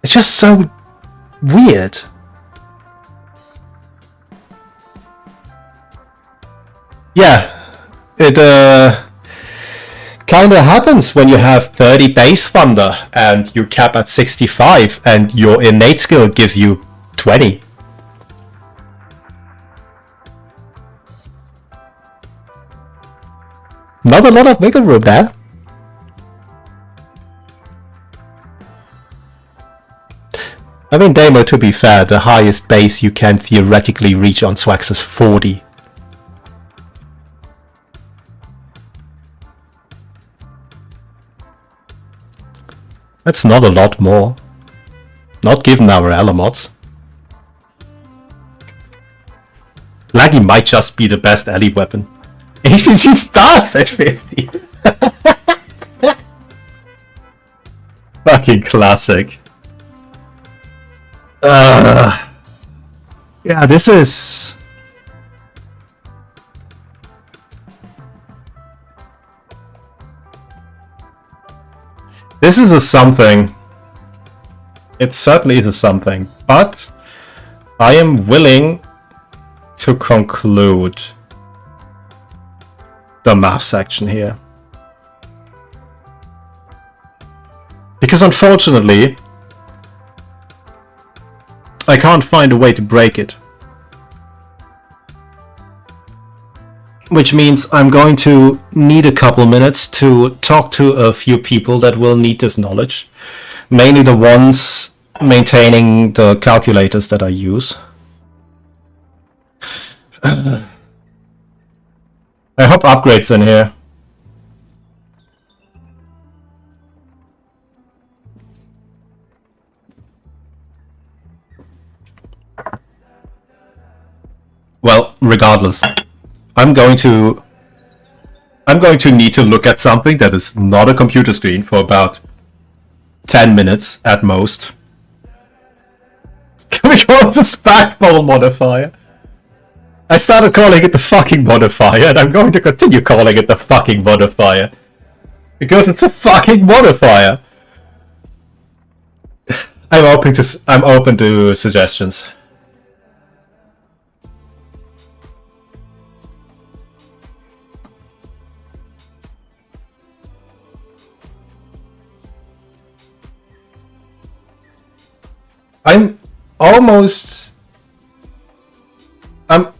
It's just so weird. Yeah, it kinda happens when you have 30 base thunder and you cap at 65 and your innate skill gives you 20. Not a lot of wiggle room there. I mean, Damo, to be fair, the highest base you can theoretically reach on Swaxe is 40. That's not a lot more. Not given our Alamods. Laggy might just be the best alley weapon. HPG starts at 50! Fucking classic. Yeah, this is... This is a something. It certainly is a something, but I am willing to conclude the math section here. Because unfortunately, I can't find a way to break it. Which means I'm going to need a couple minutes to talk to a few people that will need this knowledge. Mainly the ones maintaining the calculators that I use. I hope Upgrade's in here. Well, regardless. I'm going to need to look at something that is not a computer screen for about 10 minutes at most. Can we call it the Spackball modifier? I started calling it the fucking modifier, and I'm going to continue calling it the fucking modifier. Because it's a fucking modifier. I'm open to suggestions.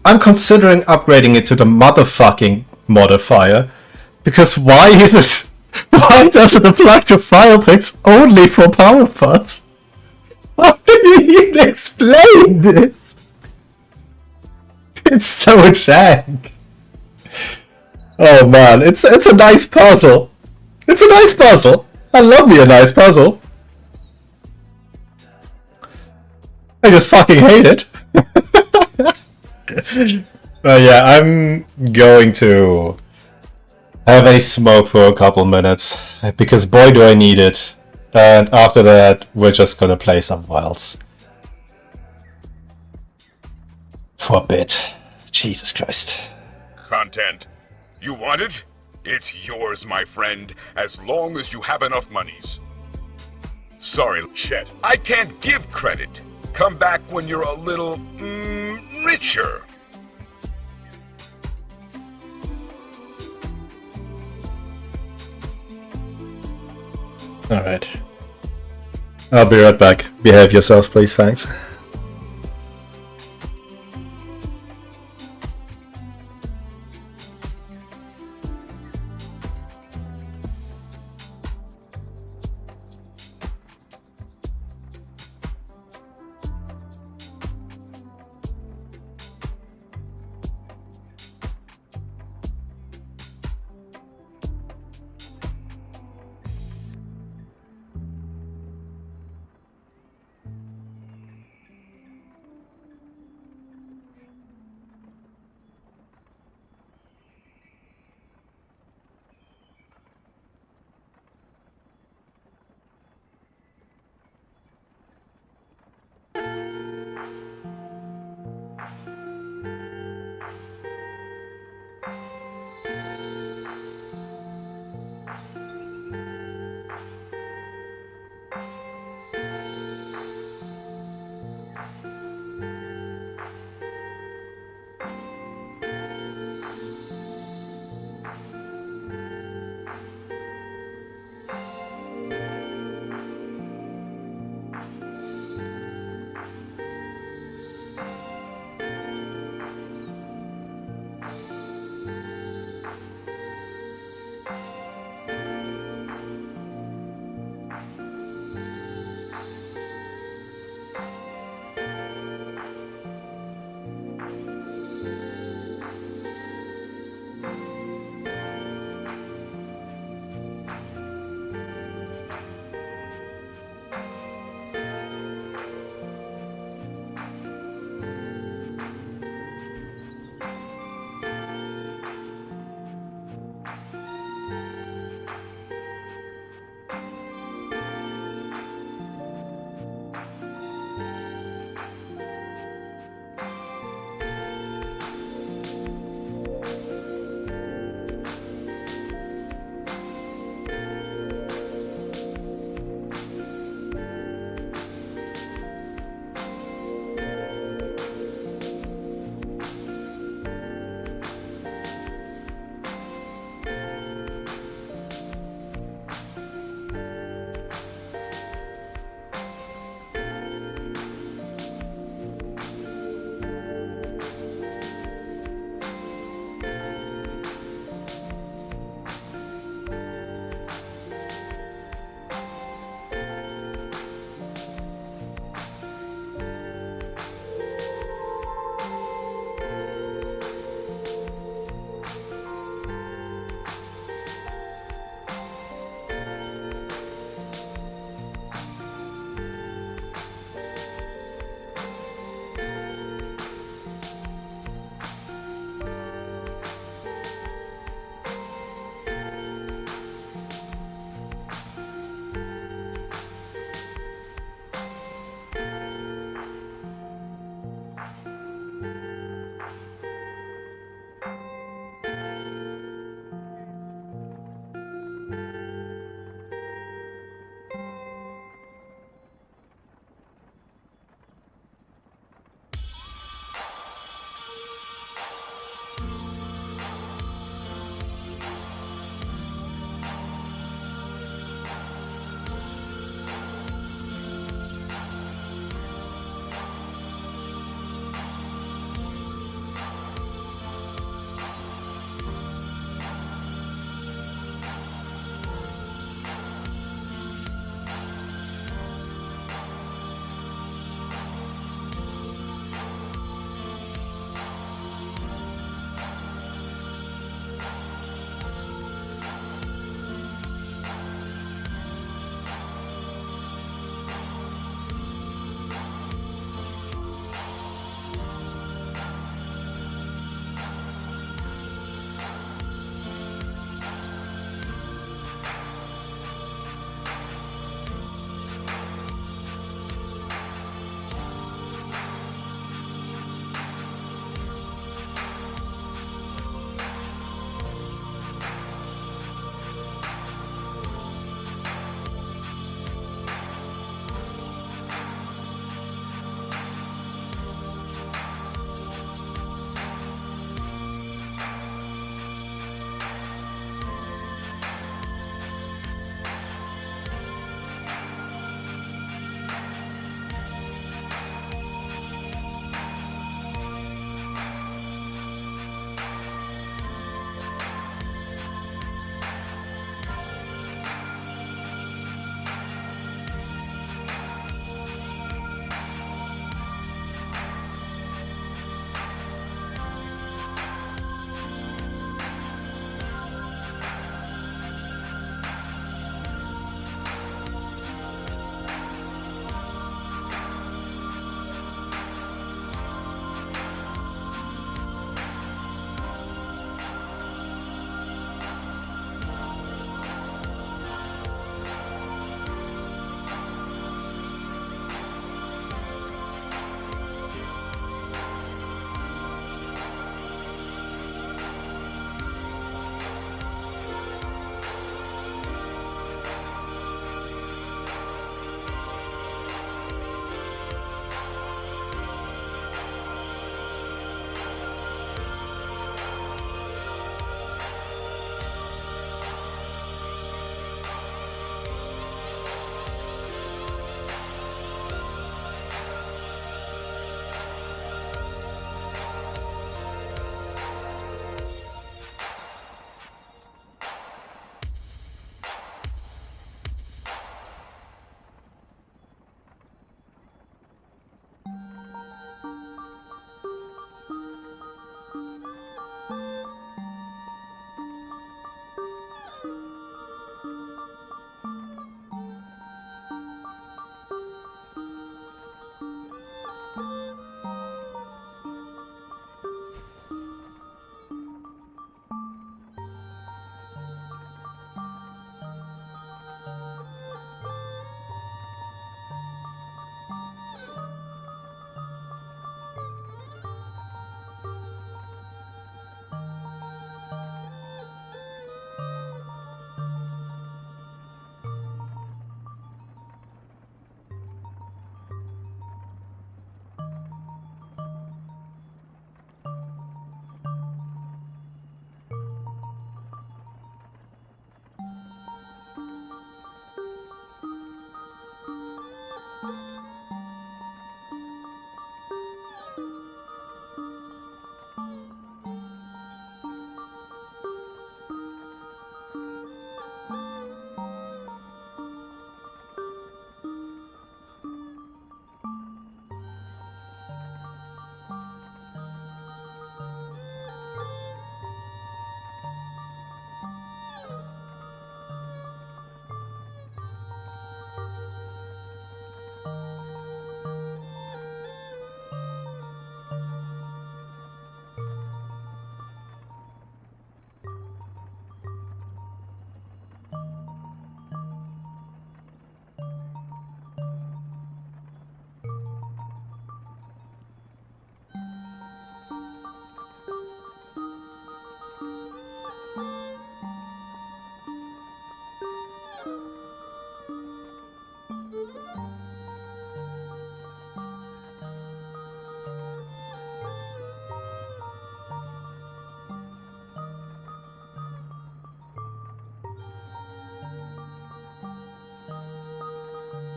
I'm considering upgrading it to the motherfucking modifier, because why does it apply to file text only for power pods? How do you even explain this? It's so jank. Oh man, it's a nice puzzle. It's a nice puzzle. I love me a nice puzzle. I just fucking hate it. Yeah, I'm going to have a smoke for a couple minutes, because boy do I need it. And after that, we're just gonna play some Wilds. For a bit. Jesus Christ. Content. You want it? It's yours, my friend, as long as you have enough monies. Sorry, Chet, I can't give credit. Come back when you're a little, richer. Alright. I'll be right back. Behave yourselves, please, thanks.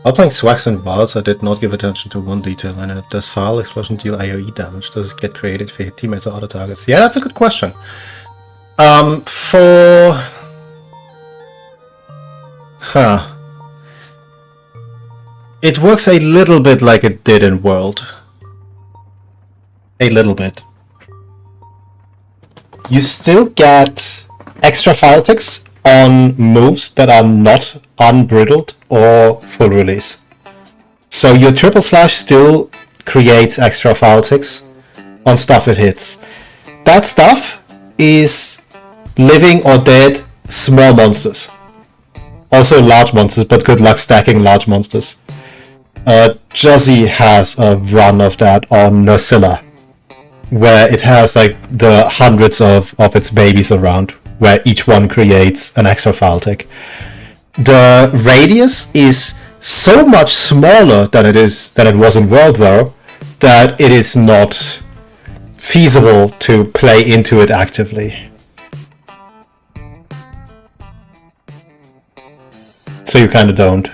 While playing Swaxe and Wilds, I did not give attention to one detail in it. Does file explosion deal AoE damage? Does it get created for your teammates or other targets? Yeah, that's a good question. It works a little bit like it did in World. A little bit. You still get extra file ticks on moves that are not unbridled or full release. So your triple slash still creates extra file ticks on stuff it hits. That stuff is living or dead small monsters. Also large monsters, but good luck stacking large monsters. Juzzy has a run of that on Nursilla, where it has like the hundreds of its babies around, where each one creates an extra file tick. The radius is so much smaller than it was in World though, that it is not feasible to play into it actively. So you kinda don't.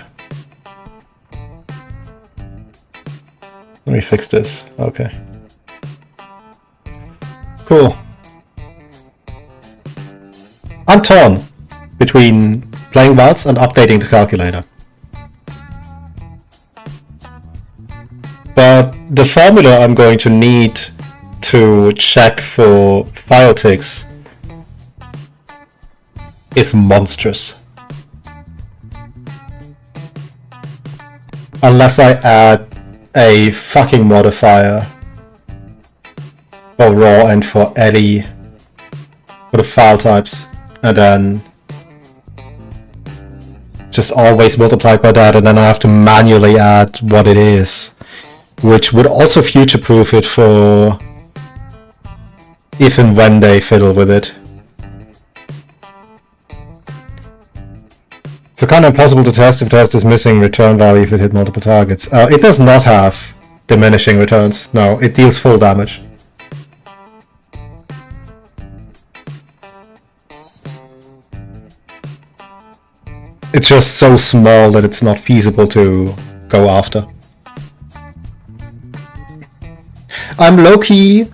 Let me fix this. Okay. Cool. I'm torn between playing Wilds and updating the calculator. But the formula I'm going to need to check for file ticks is monstrous. Unless I add a fucking modifier for raw and for any for the file types, and then just always multiplied by that, and then I have to manually add what it is, which would also future-proof it for if and when they fiddle with it. So kind of impossible to test if it has this missing return value if it hit multiple targets. It does not have diminishing returns. No, it deals full damage. It's just so small that it's not feasible to go after. I'm low-key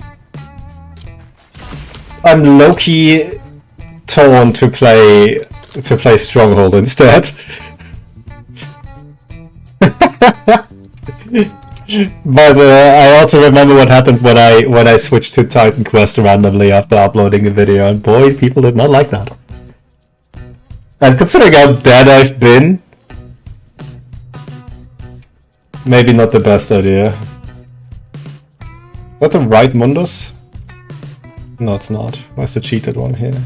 torn to play Stronghold instead. But I also remember what happened when I switched to Titan Quest randomly after uploading the video, and boy, people did not like that. And considering how dead I've been, maybe not the best idea. Is that the right Mundus? No, it's not. Where's the cheated one here?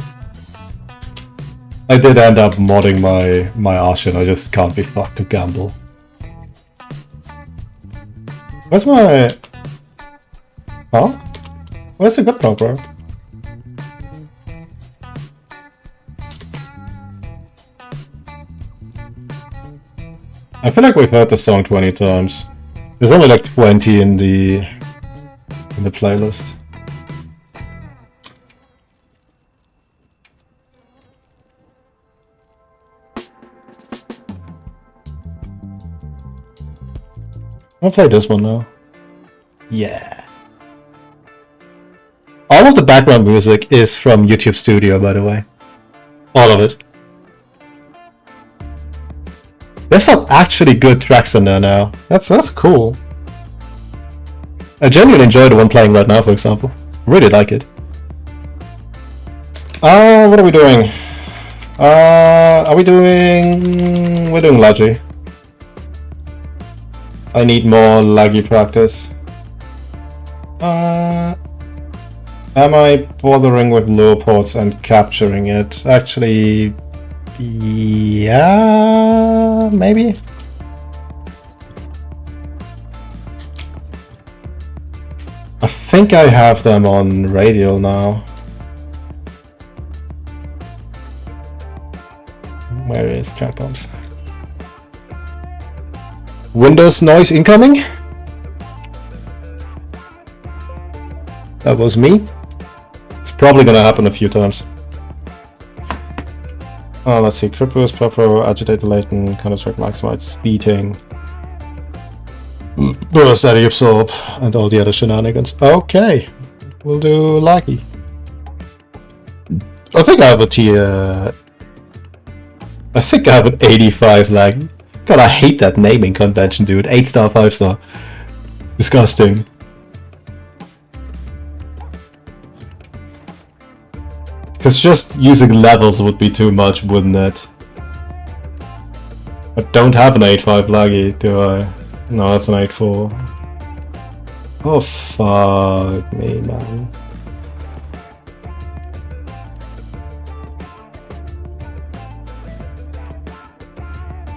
I did end up modding my Ashen, I just can't be fucked to gamble. Where's my... Huh? Where's the good part, bro? I feel like we've heard the song 20 times. There's only like 20 in the playlist. I'll play this one now. Yeah. All of the background music is from YouTube Studio, by the way. All of it. There's some actually good tracks in there now. That's cool. I genuinely enjoy the one playing right now, for example. Really like it. What are we doing? We're doing Laggy. I need more Laggy practice. Am I bothering with low ports and capturing it? Actually, yeah, maybe. I think I have them on radial now. Where is track bombs? Windows noise incoming? That was me. It's probably gonna happen a few times. Oh, let's see. Crippus, Purple, Agitated Latent, Counter-Strike Maximize, Beating. Burst, Eddy, Absorb, and all the other shenanigans. Okay, we'll do Lucky. I think I have a tier... I think I have an 85 Lucky. God, I hate that naming convention, dude. 8-star, 5-star. Disgusting. Because just using levels would be too much, wouldn't it? I don't have an 8-5 Lucky, do I? No, that's an 8-4. Oh, fuck me, man.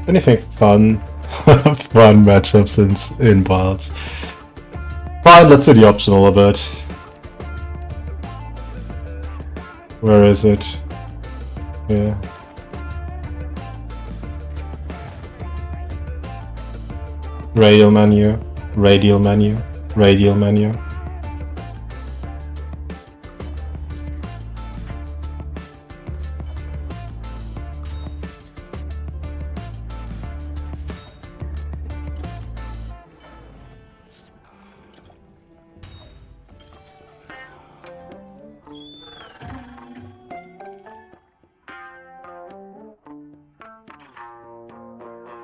Anything fun? Fun matchups in Wilds. Fine, let's do the optional a bit. Where is it? Yeah. Radial menu, radial menu, radial menu.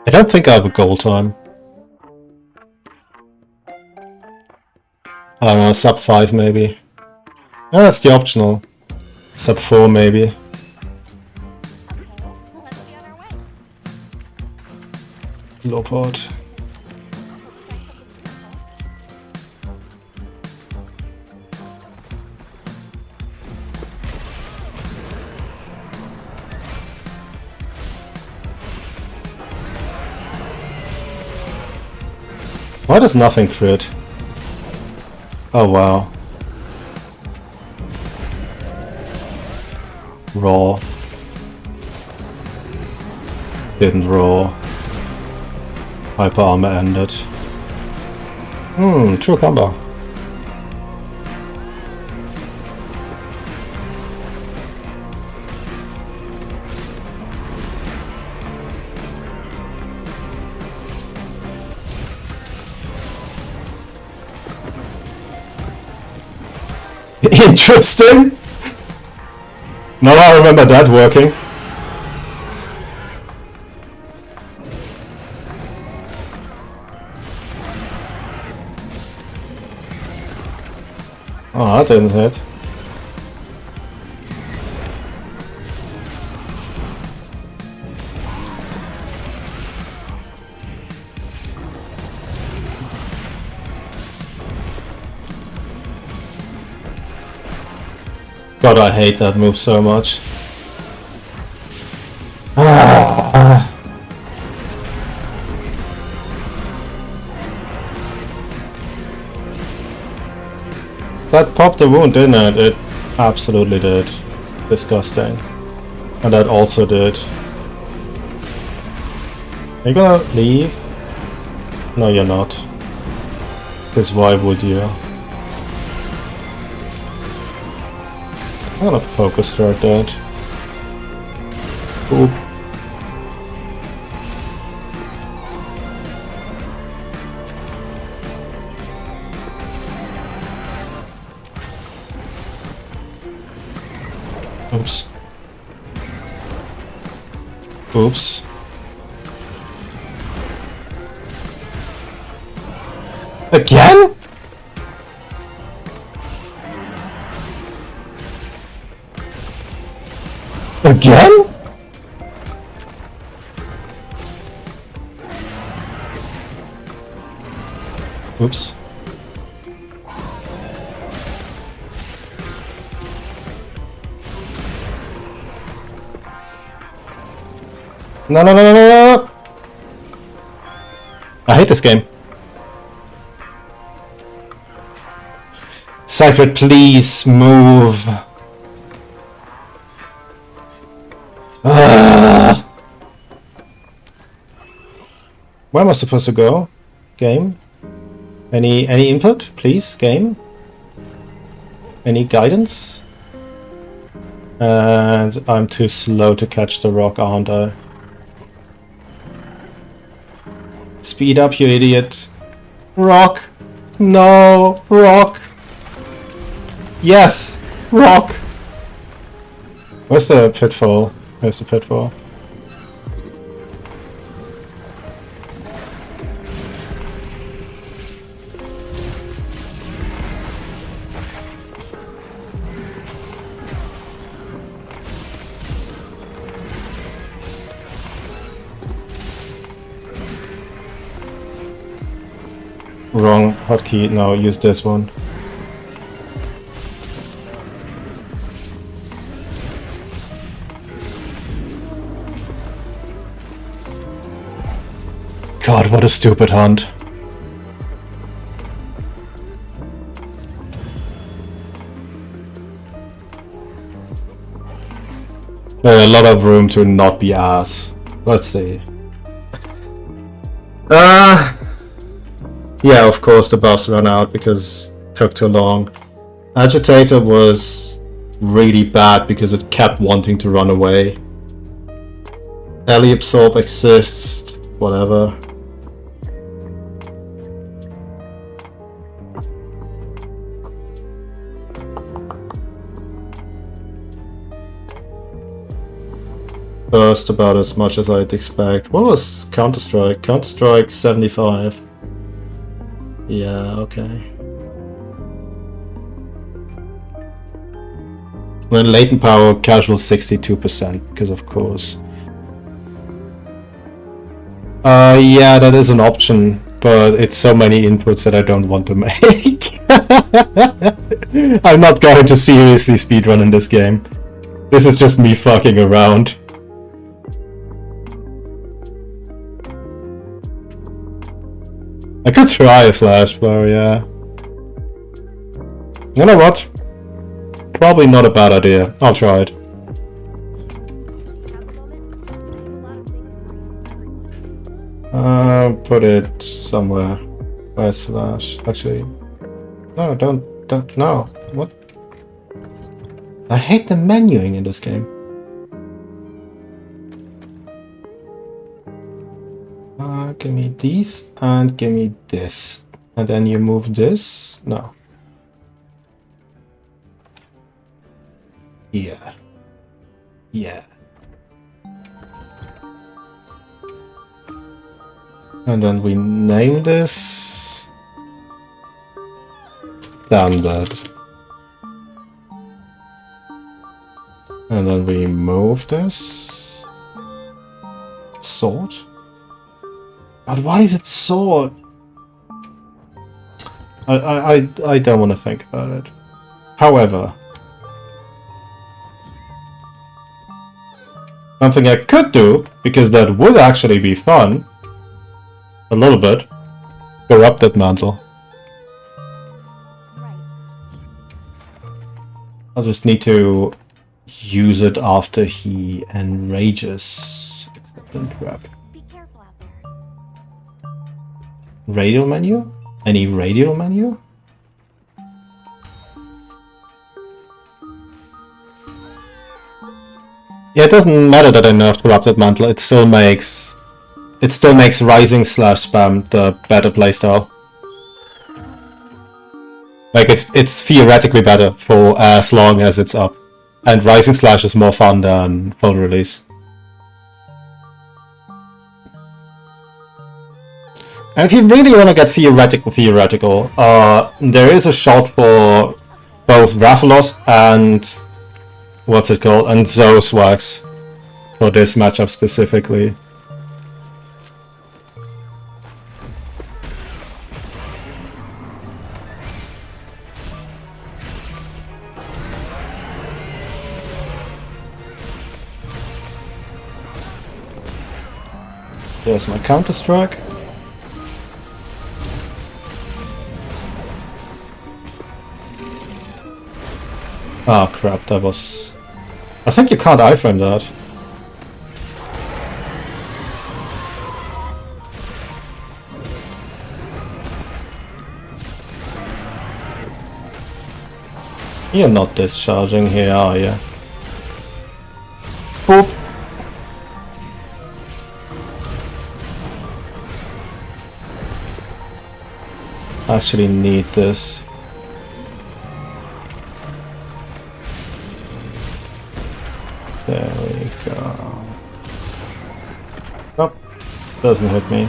I don't think I have a goal time. I don't know, sub 5 maybe. Oh, that's the optional. Sub 4 maybe. Low pod. Why does nothing crit? Oh wow. Raw. Didn't raw. Hyper armor ended. True combo. Interesting! Now I remember that working. Oh, that didn't hit. God, I hate that move so much. That popped the wound, didn't it? It absolutely did. Disgusting. And that also did. Are you gonna leave? No, you're not. Because why would you? I'm gonna focus start that. Oop. Oops. Oops. Again? Again? Oops. No, no, no, no, no! I hate this game. Sacred, please move. Where am I supposed to go? Game? Any input, please? Game? Any guidance? And I'm too slow to catch the rock, aren't I? Speed up, you idiot. Rock! No! Rock! Yes! Rock! Where's the pitfall? Where's the pitfall? Wrong hotkey. No, use this one. God, what a stupid hunt. There's a lot of room to not be ass. Let's see. Yeah, of course the buffs ran out because it took too long. Agitator was really bad because it kept wanting to run away. Alley Absorb exists, whatever. Burst about as much as I'd expect. What was Counter-Strike? Counter-Strike 75. Yeah, okay. Then latent power, casual 62%, because of course. Yeah, that is an option, but it's so many inputs that I don't want to make. I'm not going to seriously speedrun in this game. This is just me fucking around. I could try a flash blow, yeah. You know what? Probably not a bad idea. I'll try it. Put it somewhere. Where's flash? Actually, no, don't, no. What? I hate the menuing in this game. Give me these and give me this. And then you move this. No. Yeah. Yeah. And then we name this standard. And then we move this sword. But why is it sword? I don't want to think about it. However, something I could do, because that would actually be fun, a little bit, corrupted mantle. I'll just need to use it after he enrages. Accept prep. Radial menu? Any radial menu? Yeah, it doesn't matter that I nerfed Corrupted Mantle, it still makes Rising / Spam the better playstyle. Like it's theoretically better for as long as it's up. And Rising / is more fun than full release. And if you really want to get theoretical, there is a shot for both Rathalos and what's it called, and Zoe Swaxe for this matchup specifically. There's my Counter-Strike. Oh crap, that was... I think you can't iframe that. You're not discharging here, are you? Boop. actually need this. There we go. Nope, doesn't hit me.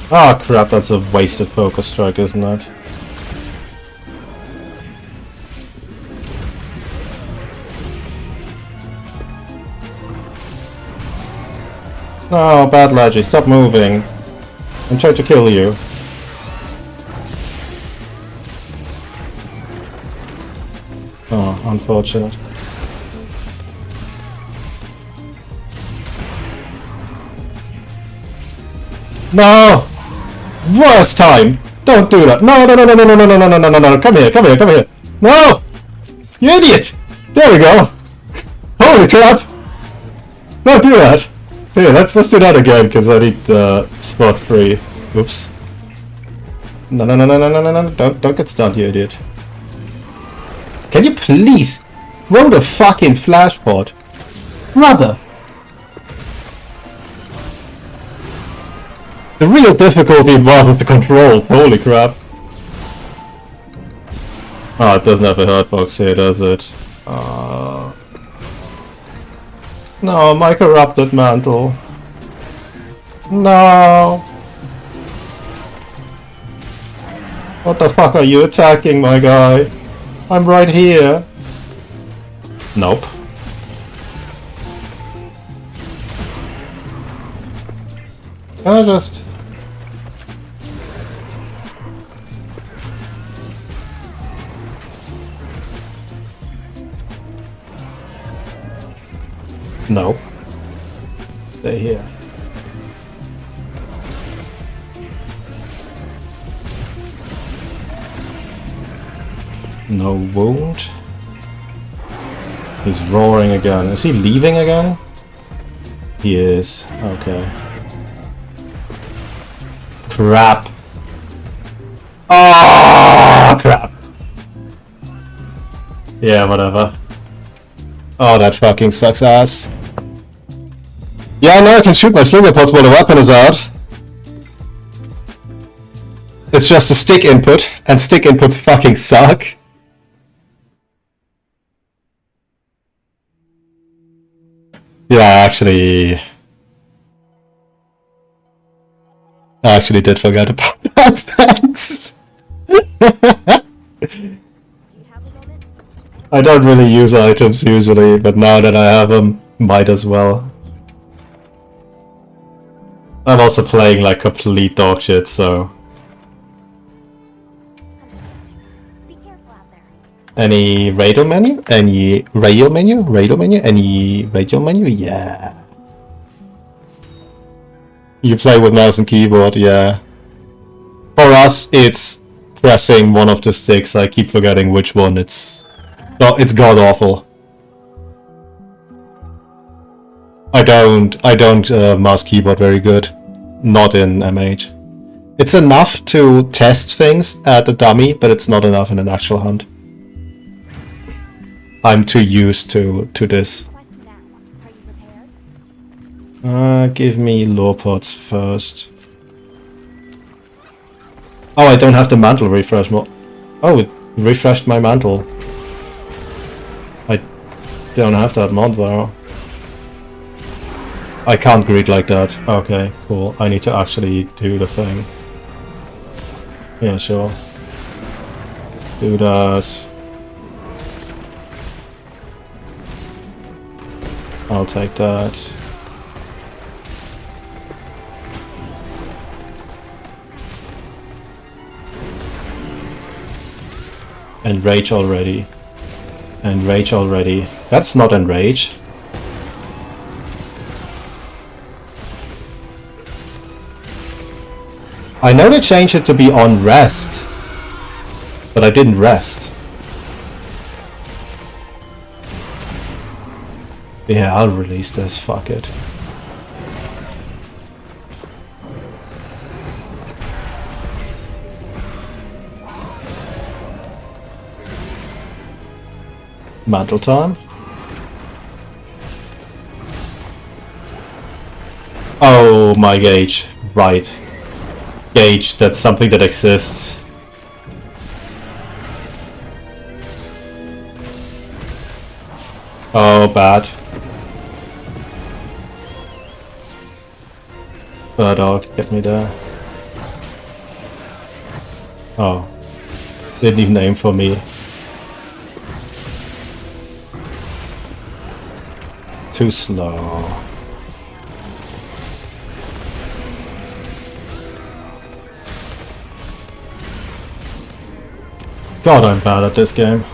Oh crap, that's a wasted focus strike, isn't it? No, bad Lagi, stop moving. I'm trying to kill you. Oh, unfortunate. No! Worst time! Don't do that! No, no, no, no, no, no, no, no, no, no, no, no, come here, come here, come here! No! You idiot! There we go! Holy crap! Don't do that! Here, let's do that again, because I need spot 3. Oops. No, no, no, no, no, no, no, no, don't get stunned, you idiot. Can you please throw the fucking flash pod? Brother! The real difficulty was the controls, holy crap. Oh, it doesn't have a hurtbox here, does it? No, my corrupted mantle. No! What the fuck are you attacking, my guy? I'm right here. Nope. I just... No. Stay here. No wound. He's roaring again. Is he leaving again? He is. Okay. Crap. Oh, crap. Yeah, whatever. Oh, that fucking sucks ass. Yeah, now I can shoot my slinger pods while the weapon is out. It's just a stick input, and stick inputs fucking suck. Yeah, I actually did forget about that, thanks. I don't really use items usually, but now that I have them, might as well. I'm also playing like complete dog shit, so... Any radio menu? Any rail menu? Radio menu? Any radio menu? Yeah. You play with mouse and keyboard, yeah. For us, it's pressing one of the sticks. I keep forgetting which one. It's god awful. I don't mouse keyboard very good. Not in MH. It's enough to test things at the dummy, but it's not enough in an actual hunt. I'm too used to this. Give me lore pods first. Oh, I don't have the mantle refresh more. Oh, it refreshed my mantle. I don't have that mod though. I can't greet like that. Okay, cool. I need to actually do the thing. Yeah, sure. Do that. I'll take that. Enrage already. Enrage already. That's not enrage. I know they changed it to be on rest, but I didn't rest. Yeah, I'll release this, fuck it. Mantle time. Oh, my gauge. Right. Gauge, that's something that exists. Oh, bad. Bird out, get me there. Oh. Didn't even aim for me. Too slow. God, I'm bad at this game.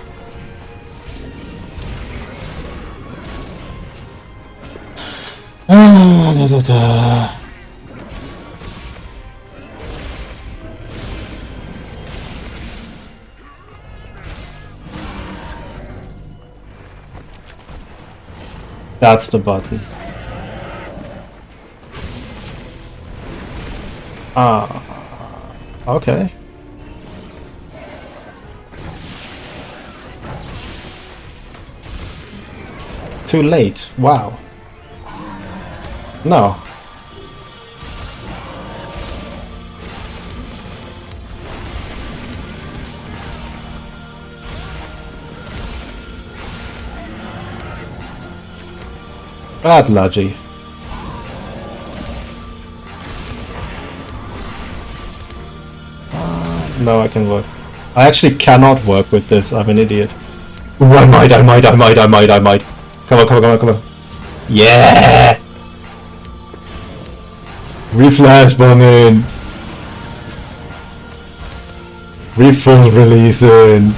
That's the button. Okay. Too late. Wow. No. Bad Lodgy. No, I can work. I actually cannot work with this. I'm an idiot. Ooh, I might. Come on. Yeah! Reflash bombing! Full releasing!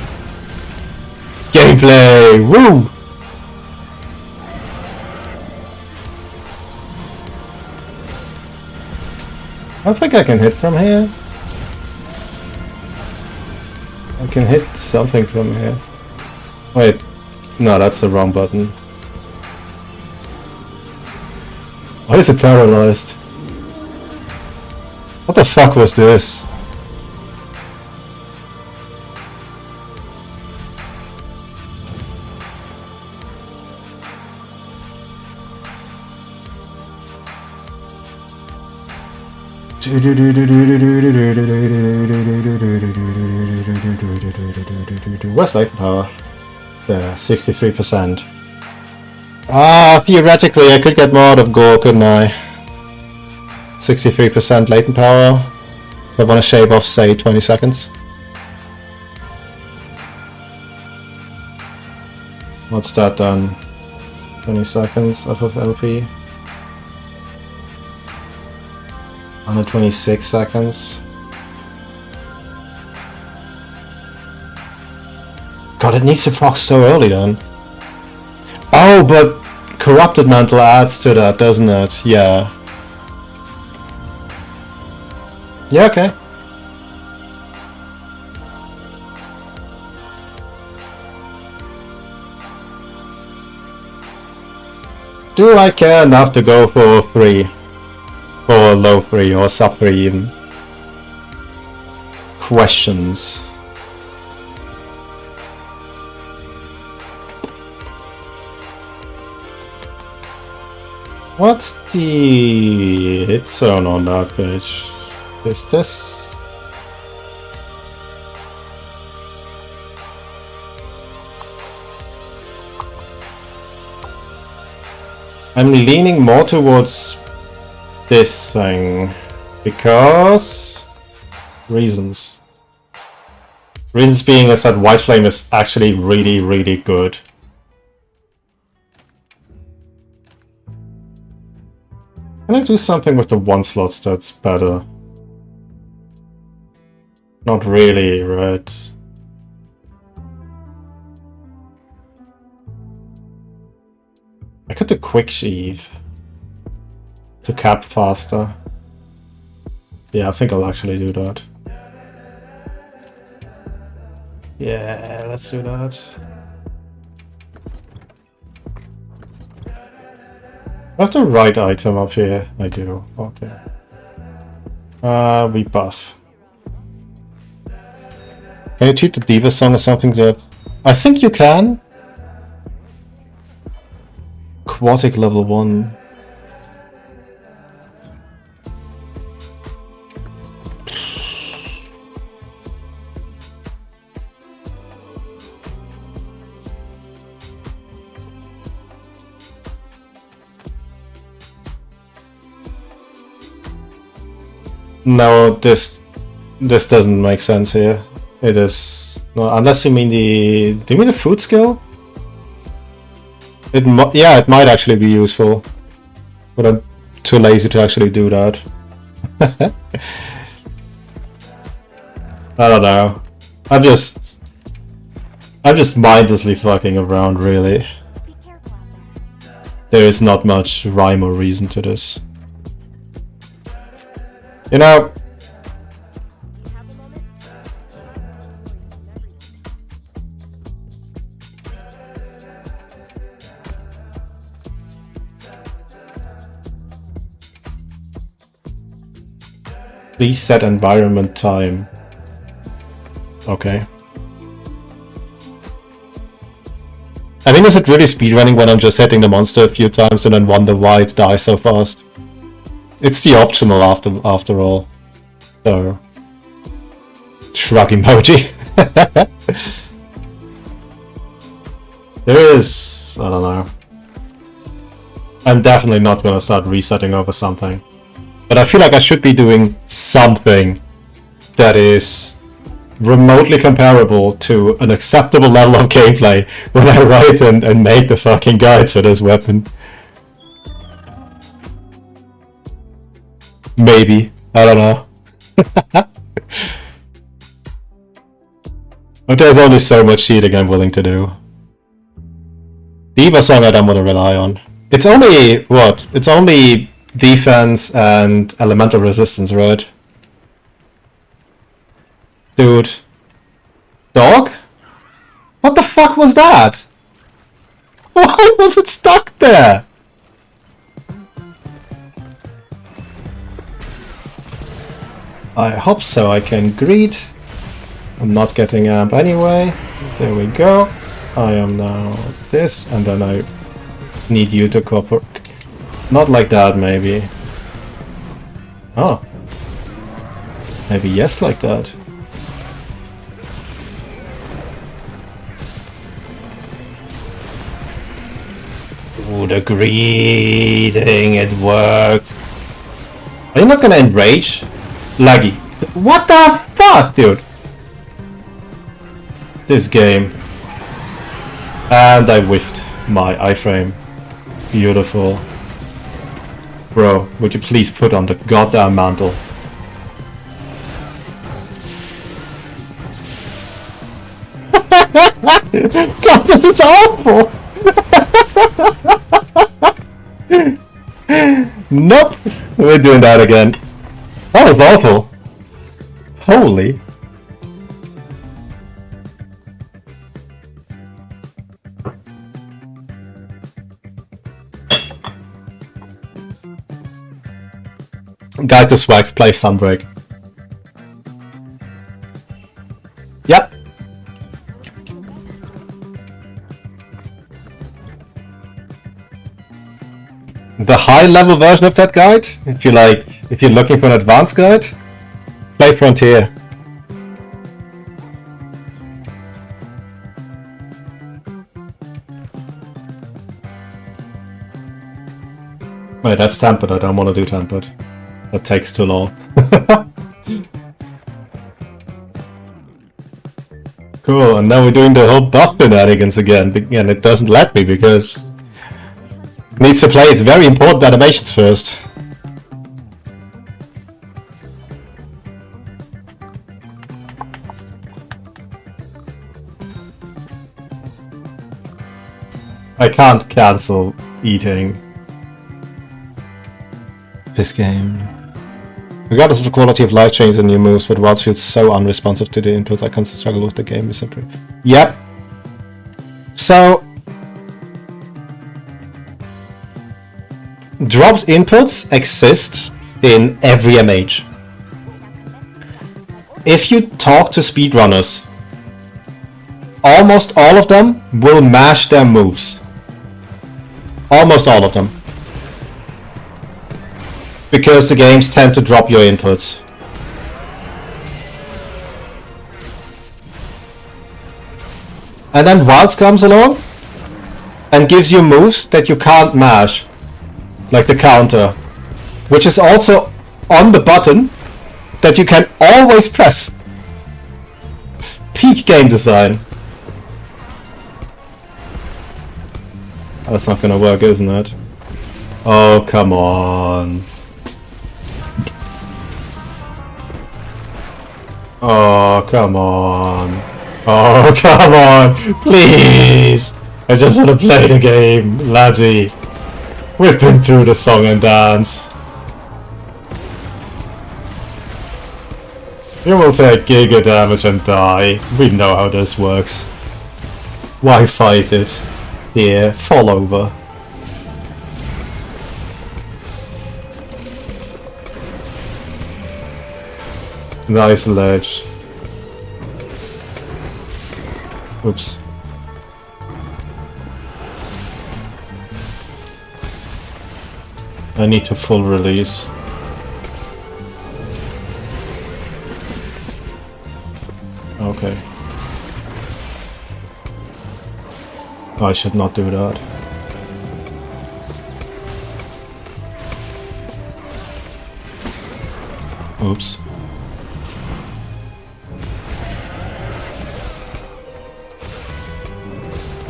Gameplay! Woo! I think I can hit from here. I can hit something from here. Wait. No, that's the wrong button. Why is it paralyzed? What the fuck was this? Where's latent power? There, 63%. Theoretically I could get more out of Gore, couldn't I? 63% latent power. If I want to shave off, say, 20 seconds. What's that done? 20 seconds off of LP. 126 seconds. God, it needs to proc so early then. Oh, but Corrupted Mantle adds to that, doesn't it? Yeah. Yeah, okay. Do I care enough to go for 3? Or low 3, or sub 3 even? Questions. What's the hit zone on that page? Is this? I'm leaning more towards this thing because reasons. Reasons being is that White Flame is actually really good. Can I do something with the 1 slots that's better? Not really, right? I could do Quick Sheave to cap faster. Yeah, I think I'll actually do that. Yeah, let's do that. I have the right item up here. I do. Okay. We buff. Can you cheat the Diva song or something? I think you can. Aquatic level 1. No, this doesn't make sense here. It is no, unless you mean the. Do you mean the food skill? Yeah, it might actually be useful, but I'm too lazy to actually do that. I don't know. I'm just mindlessly fucking around, really. There is not much rhyme or reason to this. You know, please set environment time. Okay. I mean, is it really speedrunning when I'm just hitting the monster a few times and then wonder why it dies so fast? It's the optimal after all. So, shrug emoji. There is, I don't know. I'm definitely not gonna start resetting over something. But I feel like I should be doing something that is remotely comparable to an acceptable level of gameplay when I write and make the fucking guides for this weapon. Maybe. I don't know. But there's only so much cheating I'm willing to do. Diva song I don't want to rely on. It's only, what? It's only defense and elemental resistance, right? Dude. Dog? What the fuck was that? Why was it stuck there? I hope so, I can greet. I'm not getting amp anyway. There we go. I am now this, and then I need you to cooperate. Not like that, maybe. Oh. Maybe yes, like that. Ooh, the greeting, it works. Are you not gonna enrage? Laggy. What the fuck, dude? This game. And I whiffed my iframe. Beautiful. Bro, would you please put on the goddamn mantle? God, this is awful! Nope! We're doing that again. That was awful. Holy. Guide to Swaxe, play Sunbreak. Yep. The high level version of that guide, if you're looking for an advanced guide, play Frontier. Wait, that's tempered. I don't want to do tempered. That takes too long. Cool, and now we're doing the whole buff shenanigans again, and it doesn't let me because it needs to play its very important animations first. I can't cancel eating this game. Regardless of the quality of life changes and new moves, but Wilds feels so unresponsive to the inputs, I constantly struggle with the game. Yep. So, dropped inputs exist in every MH. If you talk to speedrunners, almost all of them will mash their moves. Almost all of them. Because the games tend to drop your inputs. And then Wilds comes along and gives you moves that you can't mash. Like the counter. Which is also on the button that you can always press. Peak game design. That's not gonna work, isn't it? Oh, come on. Oh, come on. Oh, come on. Please. I just want to play the game, laddie. We've been through the song and dance. You will take giga damage and die. We know how this works. Why fight it? Here, fall over. Nice ledge. Oops. I need to full release. Okay. I should not do that. Oops.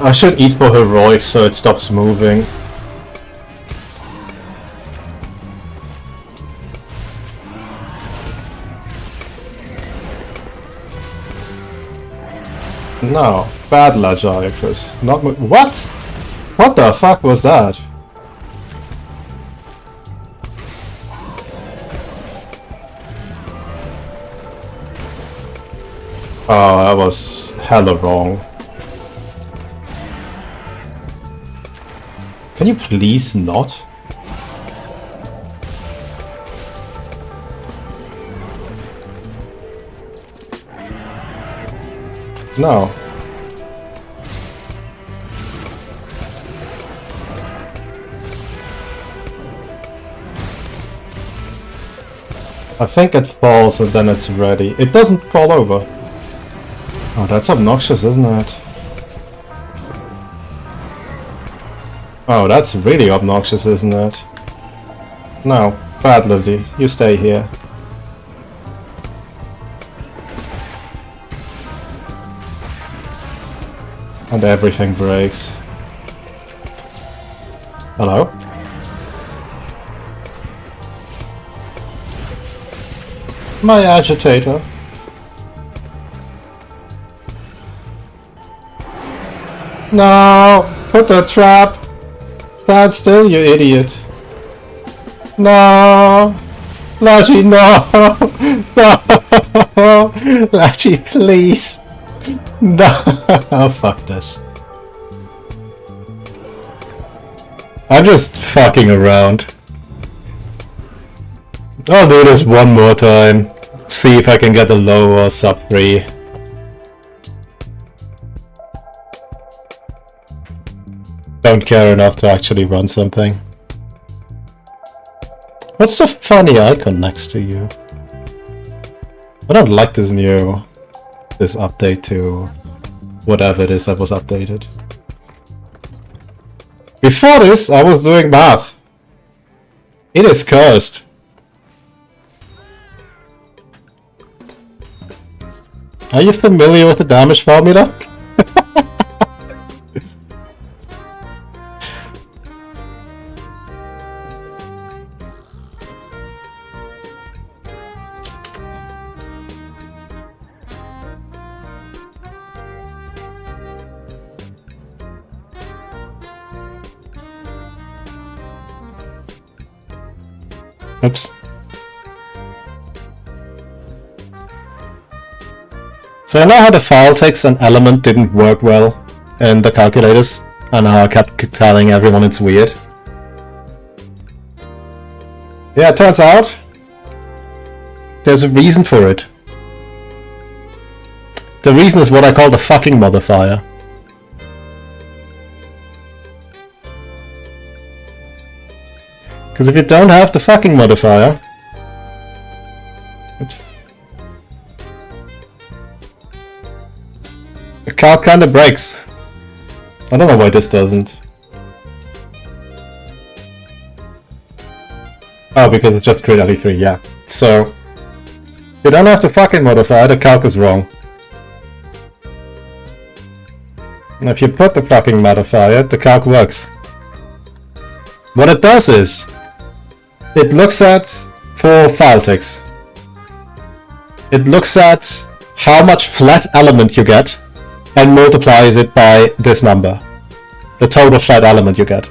I should eat for heroic so it stops moving. No, bad Lagiacrus. Not what? What the fuck was that? Oh, that was hella wrong. Can you please not? No. I think it falls and then it's ready. It doesn't fall over. Oh, that's obnoxious, isn't it? Oh, that's really obnoxious, isn't it? No, bad Lily, you stay here. And everything breaks. Hello? My agitator. No! Put the trap! Stand still, you idiot. No! Lagi, no! No! Lagi, please! No! Oh, fuck this. I'm just fucking around. I'll do this one more time. See if I can get a low or sub 3. Don't care enough to actually run something. What's the funny icon next to you? I don't like this update to whatever it is that was updated. Before this, I was doing math. It is cursed. Are you familiar with the damage formula? Oops. So I know how the file text and element didn't work well in the calculators, and how I kept telling everyone it's weird. Yeah, it turns out there's a reason for it. The reason is what I call the fucking modifier. Because if you don't have the fucking modifier... Oops. The card kinda breaks. I don't know why this doesn't. Oh, because it's just crit LE3, yeah. So, you don't have the fucking modifier, the calc is wrong. And if you put the fucking modifier, the calc works. What it does is, it looks at, for file ticks, it looks at how much flat element you get, and multiplies it by this number. The total flat element you get.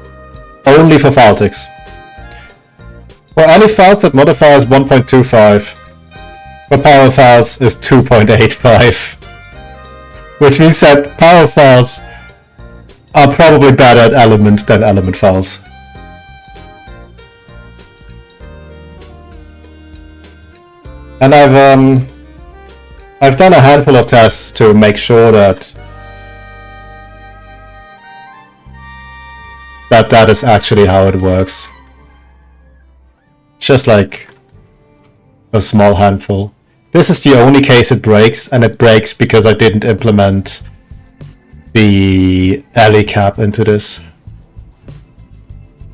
Only for file ticks. For any files that modifier is 1.25, for power files is 2.85. Which means that power files are probably better at element than element files. And I've done a handful of tests to make sure that that is actually how it works. Just like a small handful. This is the only case it breaks, and it breaks because I didn't implement the alley cap into this.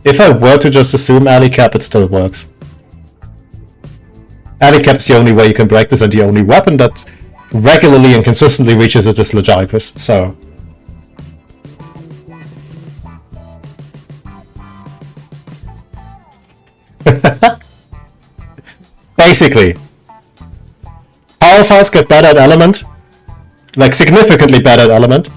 If I were to just assume alley cap, it still works. Alley cap is the only way you can break this, and the only weapon that regularly and consistently reaches it is Legibris, so... Basically, power files get better at element, like significantly better at element,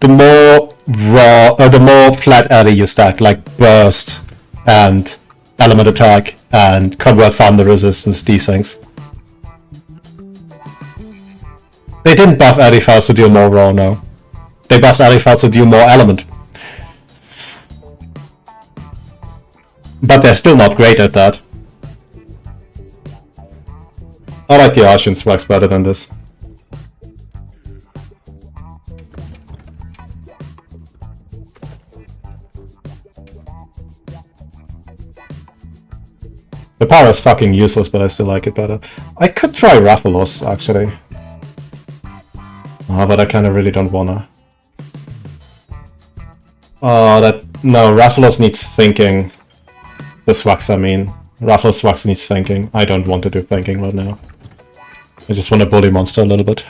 the more raw, or the more flat alley you stack, like burst and element attack and convert thunder resistance, these things. They didn't buff alley files to deal more raw, no. They buffed alley files to deal more element. But they're still not great at that. I like the Archon Swaxe better than this. The power is fucking useless, but I still like it better. I could try Rathalos, actually. Oh, but I kinda really don't wanna. Oh, no, Rathalos needs thinking. The Swaxe, I mean. Rathalos Swaxe needs thinking. I don't want to do thinking right now. I just want to bully monster a little bit.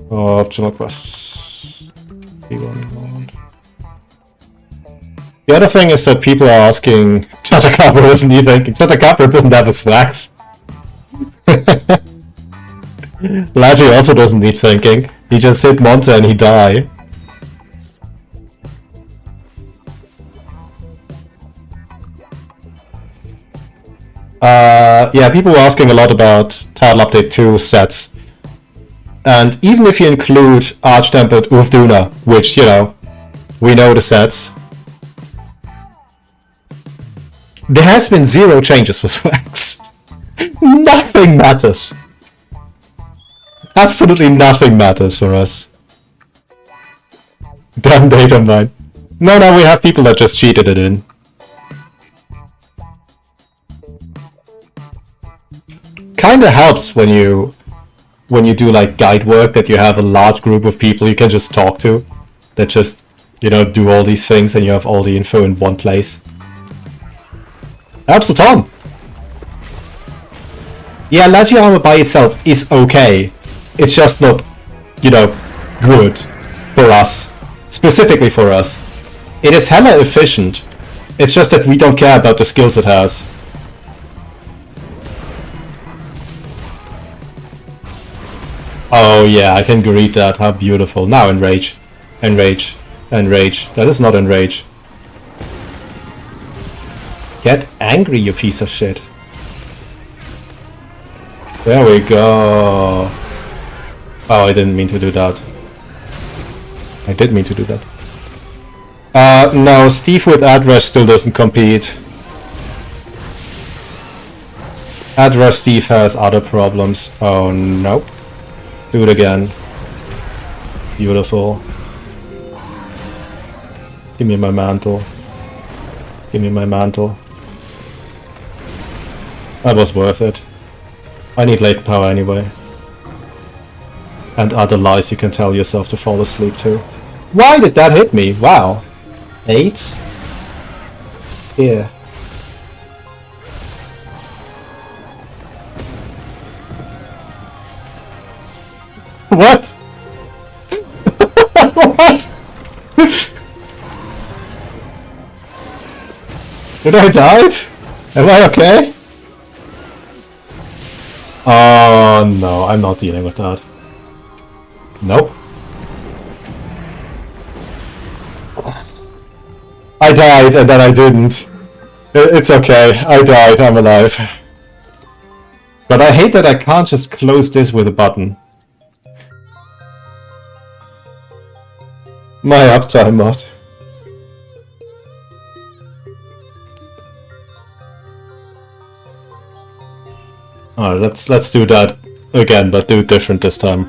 Oh, optional quests. The other thing is that people are asking, Chatakapra doesn't need thinking. Chatakapra doesn't have a Swaxe. Lagi also doesn't need thinking. He just hit Monta and he die. Yeah, people were asking a lot about Title Update 2 sets. And even if you include Archtempered Uvduna, which, you know, we know the sets, there has been 0 changes for Swaxe. Nothing matters. Absolutely nothing matters for us. Damn data mine. No, we have people that just cheated it in. Kinda helps when you do like guide work that you have a large group of people you can just talk to that just, you know, do all these things and you have all the info in one place. Helps a ton. Yeah, Lagi armor by itself is okay. It's just not, you know, good for us. Specifically for us. It is hella efficient. It's just that we don't care about the skills it has. Oh yeah, I can read that. How beautiful. Now enrage. Enrage. Enrage. That is not enrage. Get angry, you piece of shit. There we go. Oh, I didn't mean to do that. I did mean to do that. No, Steve with Adrush still doesn't compete. Adrush Steve has other problems. Oh, nope. Do it again. Beautiful. Give me my mantle. Give me my mantle. That was worth it. I need latent power anyway. And other lies you can tell yourself to fall asleep to. Why did that hit me? Wow. 8? Yeah. What? What? Did I die? Am I okay? Oh no, I'm not dealing with that. Nope. I died and then I didn't. It's okay, I died, I'm alive. But I hate that I can't just close this with a button. My uptime mod. Alright, let's do that again, but do it different this time.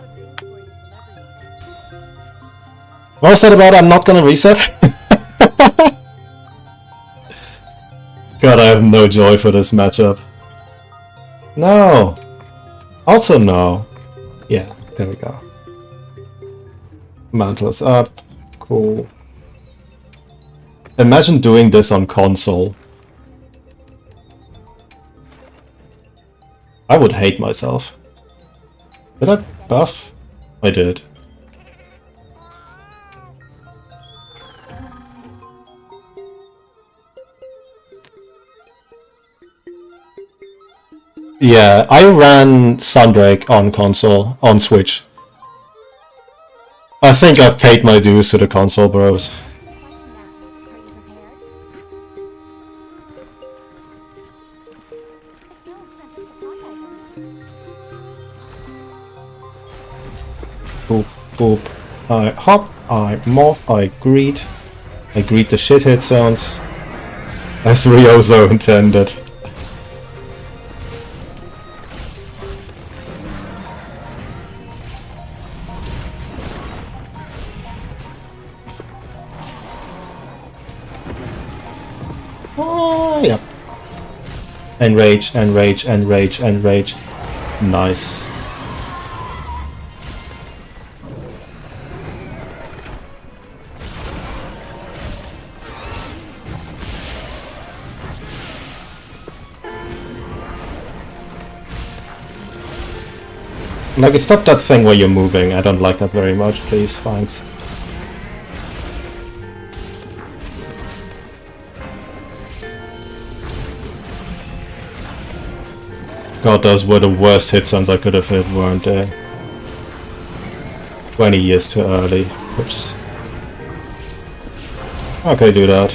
What was that about I'm not gonna reset? God, I have no joy for this matchup. No! Also no. Yeah, there we go. Mantle is up. Cool. Imagine doing this on console. I would hate myself. Did I buff? I did. Yeah, I ran Sundrake on console, on Switch. I think I've paid my dues to the console bros. Boop, boop. I hop, I morph, I greet. I greet the shit hit zones. As Ryozo intended. Oh, yep. Enrage, enrage, enrage, enrage. Nice. Like, stop that thing where you're moving. I don't like that very much, please. Thanks. God, those were the worst hit zones I could have hit, weren't they? 20 years too early. Oops. Okay, do that.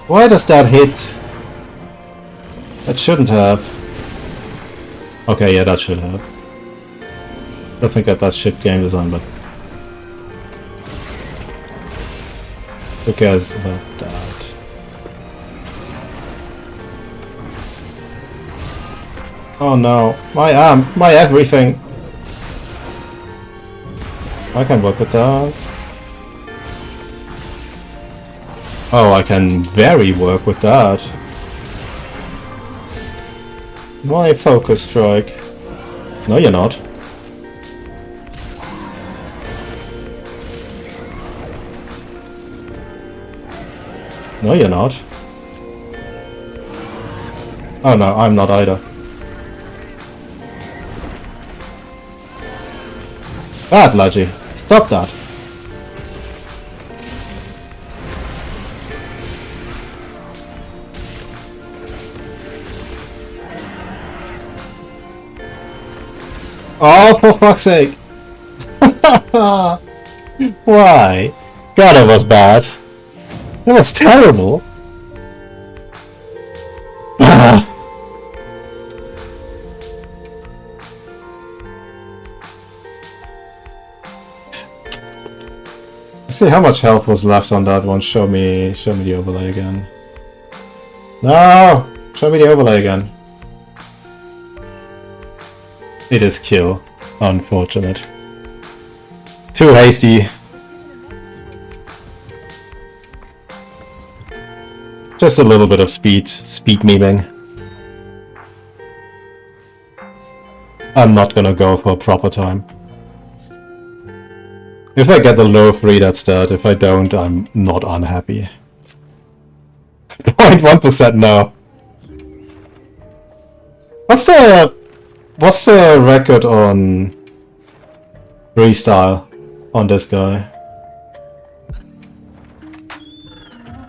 Why does that hit? That shouldn't have. Okay, yeah, that should have. I don't think that's shit game design, but who cares about that? Oh no, my arm, my everything. I can work with that. Oh, I can very work with that. My focus strike. No, you're not. No, you're not. Oh no, I'm not either. Bad, Lagi. Stop that. Oh, for fuck's sake! Why? God, it was bad. It was terrible. See how much health was left on that one. Show me the overlay again. No! Show me the overlay again. It is kill. Unfortunate. Too hasty. Just a little bit of speed memeing. I'm not gonna go for a proper time. If I get the low 3, that's that. If I don't, I'm not unhappy. 0.1% no. What's the record on freestyle on this guy?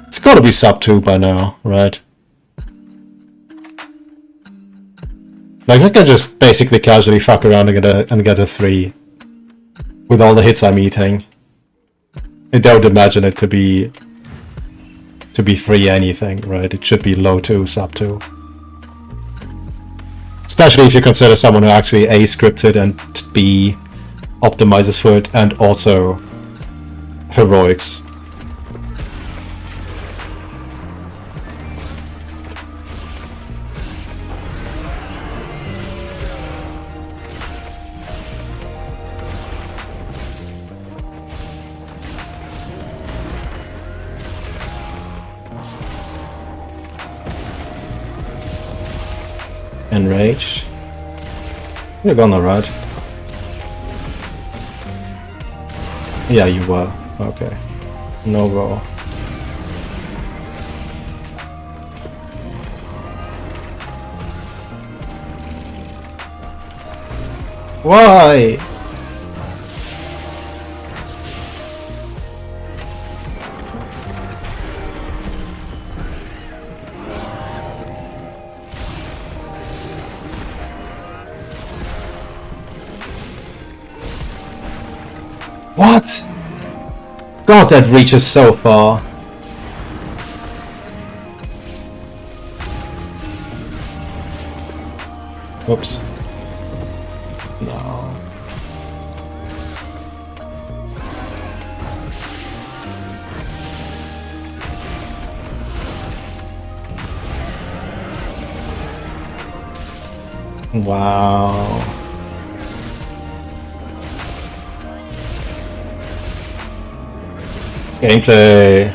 It's gotta be sub 2 by now, right? Like I can just basically casually fuck around and get a 3 with all the hits I'm eating. I don't imagine it to be 3 anything, right? It should be low 2, sub 2. Especially if you consider someone who actually A scripts it and B optimizes for it and also heroics. Enraged. You're gonna ride. Yeah, you were. Okay. No roll. Why? What? God, that reaches so far. Oops. No. Wow. Gameplay.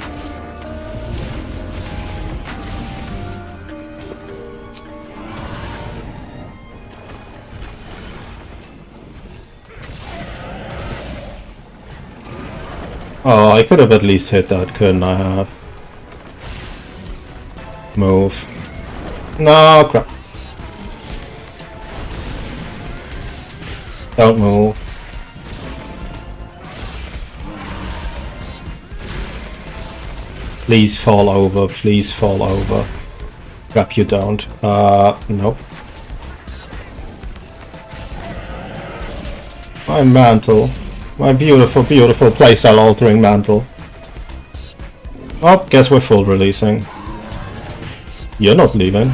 Oh, I could have at least hit that, couldn't I have? Move. No, crap. Don't move. Please fall over, please fall over. Crap, you don't. Nope. My mantle. My beautiful, beautiful playstyle altering mantle. Oh, guess we're full releasing. You're not leaving.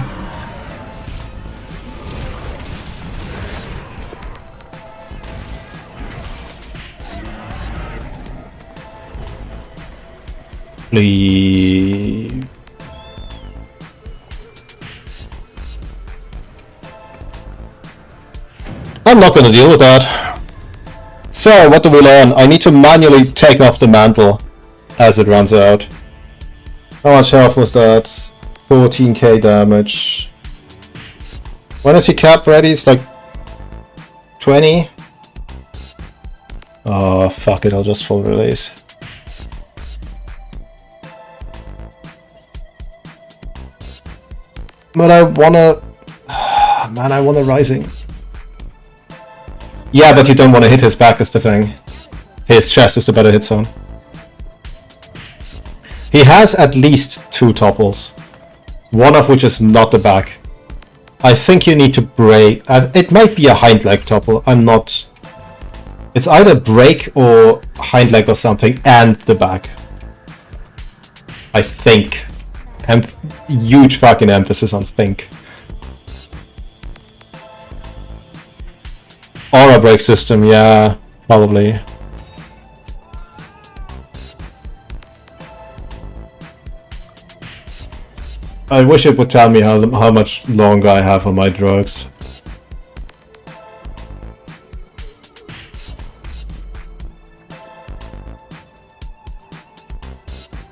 Please. I'm not gonna deal with that. So, what do we learn? I need to manually take off the mantle as it runs out. How much health was that? 14k damage. When is he cap ready? It's like 20? Oh, fuck it, I'll just full release. But I wanna... Man, I want a rising. Yeah, but you don't want to hit his back is the thing. His chest is the better hit zone. He has at least 2 topples. One of which is not the back. I think you need to break... it might be a hind leg topple. I'm not... It's either break or hind leg or something and the back. I think. And huge fucking emphasis on think. Aura break system, yeah, probably. I wish it would tell me how much longer I have on my drugs.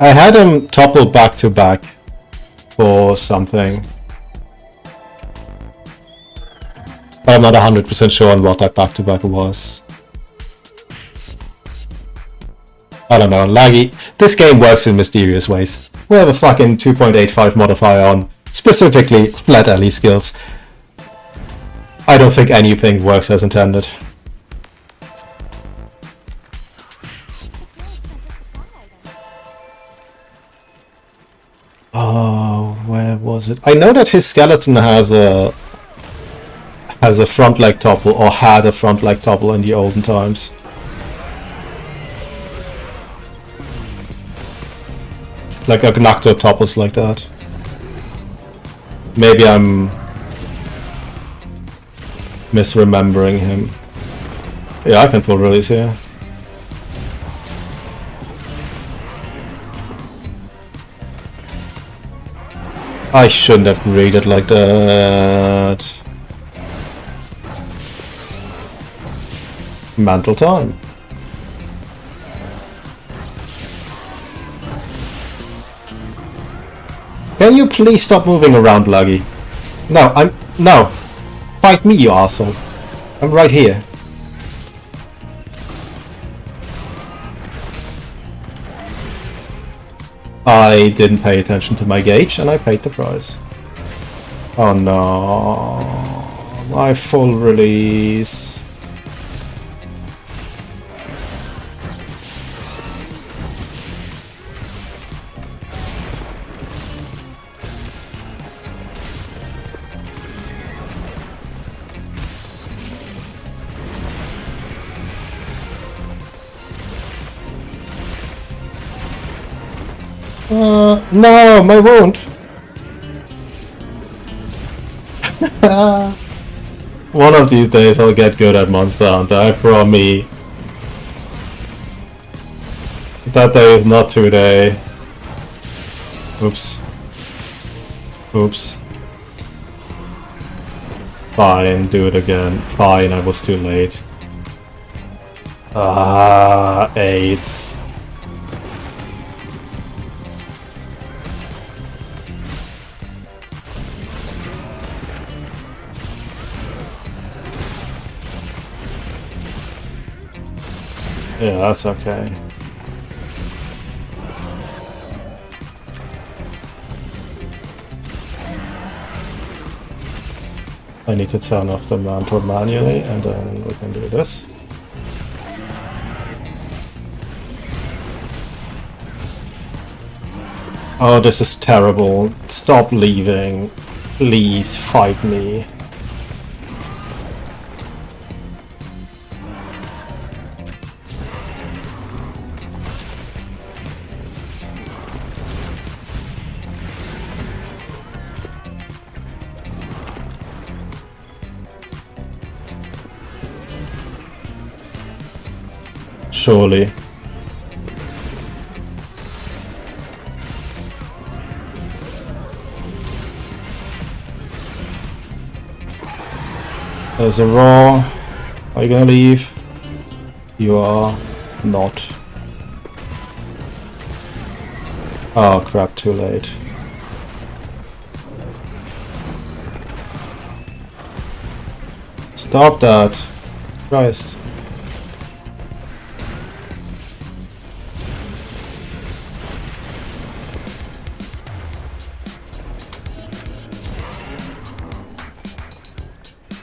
I had him topple back to back for something. But I'm not 100% sure on what that back to back was. I don't know, laggy. This game works in mysterious ways. We have a fucking 2.85 modifier on specifically flat alley skills. I don't think anything works as intended. Oh, where was it? I know that his skeleton has a front leg topple, or had a front leg topple in the olden times. Like a Gnacto topples like that. Maybe I'm misremembering him. Yeah, I can full release here. I shouldn't have read like that. Mantle time. Can you please stop moving around, Luggy? No. Fight me, you asshole. I'm right here. I didn't pay attention to my gauge, and I paid the price. Oh no. My full release. No, my wound. One of these days I'll get good at Monster Hunter, I promise. That day is not today. Oops. Oops. Fine, do it again. Fine, I was too late. AIDS. Yeah, that's okay. I need to turn off the mantle manually, and then we can do this. Oh, this is terrible. Stop leaving. Please fight me. Surely. There's a raw. Are you gonna leave? You are not. Oh crap, too late. Stop that. Christ.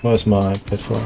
Where's my pitfall?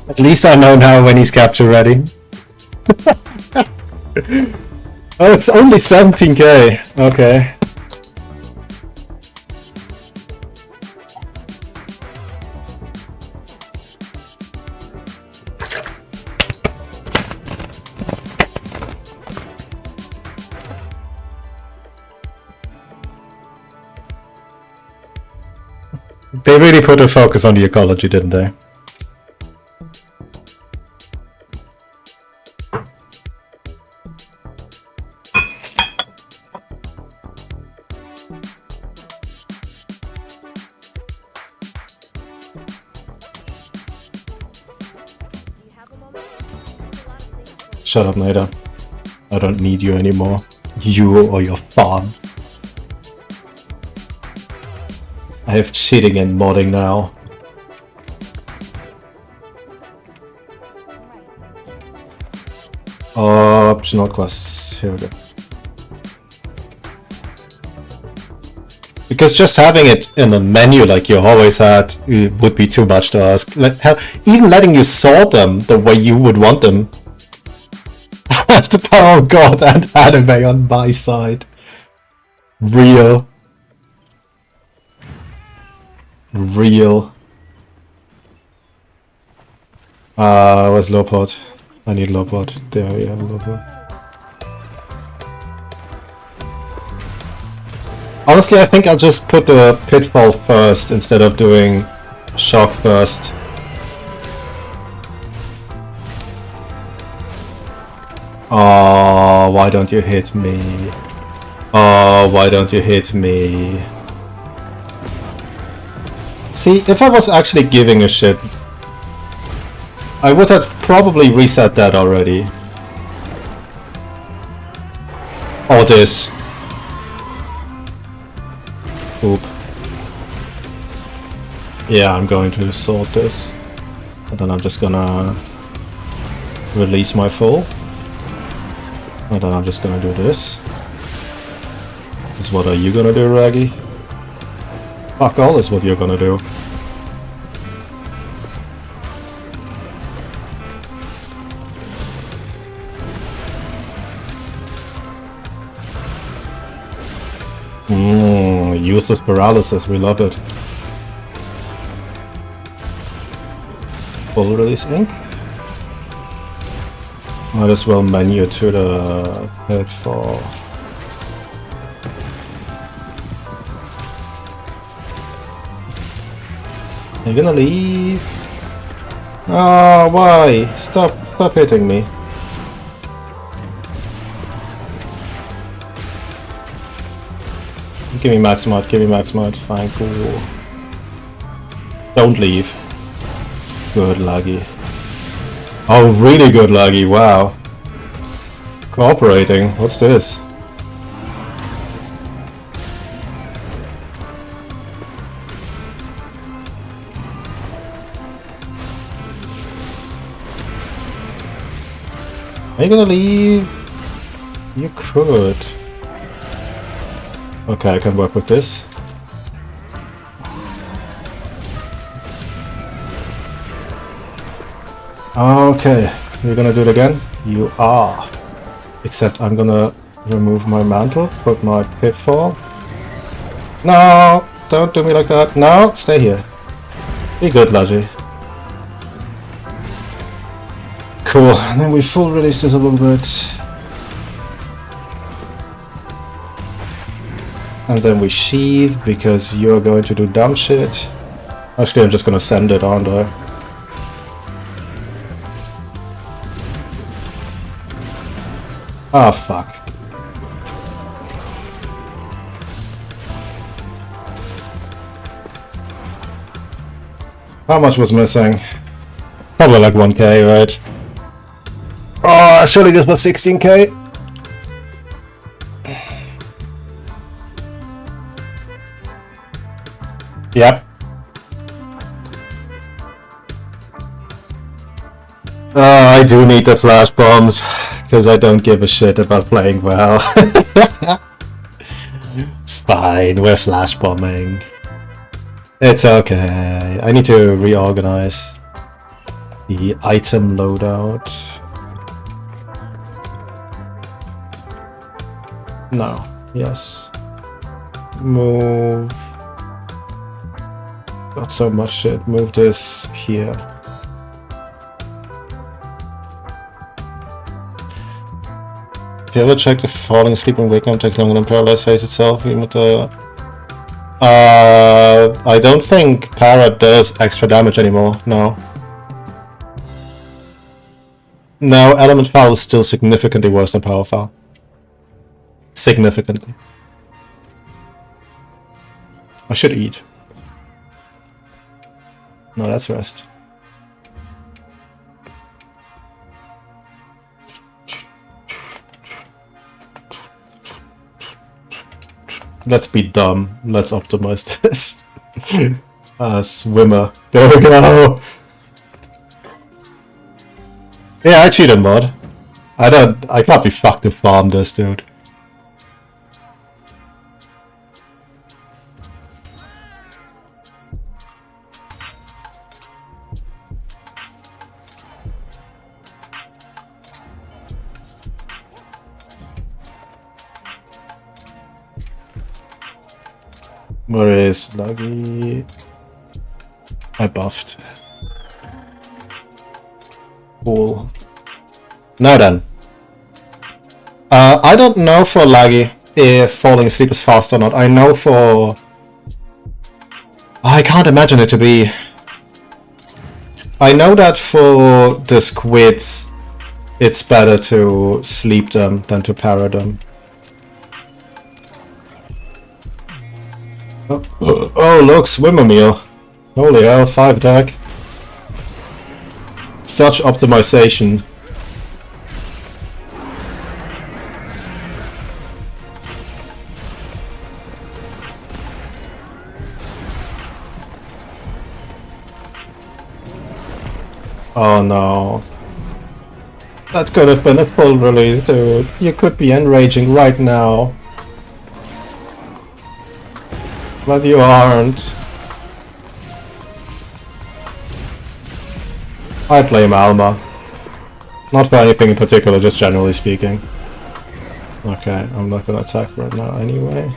At least I know now when he's capture ready. Oh, it's only 17k. Okay. They really put a focus on the ecology, didn't they? Shut up, Nader. I don't need you anymore. You or your farm. I have cheating and modding now. Optional quests. Here we go. Because just having it in the menu like you always had would be too much to ask. Even letting you sort them the way you would want them. I have the power of God and anime on my side. Real. Where's Lopod? I need Lopod. There we have Lopod. Honestly, I think I'll just put the pitfall first instead of doing shock first. Oh, why don't you hit me? Oh, why don't you hit me? See, if I was actually giving a shit, I would have probably reset that already. Or this. Oop. Yeah, I'm going to sort this. And then I'm just gonna release my full. And then I'm just gonna do this. Is what are you gonna do, Raggy? Fuck all is what you're gonna do. Useless paralysis, we love it. Full release ink. Might as well menu to the pitfall. You're gonna leave? Oh, why? Stop hitting me. Give me max mod, fine, cool. Don't leave. Good laggy. Oh, really good laggy, wow. Cooperating, what's this? Are you gonna leave? You could. Okay, I can work with this. Okay, you're gonna do it again? You are. Except I'm gonna remove my mantle, put my pitfall. No! Don't do me like that. No! Stay here. Be good, Laji. Cool, and then we full release this a little bit. And then we sheathe, because you're going to do dumb shit. Actually, I'm just gonna send it, aren't I? Ah, fuck. How much was missing? Probably like 1k, right? Oh, surely this was 16k? Yep. I do need the flash bombs, because I don't give a shit about playing well. Fine, we're flash bombing. It's okay. I need to reorganize. The item loadout. No. Yes. Move. Got so much shit. Move this here. Have you ever checked if falling asleep and waking up takes longer than paralyzed phase itself? Even with the... I don't think Para does extra damage anymore, no. No, Element Foul is still significantly worse than Power Foul. Significantly. I should eat. No, that's rest. Let's be dumb. Let's optimize this. Swimmer. There we go! Yeah, I cheated, mod. I can't be fucked to farm this, dude. Where is Luggy? I buffed. Cool. Now then. I don't know for Laggy if falling asleep is fast or not. I know for... I can't imagine it to be. I know that for the squids, it's better to sleep them than to para them. Oh look, swimmer meal. Holy hell, 5 attack. Such optimization. Oh no. That could have been a full release, dude. You could be enraging right now. But you aren't. I blame Alma. Not for anything in particular, just generally speaking. Okay, I'm not gonna attack right now anyway.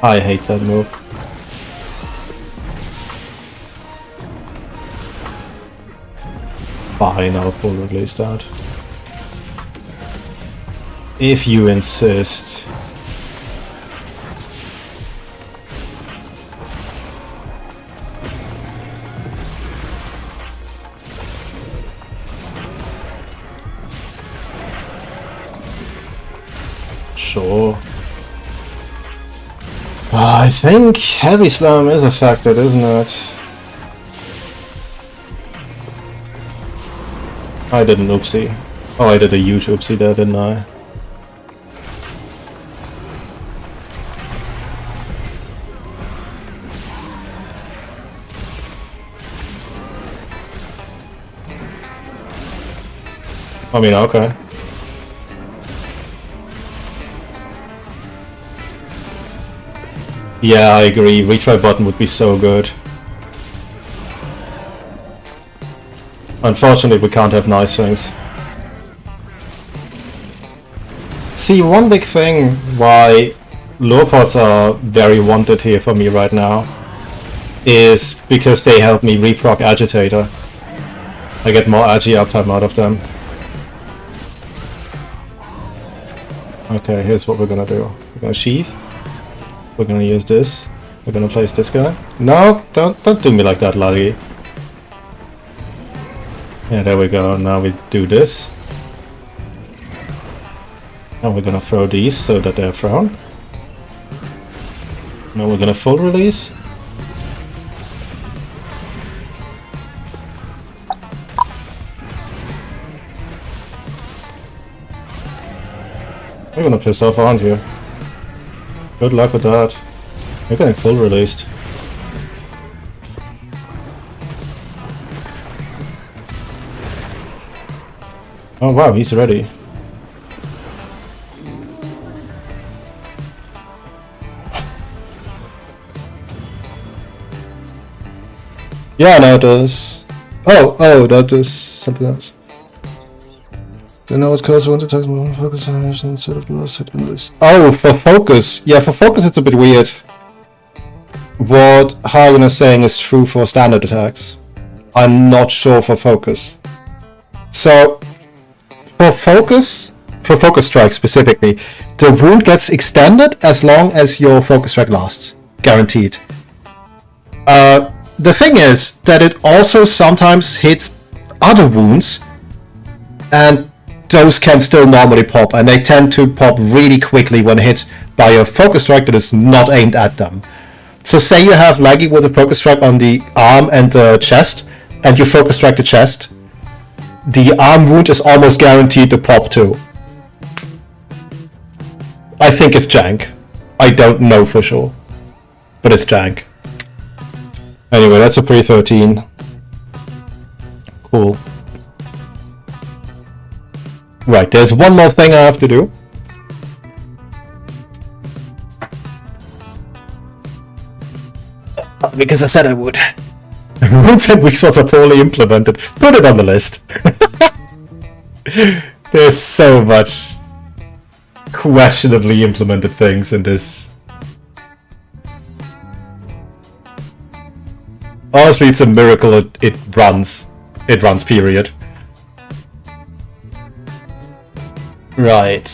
I hate that move. Fine, I'll full release that. If you insist. Sure. I think Heavy Slam is affected, isn't it? I did an oopsie. Oh, I did a huge oopsie there, didn't I? I mean, okay. Yeah, I agree. Retry button would be so good. Unfortunately, we can't have nice things. See, one big thing why lure pods are very wanted here for me right now is because they help me reproc Agitator. I get more agi uptime out of them. Okay, here's what we're gonna do. We're gonna sheath. We're gonna use this. We're gonna place this guy. No, don't do me like that, Laggy. Yeah, there we go. Now we do this. Now we're gonna throw these so that they're thrown. Now we're gonna full release. You're gonna piss off, aren't you? Good luck with that. You're getting full released. Oh wow, he's ready. Yeah, no, it does. Oh, that is something else. You know what causes one to talk more focus animation instead of the last hit in this? Oh, for focus. Yeah, for focus it's a bit weird. What Hagen is saying is true for standard attacks. I'm not sure for focus. So, for focus strike specifically, the wound gets extended as long as your focus strike lasts. Guaranteed. The thing is that it also sometimes hits other wounds, and those can still normally pop, and they tend to pop really quickly when hit by a focus strike that is not aimed at them. So say you have Laggy with a focus strike on the arm and the chest, and you focus strike the chest, the arm wound is almost guaranteed to pop too. I think it's jank. I don't know for sure, but it's jank. Anyway, that's a pre-13. Cool. Right, there's one more thing I have to do. Because I said I would. Wounds and weak spots are poorly implemented. Put it on the list. There's so much questionably implemented things in this. Honestly, it's a miracle it runs. It runs, period. Right.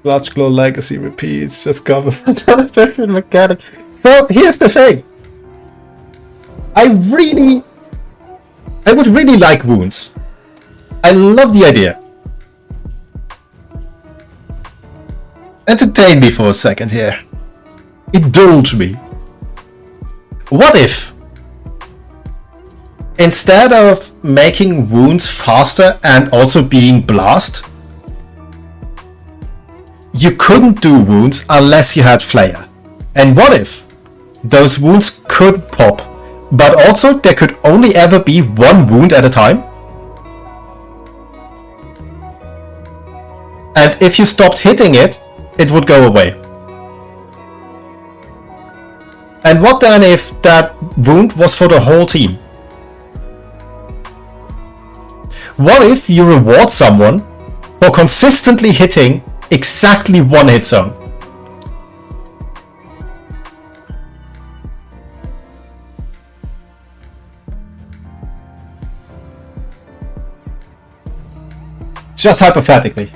Large Glow Legacy repeats, just covers another different mechanic. So here's the thing. I would really like wounds. I love the idea. Entertain me for a second here. Indulge me. What if, instead of making wounds faster and also being blast, you couldn't do wounds unless you had Flare? And what if those wounds could pop, but also there could only ever be one wound at a time? And if you stopped hitting it, it would go away. And what then if that wound was for the whole team? What if you reward someone for consistently hitting exactly one hit zone? Just hypothetically.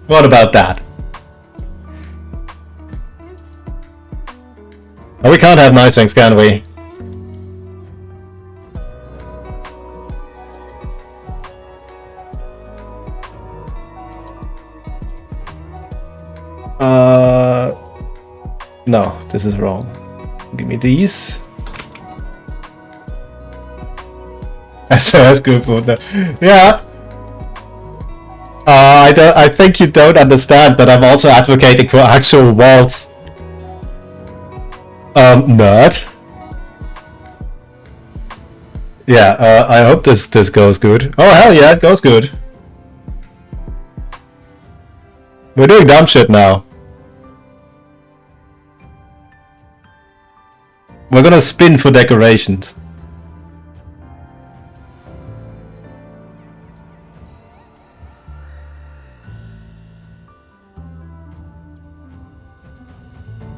What about that? Oh, we can't have nice things, can we? No, this is wrong. Give me these. SOS group order. Yeah. I think you don't understand that I'm also advocating for actual worlds. Nerd. Yeah, I hope this goes good. Oh hell yeah, it goes good. We're doing dumb shit now. We're gonna spin for decorations.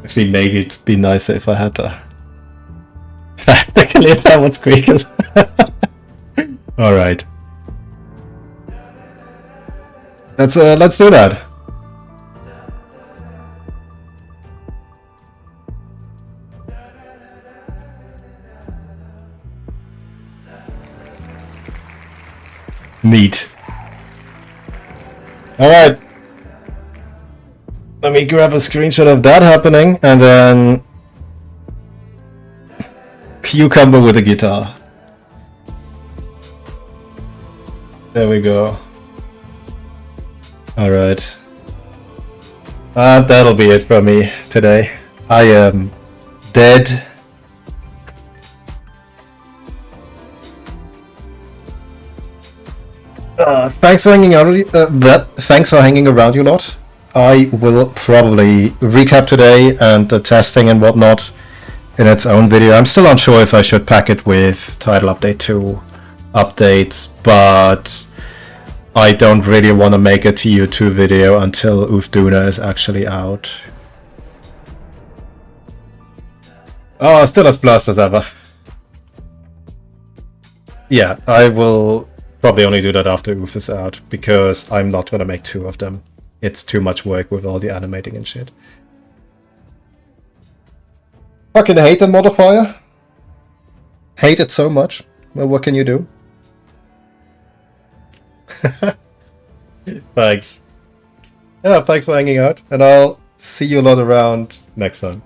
Actually, maybe it'd be nicer if I had to clear that one squeakers. Alright. Let's do that. Neat. Alright. Let me grab a screenshot of that happening, and then cucumber with a guitar. There we go. Alright. That'll be it for me today. I am dead. Thanks for hanging out. Thanks for hanging around, you lot. I will probably recap today and the testing and whatnot in its own video. I'm still unsure if I should pack it with title update 2 updates, but I don't really want to make a TU2 video until Ufduna is actually out. Oh, still as blast as ever. Yeah, I will probably only do that after Uf is out, because I'm not going to make 2 of them. It's too much work with all the animating and shit. Fucking hate the modifier. Hate it so much. Well, what can you do? Thanks. Yeah, thanks for hanging out, and I'll see you a lot around next time.